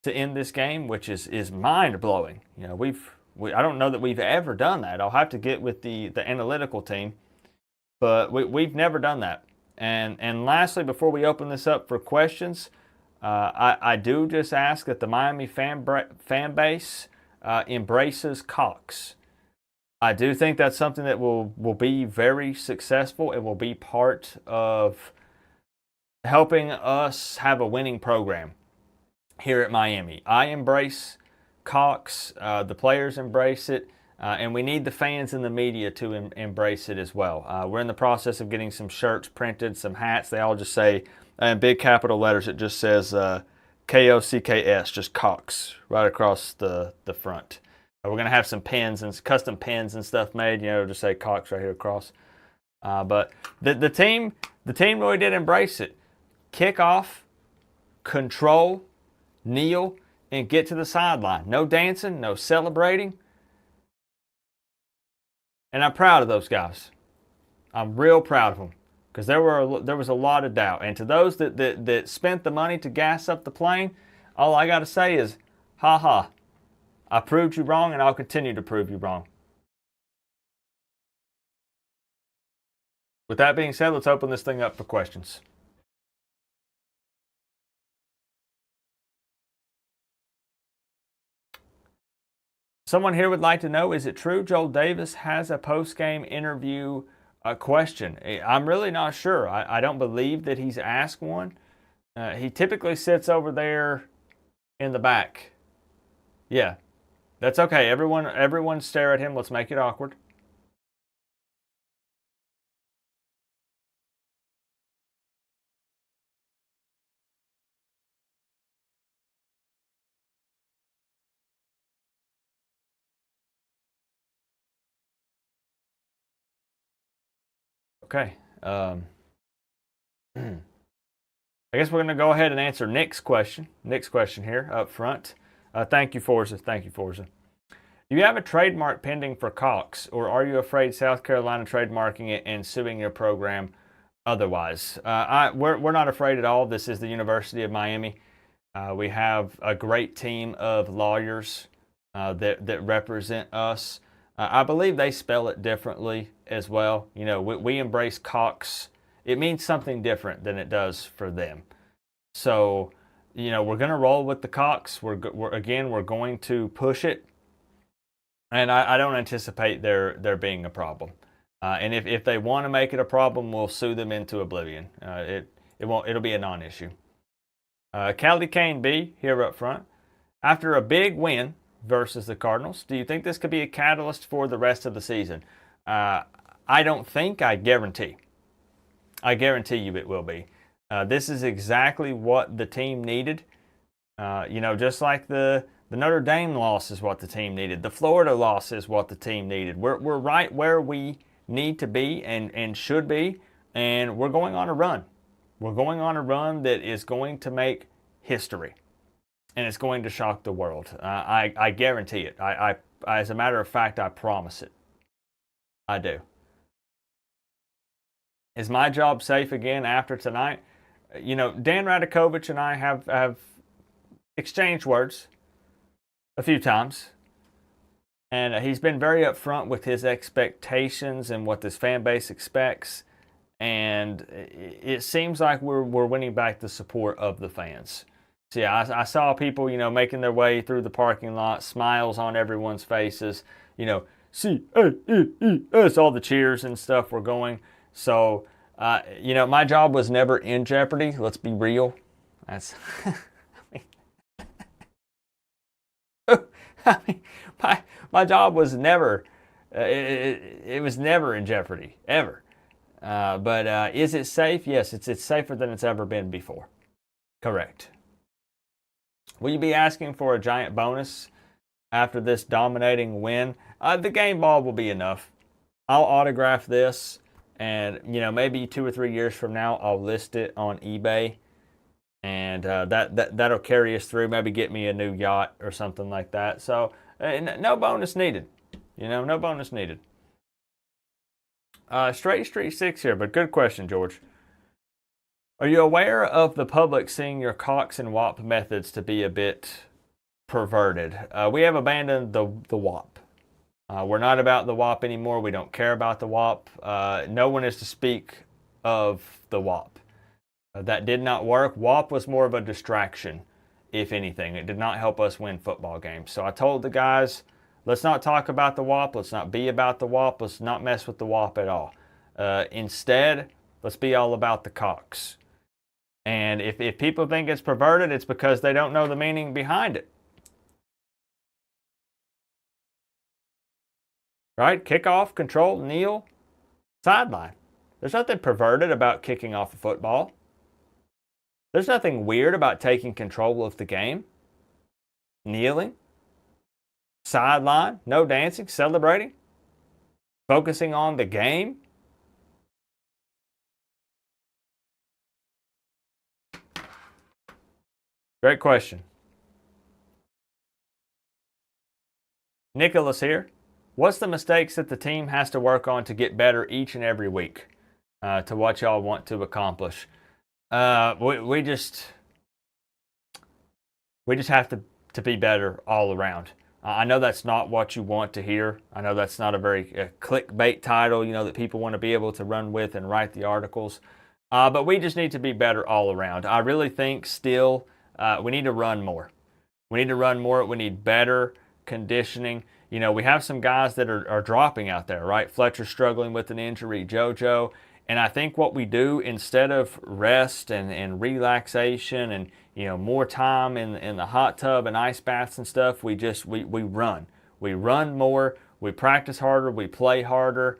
to end this game, which is mind-blowing. I don't know that we've ever done that. I'll have to get with the analytical team, but we've never done that. And lastly, before we open this up for questions, I do just ask that the Miami fan base embraces Cox. I do think that's something that will be very successful. It will be part of helping us have a winning program here at Miami. I embrace Cox. The players embrace it. And we need the fans and the media to embrace it as well. We're in the process of getting some shirts printed, some hats. They all just say, in big capital letters, it just says Kocks, just Cox, right across the front. We're going to have some pins and custom pins and stuff made, just say Cox right here across. But the team really did embrace it. Kick off, control, kneel, and get to the sideline. No dancing, no celebrating. And I'm proud of those guys. I'm real proud of them because there was a lot of doubt. And to those that spent the money to gas up the plane, all I got to say is, ha ha. I proved you wrong, and I'll continue to prove you wrong. With that being said, let's open this thing up for questions. Someone here would like to know, is it true Joel Davis has a post-game interview question? I'm really not sure. I don't believe that he's asked one. He typically sits over there in the back. Yeah, that's okay. Everyone stare at him. Let's make it awkward. Okay. I guess we're going to go ahead and answer Nick's question. Nick's question here up front. Thank you, Forza. Thank you, Forza. Do you have a trademark pending for Cox, or are you afraid South Carolina trademarking it and suing your program otherwise? We're not afraid at all. This is the University of Miami. We have a great team of lawyers that represent us. I believe they spell it differently as well. We embrace Cox. It means something different than it does for them. So, we're going to roll with the Cox. We're going to push it. And I don't anticipate there being a problem. And if they want to make it a problem, we'll sue them into oblivion. It'll be a non-issue. Caldy Kane B here up front. After a big win versus the Cardinals, do you think this could be a catalyst for the rest of the season? I don't think. I guarantee. I guarantee you it will be. This is exactly what the team needed. Just like the Notre Dame loss is what the team needed. The Florida loss is what the team needed. We're right where we need to be and should be, and we're going on a run. We're going on a run that is going to make history, and it's going to shock the world. I guarantee it. I as a matter of fact, I promise it. I do. Is my job safe again after tonight? Dan Radakovich and I have exchanged words a few times. And he's been very upfront with his expectations and what this fan base expects. And it seems like we're winning back the support of the fans. So yeah, I saw people, making their way through the parking lot, smiles on everyone's faces, C-A-N-E-S, all the cheers and stuff were going. So, my job was never in jeopardy. Let's be real. That's, my job was never, it was never in jeopardy, ever. But is it safe? Yes, it's safer than it's ever been before. Correct. Will you be asking for a giant bonus after this dominating win? The game ball will be enough. I'll autograph this, and maybe 2 or 3 years from now, I'll list it on eBay, and that'll carry us through. Maybe get me a new yacht or something like that. So no bonus needed. No bonus needed. Straight Street 6 here, but good question, George. Are you aware of the public seeing your Cox and WAP methods to be a bit perverted? We have abandoned the WAP. We're not about the WAP anymore. We don't care about the WAP. No one is to speak of the WAP. That did not work. WAP was more of a distraction, if anything. It did not help us win football games. So I told the guys, let's not talk about the WAP. Let's not be about the WAP. Let's not mess with the WAP at all. Instead, let's be all about the Cox. And if people think it's perverted, it's because they don't know the meaning behind it. Right? Kickoff, control, kneel, sideline. There's nothing perverted about kicking off a football. There's nothing weird about taking control of the game. Kneeling. Sideline. No dancing. Celebrating. Focusing on the game. Great question. Nicholas here. What's the mistakes that the team has to work on to get better each and every week to what y'all want to accomplish? We just have to be better all around. I know that's not what you want to hear. I know that's not a very clickbait title, that people want to be able to run with and write the articles. But we just need to be better all around. I really think still we need to run more. We need to run more. We need better conditioning. We have some guys that are dropping out there, right? Fletcher's struggling with an injury, JoJo. And I think what we do instead of rest and relaxation and, more time in the hot tub and ice baths and stuff, we run. We run more. We practice harder. We play harder.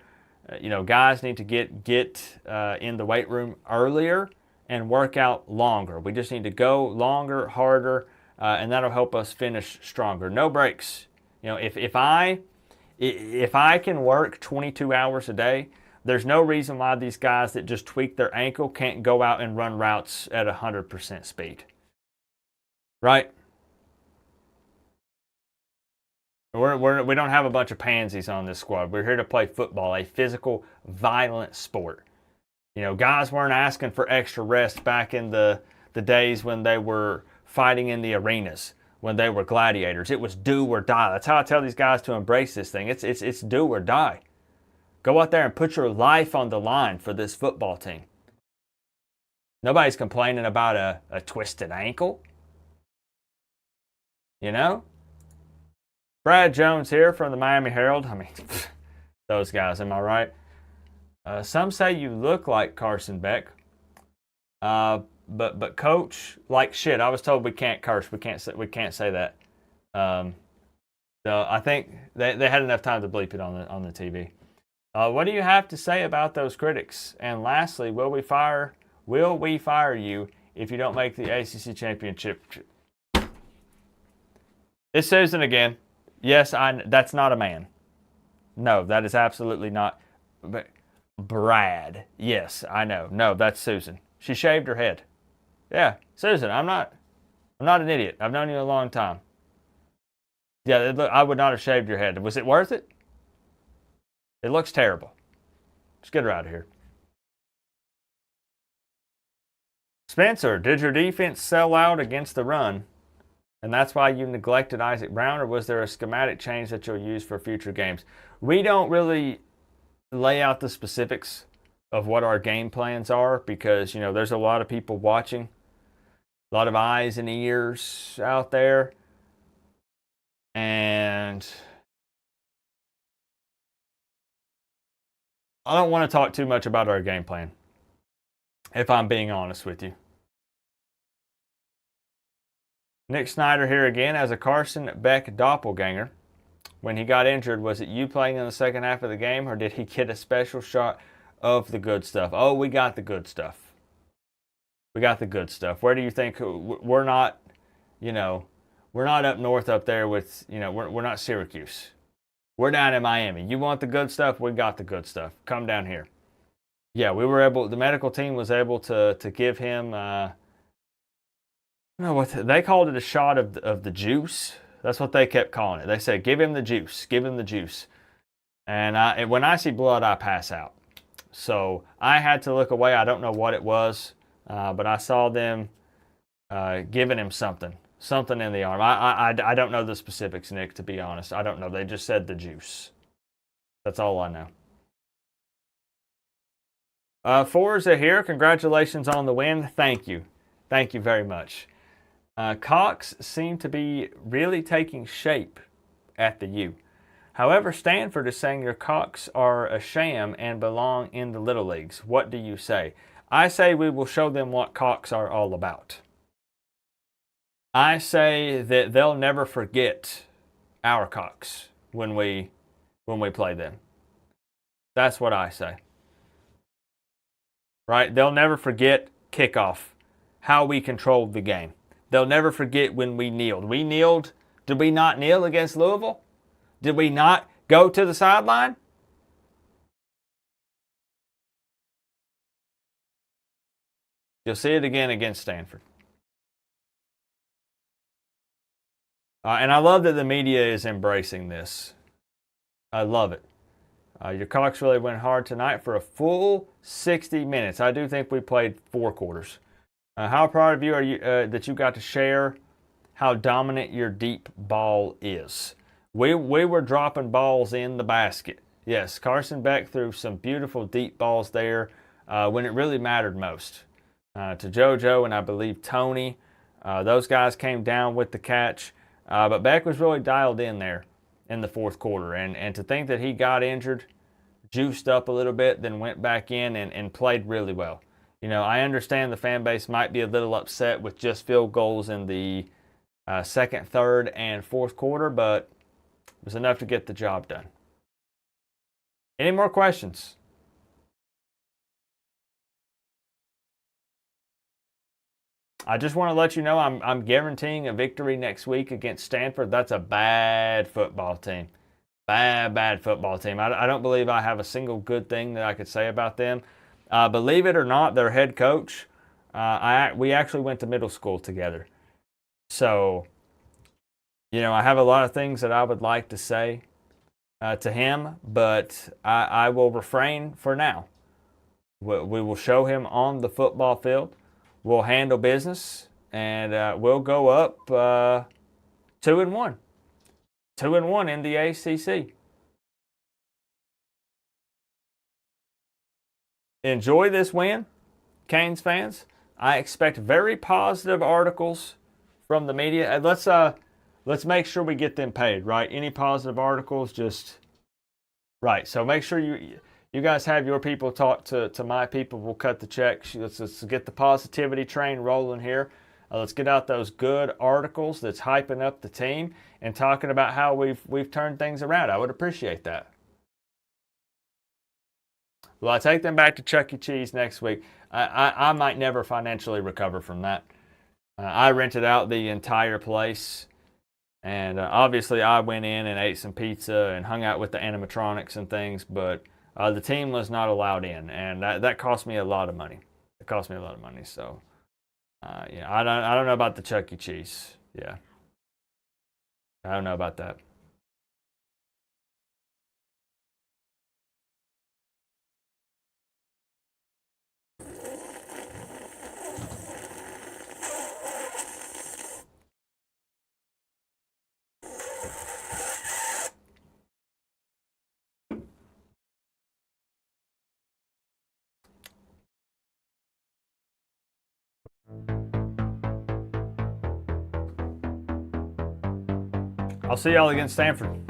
Guys need to get in the weight room earlier and work out longer. We just need to go longer, harder, and that'll help us finish stronger. No breaks. If I can work 22 hours a day, there's no reason why these guys that just tweak their ankle can't go out and run routes at 100% speed. Right? We don't have a bunch of pansies on this squad. We're here to play football, a physical, violent sport. Guys weren't asking for extra rest back in the days when they were fighting in the arenas, when they were gladiators. It was do or die. That's how I tell these guys to embrace this thing. It's do or die. Go out there and put your life on the line for this football team. Nobody's complaining about a twisted ankle. Brad Jones here from the Miami Herald. I mean, those guys, am I right? Some say you look like Carson Beck. But coach, like shit. I was told we can't curse. We can't say that. So I think they had enough time to bleep it on the TV. What do you have to say about those critics? And lastly, will we fire you if you don't make the ACC championship? It's Susan again. Yes, that's not a man. No, that is absolutely not. But Brad. Yes, I know. No, that's Susan. She shaved her head. Yeah, Susan, I'm not an idiot. I've known you a long time. Yeah, I would not have shaved your head. Was it worth it? It looks terrible. Just get her out of here. Spencer, did your defense sell out against the run? And that's why you neglected Isaac Brown, or was there a schematic change that you'll use for future games? We don't really lay out the specifics of what our game plans are because, there's a lot of people watching, a lot of eyes and ears out there. And I don't want to talk too much about our game plan, if I'm being honest with you. Nick Snyder here again. As a Carson Beck doppelganger, when he got injured, was it you playing in the second half of the game, or did he get a special shot of the good stuff? Oh, we got the good stuff. We got the good stuff. Where do you think we're not, we're not up north up there with, we're not Syracuse. We're down in Miami. You want the good stuff? We got the good stuff. Come down here. Yeah, the medical team was able to give him, they called it a shot of the juice. That's what they kept calling it. They said, give him the juice. Give him the juice. And when I see blood, I pass out. So I had to look away. I don't know what it was, but I saw them giving him something in the arm. I don't know the specifics, Nick, to be honest. I don't know. They just said the juice. That's all I know. Forza here. Congratulations on the win. Thank you. Thank you very much. Cox seemed to be really taking shape at the U. However, Stanford is saying your Cox are a sham and belong in the little leagues. What do you say? I say we will show them what Cox are all about. I say that they'll never forget our Cox when we play them. That's what I say. Right? They'll never forget kickoff. how we controlled the game. They'll never forget when we kneeled. We kneeled. Did we not kneel against Louisville? Did we not go to the sideline? You'll see it again against Stanford. And I love that the media is embracing this. I love it. Your Cox really went hard tonight for a full 60 minutes. I do think we played 4 quarters. How proud of you are you that you got to share how dominant your deep ball is. We were dropping balls in the basket. Yes, Carson Beck threw some beautiful deep balls there when it really mattered most. To JoJo and I believe Tony. Those guys came down with the catch. But Beck was really dialed in there in the fourth quarter. And to think that he got injured, juiced up a little bit, then went back in and played really well. You know, I understand the fan base might be a little upset with just field goals in the second, third, and fourth quarter, but it was enough to get the job done. Any more questions? I just want to let you know I'm guaranteeing a victory next week against Stanford. That's a bad football team. Bad football team. I don't believe I have a single good thing that I could say about them. Believe it or not, their head coach, we actually went to middle school together. So, you know, I have a lot of things that I would like to say to him, but I will refrain for now. We will show him on the football field. We'll handle business, and we'll go up 2-1. 2-1 in the ACC. Enjoy this win, Canes fans. I expect very positive articles from the media. Let's make sure we get them paid, right? Any positive articles, just right. So make sure you guys have your people talk to my people. We'll cut the check. Let's get the positivity train rolling here. Let's get out those good articles that's hyping up the team and talking about how we've turned things around. I would appreciate that. Well, I take them back to Chuck E. Cheese next week. I might never financially recover from that. I rented out the entire place, and obviously I went in and ate some pizza and hung out with the animatronics and things, but the team was not allowed in, and that cost me a lot of money. It cost me a lot of money, so yeah, I don't know about the Chuck E. Cheese. Yeah, I don't know about that. I'll see y'all against Stanford.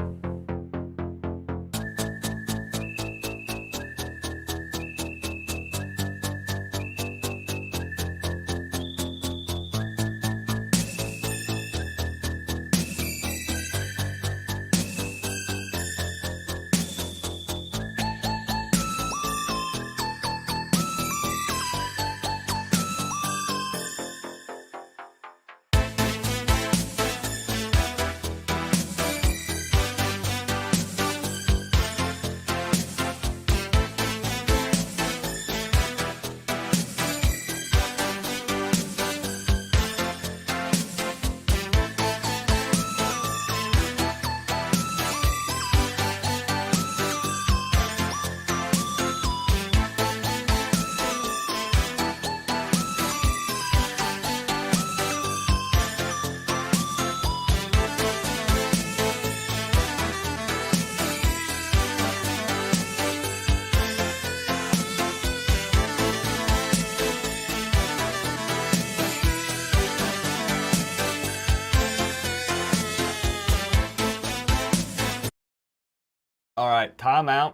All right, timeout.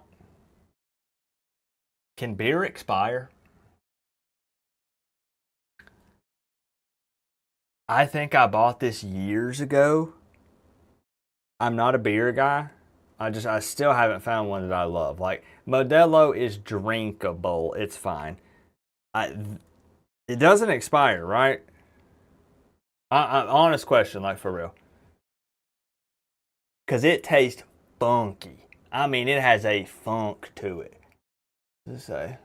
Can beer expire? I think I bought this years ago. I'm not a beer guy. I still haven't found one that I love. Like, Modelo is drinkable. It's fine. It doesn't expire, right? Honest question, like for real. Because it tastes funky. I mean, it has a funk to it. What does it say?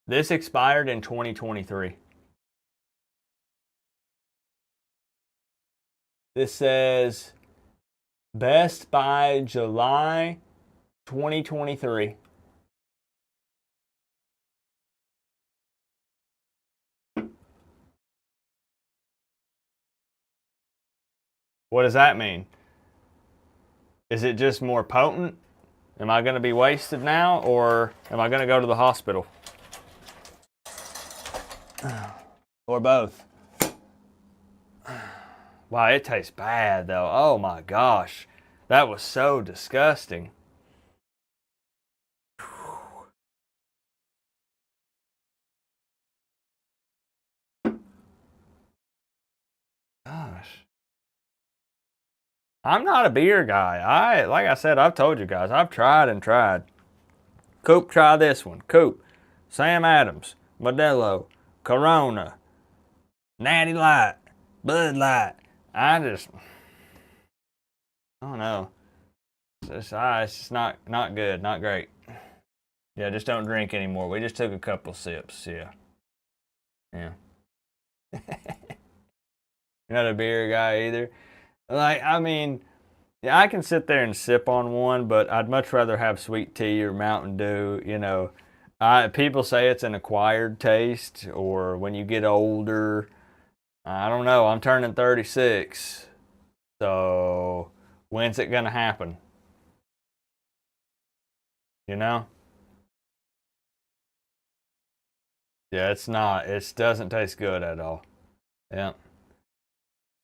This expired in 2023. This says best by July 2023. What does that mean? Is it just more potent? Am I going to be wasted now, or am I going to go to the hospital? Or both. Wow, it tastes bad though. Oh my gosh. That was so disgusting. Gosh. I'm not a beer guy. Like I said, I've told you guys, I've tried and tried. Coop, try this one. Coop, Sam Adams, Modelo, Corona, Natty Light, Bud Light. I don't know. It's just not good, not great. Yeah, just don't drink anymore. We just took a couple sips. Yeah. You're not a beer guy either. Like, I mean, yeah, I can sit there and sip on one, but I'd much rather have sweet tea or Mountain Dew. You know, people say it's an acquired taste, or when you get older. I don't know. I'm turning 36, so when's it gonna happen? You know? Yeah, it's not. It doesn't taste good at all. Yeah.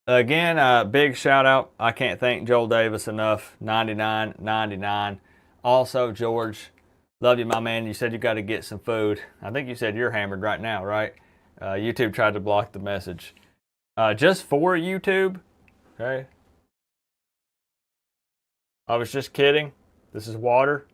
Again, big shout out. I can't thank Joel Davis enough. 99.99. Also, George, love you, my man. You said you got to get some food. I think you said you're hammered right now, right? YouTube tried to block the message. Just for YouTube, okay? I was just kidding. This is water.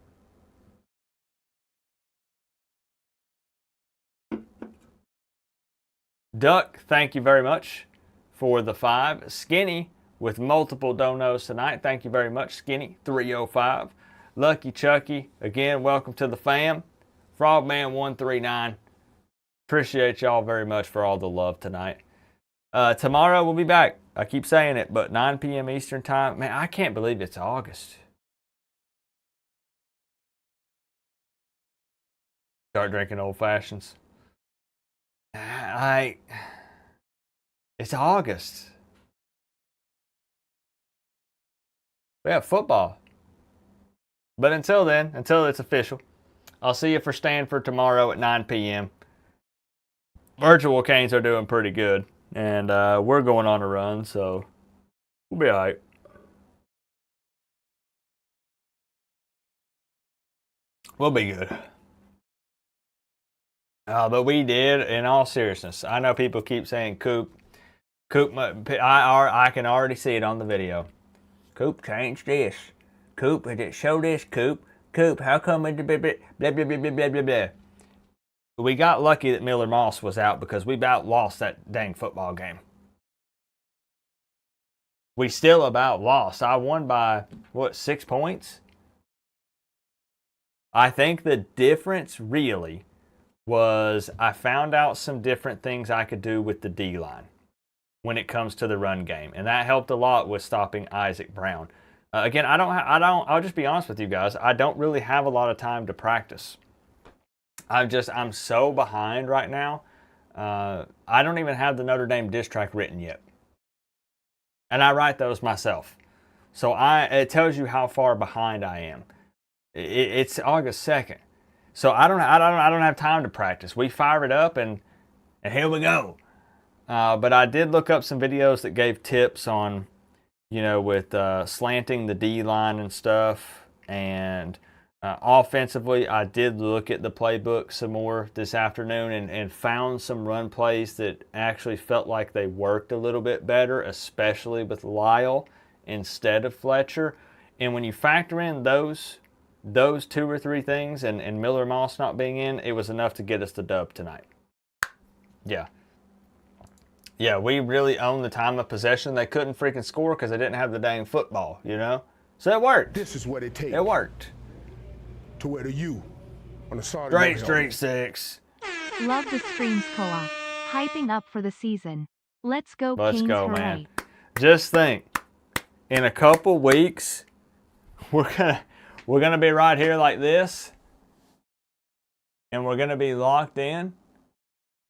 Duck, thank you very much for the 5. Skinny with multiple donos tonight. Thank you very much, Skinny 305. Lucky Chucky, again, welcome to the fam. Frogman 139. Appreciate y'all very much for all the love tonight. Tomorrow we'll be back. I keep saying it, but 9 p.m. Eastern time. Man, I can't believe it's August. Start drinking old fashions. It's August. We have football. But until then, until it's official, I'll see you for Stanford tomorrow at 9 p.m. Virtual Canes are doing pretty good. And we're going on a run, so we'll be all right. We'll be good. But we did, in all seriousness. I know people keep saying Coop. I can already see it on the video. Coop, change this. Coop, show this, Coop. Coop, how come it blah, blah, blah, blah, blah, blah, blah, blah. We got lucky that Miller Moss was out because we about lost that dang football game. We still about lost. I won by, 6 points? I think the difference really was I found out some different things I could do with the D-line when it comes to the run game. And that helped a lot with stopping Isaac Brown. Again, I'll just be honest with you guys. I don't really have a lot of time to practice. I'm so behind right now. I don't even have the Notre Dame diss track written yet. And I write those myself. So it tells you how far behind I am. It's August 2nd. So I don't have time to practice. We fire it up and here we go. But I did look up some videos that gave tips on, with slanting the D-line and stuff. And offensively, I did look at the playbook some more this afternoon and found some run plays that actually felt like they worked a little bit better, especially with Lyle instead of Fletcher. And when you factor in those those 2 or 3 things and Miller Moss not being in, it was enough to get us the dub tonight. Yeah. Yeah, we really owned the time of possession. They couldn't freaking score because they didn't have the dang football, you know? So it worked. This is what it takes. It worked. To wear the U on the side of your Straight helmet. 6. Love the streams co-op. Hyping up for the season. Let's go, Let's Kings, go, hooray. man. Just think, in a couple weeks, we're gonna be right here like this, and we're gonna be locked in,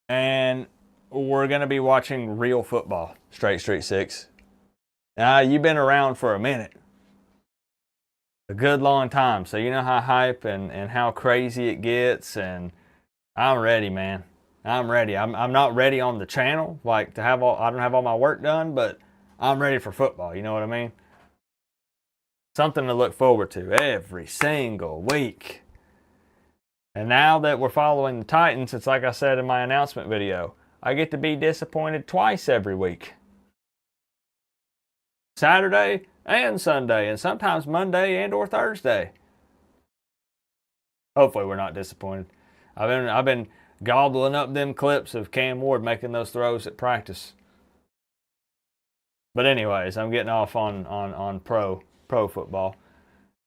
and we're gonna be watching real football. Straight Street 6. Now, you've been around for a minute. A good long time, so you know how hype and how crazy it gets, and I'm ready, man. I'm ready. I'm not ready on the channel, like to have I don't have all my work done, but I'm ready for football, you know what I mean? Something to look forward to every single week. And now that we're following the Titans, it's like I said in my announcement video, I get to be disappointed twice every week. Saturday and Sunday, and sometimes Monday and or Thursday. Hopefully we're not disappointed. I've been gobbling up them clips of Cam Ward making those throws at practice. But anyways, I'm getting off on pro football.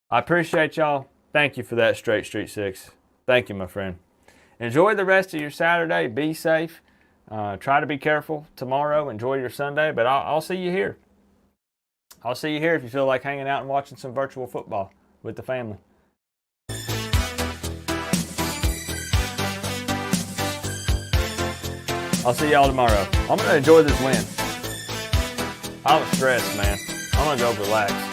I appreciate y'all. Thank you for that, Straight Street 6. Thank you, my friend. Enjoy the rest of your Saturday. Be safe. Try to be careful tomorrow. Enjoy your Sunday. But I'll see you here. I'll see you here if you feel like hanging out and watching some virtual football with the family. I'll see y'all tomorrow. I'm going to enjoy this win. I was stressed, man. I'm going to go relax.